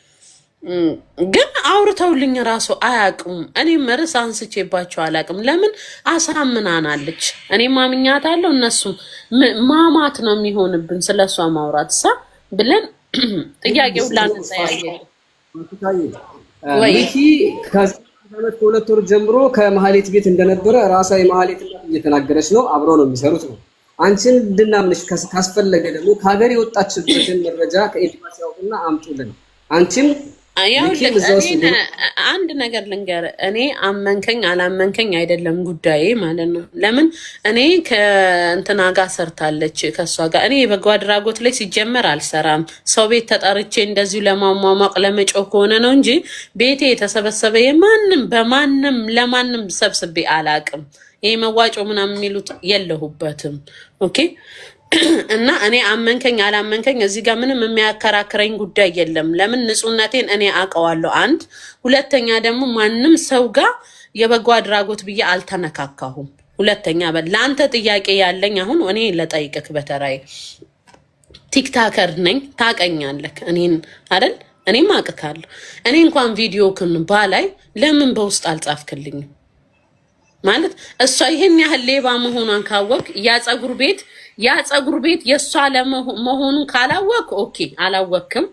ግን አውርተውልኝ ራሱ አያውቁም። እኔም ርዕስ አንስቼባቸው አላውቅም። ለምን አሳምናናለች። እኔም ማምኛታለሁ፣ እነሱም ማማት ነው የሚሆንብን ስለሷ ማውራት ሳ ብለን ጥያቄው ላንጠያየ ሚኪ ከሁለት ወር ጀምሮ ከመሀሌት ቤት እንደነበረ ራሷ የመሀሌት እናት እየተናገረች ነው። አብረው ነው የሚሰሩት ነው። አንቺን እንድናምንሽ ካስፈለገ ደግሞ ከሀገር የወጣችበትን መረጃ ከኤምባሲ ያውጡና አምጡልን። አንቺም አንድ ነገር ልንገር፣ እኔ አመንከኝ አላመንከኝ አይደለም ጉዳዬ ማለት ነው። ለምን እኔ ከእንትና ጋር ሰርታለች ከእሷ ጋር። እኔ የበጎ አድራጎት ላይ ሲጀመር አልሰራም። ሰው ቤት ተጠርቼ እንደዚሁ ለማሟሟቅ ለመጮህ ከሆነ ነው እንጂ ቤቴ የተሰበሰበ የማንም በማንም ለማንም ሰብስቤ አላቅም። ይሄ መዋጮ ምናምን የሚሉት የለሁበትም። ኦኬ። እና እኔ አመንከኝ አላመንከኝ እዚህ ጋር ምንም የሚያከራክረኝ ጉዳይ የለም። ለምን ንጹህነቴን እኔ አውቀዋለሁ። አንድ ሁለተኛ ደግሞ ማንም ሰው ጋር የበጎ አድራጎት ብዬ አልተነካካሁም። ሁለተኛ ለአንተ ጥያቄ ያለኝ አሁን እኔ ለጠይቅክ በተራይ ቲክታከር ነኝ ታውቀኛለህ እኔን አይደል? እኔም አውቅካለሁ። እኔ እንኳን ቪዲዮክን ባላይ ለምን በውስጥ አልጻፍክልኝም? ማለት እሷ ይሄን ያህል ሌባ መሆኗን ካወቅ ያ ፀጉር ቤት የእሷ ለመሆኑን ካላወቅ ኦኬ፣ አላወቅም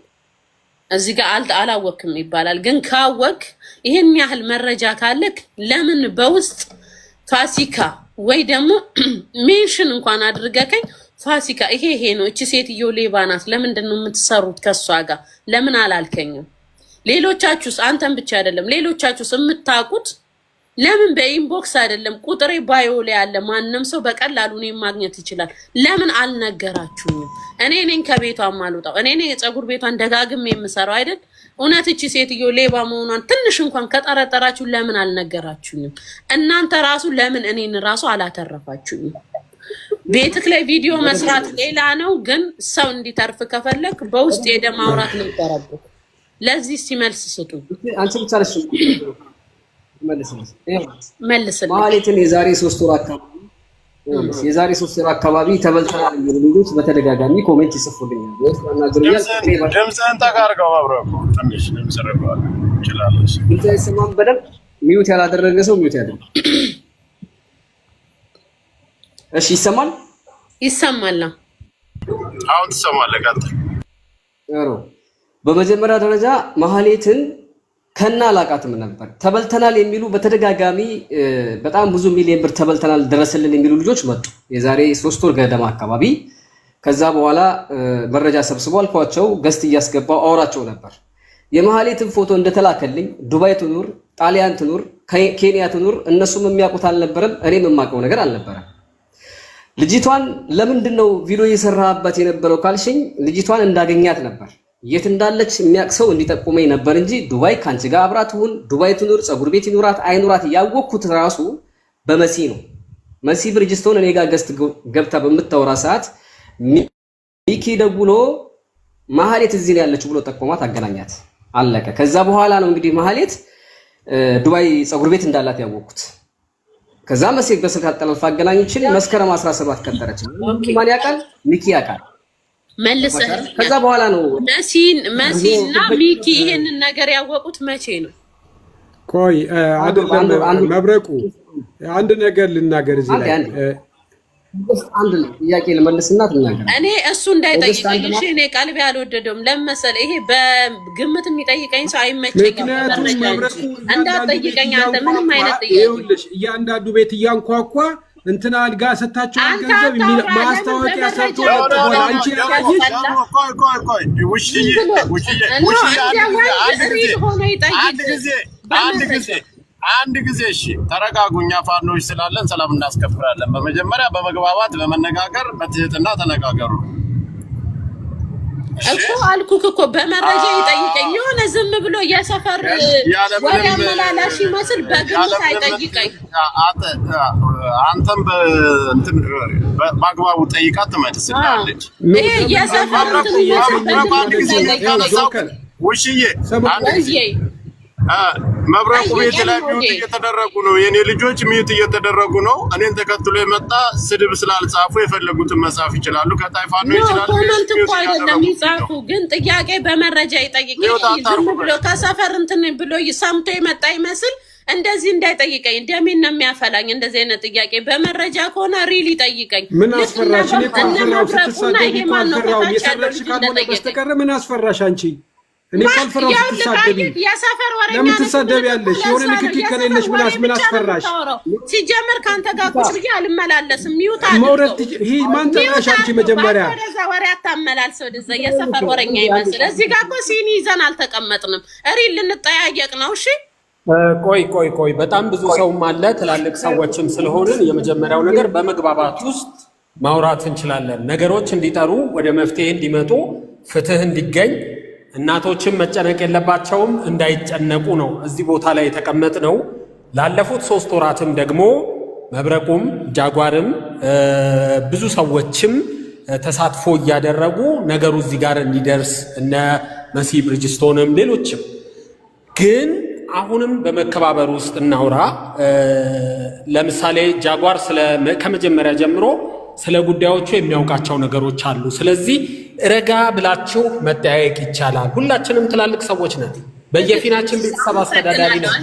እዚህ ጋር አላወቅም ይባላል። ግን ካወቅ ይሄን ያህል መረጃ ካለክ ለምን በውስጥ ፋሲካ ወይ ደግሞ ሜንሽን እንኳን አድርገከኝ ፋሲካ ይሄ ነው እቺ ሴትዮ ሌባ ናት፣ ለምንድን ነው የምትሰሩት ከሷ ጋር ለምን አላልከኝም? ሌሎቻችሁስ አንተን ብቻ አይደለም ሌሎቻችሁስ የምታውቁት ለምን በኢንቦክስ አይደለም ቁጥሬ ባዮ ላይ ያለ ማንንም ሰው በቀላሉ እኔን ማግኘት ይችላል። ለምን አልነገራችሁኝም? እኔ ነኝ ከቤቷ ማልወጣው፣ እኔ ነኝ የፀጉር ቤቷን ደጋግሜ የምሰራው አይደል? እውነት እቺ ሴትዮ ሌባ መሆኗን ትንሽ እንኳን ከጠረጠራችሁ ለምን አልነገራችሁኝም? እናንተ ራሱ ለምን እኔን ራሱ አላተረፋችሁኝም? ቤትክ ላይ ቪዲዮ መስራት ሌላ ነው፣ ግን ሰው እንዲተርፍ ከፈለክ በውስጥ ሄደ ማውራት ነው ይጠራብክ። ለዚህ ሲመልስ ስጡ። አንቺ ብቻ ነሽ መልስልኝ። ማለትን የዛሬ 3 ወር አካባቢ ተበልተናል የሚሉ ልጆች በተደጋጋሚ ኮሜንት ይጽፉልኛል። ድምፅህን ተጋርገው መብረቁ ትንሽ ድምፅ ረገዋል ይችላለች። ድምፅ አይሰማም በደንብ ሚዩት ያላደረገ ሰው ሚዩት ያደርግ። እሺ ይሰማል? ይሰማል። አሁን ትሰማለህ? ቀጥል። በመጀመሪያ ደረጃ ማህሌትን ከና አላቃትም ነበር። ተበልተናል የሚሉ በተደጋጋሚ በጣም ብዙ ሚሊዮን ብር ተበልተናል ድረስልን የሚሉ ልጆች መጡ የዛሬ 3 ወር ገደማ አካባቢ። ከዛ በኋላ መረጃ ሰብስቦ አልኳቸው ገስት እያስገባው አወራቸው ነበር። የማህሌትን ፎቶ እንደተላከልኝ ዱባይ ትኑር፣ ጣሊያን ትኑር፣ ኬንያ ትኑር እነሱም የሚያውቁት አልነበረም፣ እኔም የማውቀው ነገር አልነበረም። ልጅቷን ለምንድነው ቪዲዮ እየሰራበት የነበረው ካልሽኝ ልጅቷን እንዳገኛት ነበር። የት እንዳለች የሚያውቅ ሰው እንዲጠቁመኝ ነበር እንጂ ዱባይ ካንቺ ጋር አብራት ሁን፣ ዱባይ ትኑር፣ ፀጉር ቤት ይኑራት አይኑራት ያወቅኩት ራሱ በመሲ ነው። መሲ ብርጅስቶን እኔ ጋር ገስት ገብታ በምታወራ ሰዓት ሚኪ ደውሎ ማህሌት እዚህ ነው ያለችው ብሎ ጠቆማት፣ አገናኛት፣ አለቀ። ከዛ በኋላ ነው እንግዲህ ማህሌት ዱባይ ፀጉር ቤት እንዳላት ያወቅኩት። ከዛ መሲ በስልክ አጠላልፋ አገናኝችን። መስከረም 17 ቀጠረች። ማን ያውቃል? ሚኪ ያውቃል። መልሰህ ከዛ በኋላ ነው መሲና ሚኪ ይሄንን ነገር ያወቁት መቼ ነው? ቆይ አይደለም መብረቁ፣ አንድ ነገር ልናገር እዚህ ላይ አንድ ጥያቄ ልመልስና ትናገር። እኔ እሱ እንዳይጠይቀኝ እሺ፣ እኔ ቀልቤ አልወደደውም። ለምሳሌ ይሄ በግምት የሚጠይቀኝ ሰው አይመቸኝም። እንዳትጠይቀኝ አንተ ምንም አይነት ጥያቄ። ይኸውልሽ እያንዳንዱ ቤት እያንኳኳ እንትና አልጋ ሰታችሁ ገንዘብ የሚል ማስታወቂያ ሰርቶ ወጥቷል። አንቺ አንድ ጊዜ እሺ ተረጋጉ። እኛ ፋኖች ስላለን ሰላም እናስከብራለን። በመጀመሪያ በመግባባት በመነጋገር በትህትና ተነጋገሩ እኮ አልኩክ እኮ በመረጃ ይጠይቀኝ። የሆነ ዝም ብሎ የሰፈር ወሬ አመላላሽ ይመስል በግምት አይጠይቀኝ። አንተም በእንትን በአግባቡ ጠይቃት ትመልስልሃለች። ይሄ የሰፈር እንትን ይመስል ውሽዬ አንድ ጊዜ መብረቁ ቤት ላይ ሚውት እየተደረጉ ነው። የኔ ልጆች ሚውት እየተደረጉ ነው። እኔን ተከትሎ የመጣ ስድብ ስላልጻፉ የፈለጉትን መጻፍ ይችላሉ። ከታይፋ ነው ይችላል። ኮመንት እኮ አይደለም ይጻፉ፣ ግን ጥያቄ በመረጃ ይጠይቀኝ። ዝም ብሎ ከሰፈር እንትን ብሎ ሰምቶ የመጣ ይመስል እንደዚህ እንዳይጠይቀኝ ደሜን ነው የሚያፈላኝ። እንደዚህ አይነት ጥያቄ በመረጃ ከሆነ ሪል ይጠይቀኝ። ምን አስፈራሽ? እኔ ካልፈራው ስትሳደቢ ካልፈራው የሰረቅሽ ካልሆነ በስተቀር ምን አስፈራሽ አንቺ? እኔ ካልፈራው ስትሳደቢ ለምን ትሳደቢያለሽ? የሆነ ንክኪ ከሌለሽ ምን አስፈራሽ? ሲጀመር ካንተ ጋር ቁጭ ብዬ አልመላለስም። ሚውት መውረድ ይሄ ማን ጠራሽ አንቺ? መጀመሪያ ወደዛ ወሬ አታመላልስ። ወደዛ የሰፈር ወሬኛ ይመስል እዚህ ጋር እኮ ሲኒ ይዘን አልተቀመጥንም። ሪል ልንጠያየቅ ነው። እሺ ቆይ በጣም ብዙ ሰውም አለ ትላልቅ ሰዎችም ስለሆንን የመጀመሪያው ነገር በመግባባት ውስጥ ማውራት እንችላለን። ነገሮች እንዲጠሩ ወደ መፍትሄ እንዲመጡ ፍትህ እንዲገኝ እናቶችም መጨነቅ የለባቸውም እንዳይጨነቁ ነው እዚህ ቦታ ላይ የተቀመጥነው። ላለፉት 3 ወራትም ደግሞ መብረቁም ጃጓርም ብዙ ሰዎችም ተሳትፎ እያደረጉ ነገሩ እዚህ ጋር እንዲደርስ እነ መሲ ብርጅስቶንም ሌሎችም ግን አሁንም በመከባበር ውስጥ እናውራ። ለምሳሌ ጃጓር ከመጀመሪያ ጀምሮ ስለ ጉዳዮቹ የሚያውቃቸው ነገሮች አሉ። ስለዚህ ረጋ ብላችሁ መጠያየቅ ይቻላል። ሁላችንም ትላልቅ ሰዎች ነን። በየፊናችን ቤተሰብ አስተዳዳሪ ነን።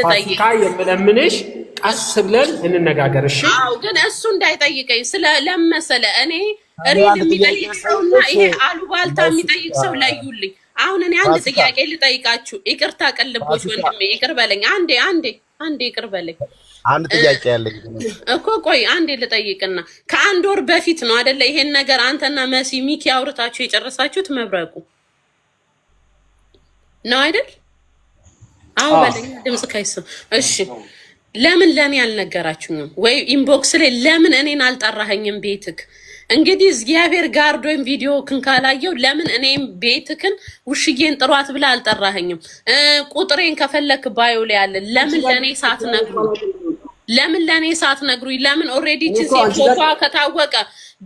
ፋሲካ የምለምንሽ ቀስ ብለን እንነጋገር። እሺ? አዎ፣ ግን እሱ እንዳይጠይቀኝ ስለለመሰለ እኔ ሪል የሚጠይቅ ሰውና ይሄ አሉባልታ የሚጠይቅ ሰው ለዩልኝ። አሁን እኔ አንድ ጥያቄ ልጠይቃችሁ። ይቅርታ ቅልቦች ወንድሜ ይቅር በለኝ። አንዴ ይቅር በለኝ። አንድ ጥያቄ ያለኝ እኮ ቆይ አንዴ ልጠይቅና ከአንድ ወር በፊት ነው አይደለ ይሄን ነገር አንተና መሲ ሚኪ አውርታችሁ የጨረሳችሁት? መብረቁ ነው አይደል? አዎ በለኝ ድምጽ ካይስም እሺ ለምን ለኔ አልነገራችሁኝም ወይ ኢንቦክስ ላይ ለምን እኔን አልጠራኸኝም ቤትክ እንግዲህ እግዚአብሔር ጋርዶኝ ቪዲዮ ካላየው ለምን እኔም ቤትክን ውሽዬን ጥሯት ብላ አልጠራኸኝም ቁጥሬን ከፈለክ ባዮ ላይ አለ ለምን ለኔ ሳትነግሩኝ ለምን ኦሬዲ ቺዚ ፎቶ ከታወቀ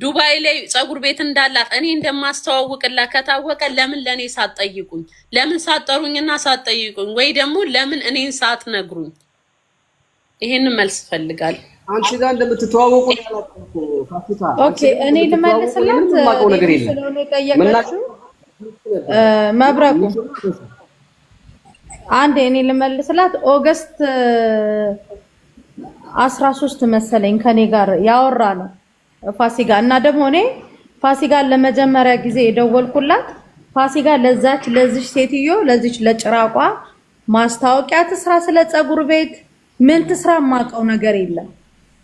ዱባይ ላይ ጸጉር ቤት እንዳላት እኔ እንደማስተዋወቅላት ከታወቀ ለምን ለኔ ሳትጠይቁኝ ለምን ሳትጠሩኝና ሳትጠይቁኝ ወይ ደግሞ ለምን እኔን ሳትነግሩኝ ይሄን መልስ ፈልጋል አንቺ ጋር እንደምትተዋወቁ ያላቀቁ ፋሲካ ኦኬ እኔ ልመልስላት ስለሆነ ጠየቀችው መብረቁ አንዴ እኔ ልመልስላት ኦገስት 13 መሰለኝ ከኔ ጋር ያወራ ነው ፋሲካ እና ደግሞ እኔ ፋሲካ ለመጀመሪያ ጊዜ የደወልኩላት ፋሲካ ለዚች ሴትዮ ለዚች ለጭራቋ ማስታወቂያ ትስራ ስለ ጸጉር ቤት ምን ትስራ ማቀው ነገር የለም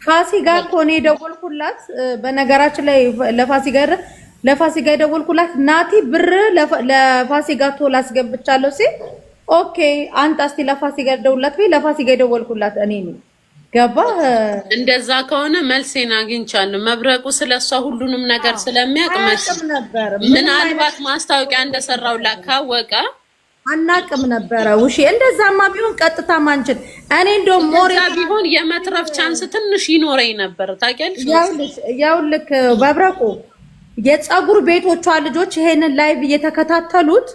ፋሲካ ኮኔ ደወልኩላት በነገራችን ላይ ለፋሲካ ደወልኩላት ናቲ ብር ለፋሲካ ቶላ አስገብቻለሁ ሲል ኦኬ አንተ እስቲ ለፋሲካ ደውላት ወይ ለፋሲካ ደወልኩላት እኔ ነኝ ገባ እንደዛ ከሆነ መልሴን አግኝቻለሁ መብረቁ ስለሷ ሁሉንም ነገር ስለሚያውቅ ምናልባት ማስታወቂያ እንደሰራው ላካወቀ አናቅም ነበር ውሺ እንደዛማ ቢሆን ቀጥታ ማንችል እኔ እንደው ሞር ቢሆን የመትረፍ ቻንስ ትንሽ ይኖረኝ ነበር ታውቂያለሽ ያውልክ መብረቁ የጸጉር ቤቶቿ ልጆች ይሄንን ላይቭ እየተከታተሉት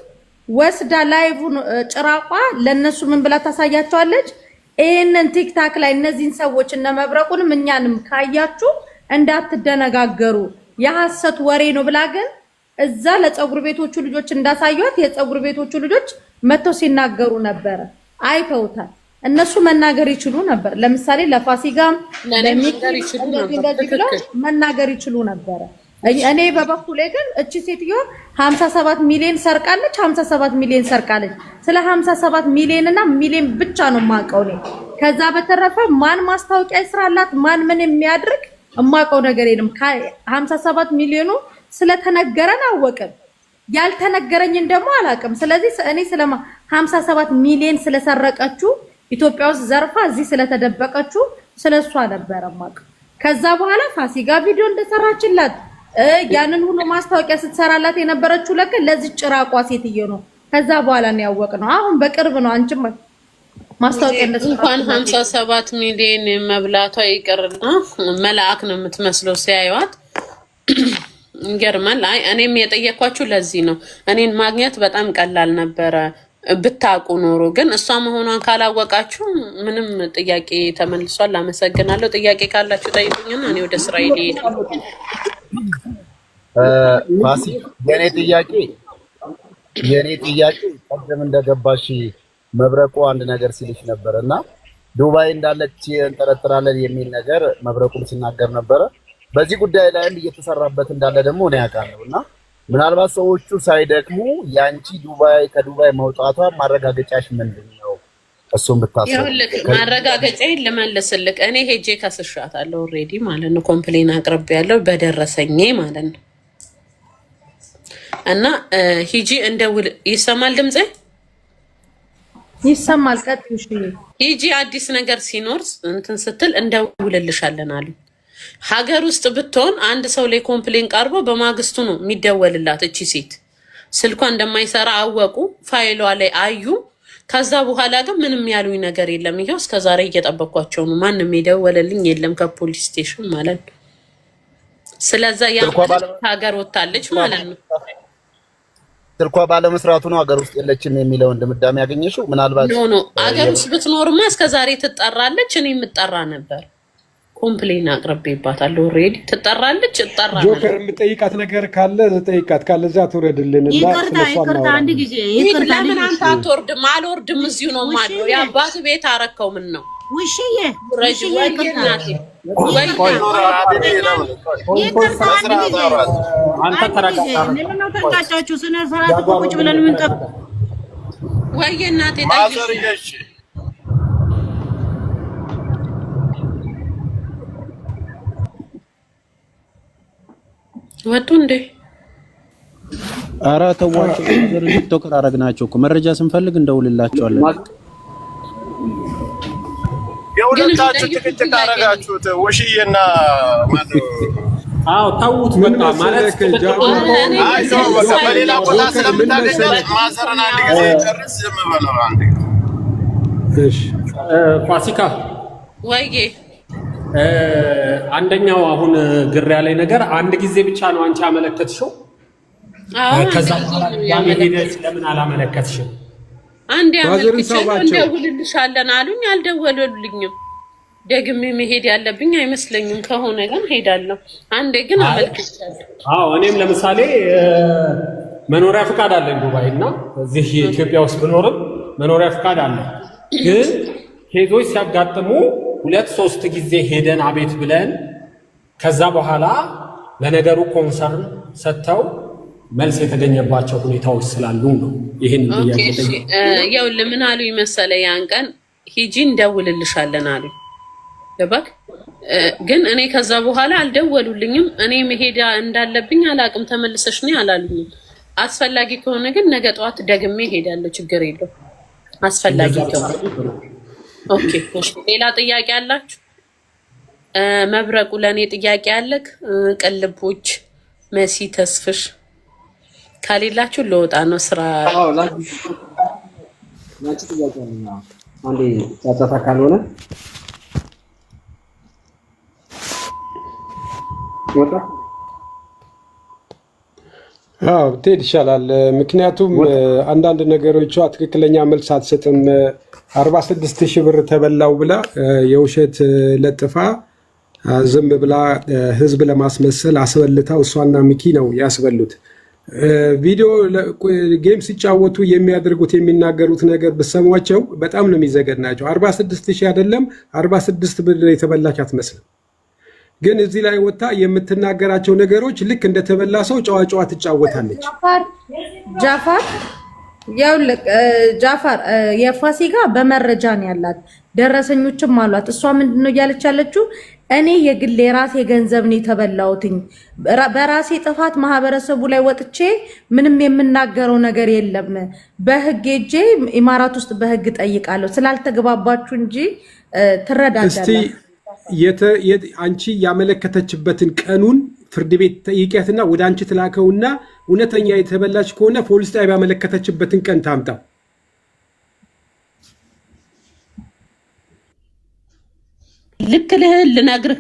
ወስዳ ላይቭን ጭራቋ ለነሱ ምን ብላ ታሳያቸዋለች ይሄንን ቲክታክ ላይ እነዚህን ሰዎች እና መብረቁንም እኛንም ካያችሁ እንዳትደነጋገሩ የሐሰት ወሬ ነው ብላ ግን እዛ ለጸጉር ቤቶቹ ልጆች እንዳሳዩት የጸጉር ቤቶቹ ልጆች መተው ሲናገሩ ነበር አይተውታል እነሱ መናገር ይችሉ ነበር ለምሳሌ ለፋሲካም ለሚቀር ይችሉ መናገር ይችሉ ነበር እኔ በበኩሌ ግን እቺ ሴትዮ 57 ሚሊዮን ሰርቃለች 57 ሚሊዮን ሰርቃለች ስለ 57 ሚሊዮን እና ሚሊዮን ብቻ ነው ማቀው ነው ከዛ በተረፈ ማን ማስታወቂያ ይስራላት ማን ምን የሚያድርግ ማቀው ነገር የለም 57 ሚሊዮኑ ስለተነገረን አወቀን ያልተነገረኝን ደግሞ አላቅም ስለዚህ እኔ ስለማ 57 ሚሊዮን ስለሰረቀችው ኢትዮጵያ ውስጥ ዘርፋ እዚህ ስለተደበቀችው ስለሷ ነበር ማቀው ከዛ በኋላ ፋሲካ ቪዲዮ እንደሰራችላት ያንን ሁሉ ማስታወቂያ ስትሰራላት የነበረችው ለከ ለዚህ ጭራቋ ሴትዮ ነው ከዛ በኋላ ነው ያወቅነው አሁን በቅርብ ነው አንቺም ማስታወቂያ እንኳን 57 ሚሊዮን መብላቷ ይቀርና መልአክ ነው የምትመስለው ሲያዩት ይገርማል አይ እኔም የጠየኳችሁ ለዚህ ነው እኔን ማግኘት በጣም ቀላል ነበር ብታቁ ኖሮ ግን እሷ መሆኗን ካላወቃችሁ ምንም ጥያቄ ተመልሷል አመሰግናለሁ ጥያቄ ካላችሁ ጠይቁኝና እኔ ወደ ስራ ይሄድ ፋሲ የኔ ጥያቄ ቀደም እንደገባሽ መብረቁ አንድ ነገር ሲልሽ ነበርና ዱባይ እንዳለች እንጠረጥራለን የሚል ነገር መብረቁም ሲናገር ነበር በዚህ ጉዳይ ላይ እየተሰራበት እንዳለ ደግሞ ነው ያውቃለውና ምናልባት ሰዎቹ ሳይደክሙ ያንቺ ከዱባይ መውጣቷ ማረጋገጫሽ ምንድነው እሱን ብታስብ ይኸውልህ ማረጋገጫዬን ልመልስልክ እኔ ሄጄ ከስሻታለሁ ኦሬዲ ማለት ነው ኮምፕሌን አቅርቤያለሁ በደረሰኝ ማለት ነው እና ሂጂ እንደውል ይሰማል ድምጼ ይሰማል ቀጥሽ ሂጂ አዲስ ነገር ሲኖር እንትን ስትል እንደውልልሻለን አሉ ሀገር ውስጥ ብትሆን አንድ ሰው ላይ ኮምፕሌን ቀርቦ በማግስቱ ነው የሚደወልላት እቺ ሴት ስልኳ እንደማይሰራ አወቁ ፋይሏ ላይ አዩ ከዛ በኋላ ግን ምንም ያሉኝ ነገር የለም ይሄው እስከዛሬ እየጠበቅኳቸው ነው ማንንም የደወለልኝ የለም ከፖሊስ ስቴሽን ማለት ነው ስለዛ ያ ሀገር ወጣለች ማለት ነው ስልኳ ባለመስራቱ ነው ሀገር ውስጥ የለችም የሚለውን ድምዳሜ ያገኘሽው ምናልባት ኖ ሀገር ውስጥ ብትኖርማ እስከዛሬ ትጠራለች እኔ የምጠራ ነበር ኮምፕሌን አቅርቤባታል ኦሬዲ ትጠራለች እጠራለች ጆከር የምጠይቃት ነገር ካለ ጠይቃት ካለዛ ትወረድልን እና ይቅርታ አንድ ጊዜ ይቅርታ ለምን አንተ አትወርድም አልወርድም እዚሁ ነው ማለት የአባት ቤት አረከው ምን ነው ውሽዬ አንተ ተረጋጋ ለምን ተንቃጫችሁ ስነ ስርዓት ቁጭ ብለን ምን ቀብ ወይ እናቴ ማዘርየሽ ወጡ እንዴ ኧረ ተዋቸው ቲክቶከር አረግናቸው እኮ መረጃ ስንፈልግ እንደውልላቸዋለን ሁለታችሁ ጭቅጭቅ አደረጋችሁት ውሽዬና ማነው? አዎ ታውት መጣ ማለት በሌላ ቦታ ስለምታገኛት ማዘርን አንድ ጊዜ ጨርስ ዝም በለው አንድ እሺ ፋሲካ ወይዬ አንደኛው አሁን ግራ ያለኝ ነገር አንድ ጊዜ ብቻ ነው አንቺ አመለከትሽው ከዛ ሄደሽ ለምን አላመለከትሽም አንዴ አመልክቻለሁ እንደውልልሻለን አሉኝ አልደወሉልኝም ደግሜ መሄድ ያለብኝ አይመስለኝም ከሆነ ግን ሄዳለሁ አንዴ ግን አመልክቻለሁ አዎ እኔም ለምሳሌ መኖሪያ ፍቃድ አለኝ ዱባይና እዚህ ኢትዮጵያ ውስጥ ብኖርም መኖሪያ ፍቃድ አለ ግን ሄዶች ሲያጋጥሙ 2-3 ጊዜ ሄደን አቤት ብለን ከዛ በኋላ ለነገሩ ኮንሰርን ሰጥተው መልስ የተገኘባቸው ሁኔታዎች ስላሉ ነው ይሄን ያው ለምን አሉ ይመሰለ ያን ቀን ሂጂ እንደውልልሻለን አሉ ደባክ ግን እኔ ከዛ በኋላ አልደወሉልኝም እኔ መሄድ እንዳለብኝ አላቅም ተመልሰሽ ነው አላሉኝም አስፈላጊ ከሆነ ግን ነገ ጧት ደግሜ ሄዳለሁ ችግር የለው አስፈላጊ ከሆነ ኦኬ እሺ ሌላ ጥያቄ አላችሁ መብረቁ ለኔ ጥያቄ አለክ ቅልቦች መሲ ተስፍሽ ካሌላችሁ ለወጣ ነው ስራ አዎ ላንቺ ጥያቄ አለኝ አንዴ ጫጫታ ካልሆነ ወጣ አዎ ትሄድ ይሻላል ምክንያቱም አንዳንድ ነገሮቿ ትክክለኛ መልስ አትሰጥም 46000 ብር ተበላው ብላ የውሸት ለጥፋ ዝም ብላ ህዝብ ለማስመሰል አስበልታው እሷና ሚኪ ነው ያስበሉት ቪዲዮ ጌም ሲጫወቱ የሚያደርጉት የሚናገሩት ነገር በሰሟቸው በጣም ነው የሚዘገናቸው 46000 አይደለም 46 ብር የተበላች አትመስልም ግን እዚህ ላይ ወጣ የምትናገራቸው ነገሮች ልክ እንደተበላ ሰው ጨዋጨዋ ትጫወታለች ጃፋር ጃፋር የፋሲካ በመረጃ ነው ያላት ደረሰኞችም አሏት እሷ ምንድነው እያለች ያለችው እኔ የግል የራሴ ገንዘብ ነው የተበላውትኝ በራሴ ጥፋት ማህበረሰቡ ላይ ወጥቼ ምንም የምናገረው ነገር የለም በህግ እጄ ኢማራት ውስጥ በህግ ጠይቃለሁ ስላልተግባባችሁ እንጂ ትረዳዳለህ አንቺ ያመለከተችበትን ቀኑን ፍርድ ቤት ጠይቂያትና ወደ አንቺ ተላከውና እውነተኛ የተበላች ከሆነ ፖሊስ ጣቢያ ያመለከተችበትን ቀን ታምጣ ልክ ልነግርህ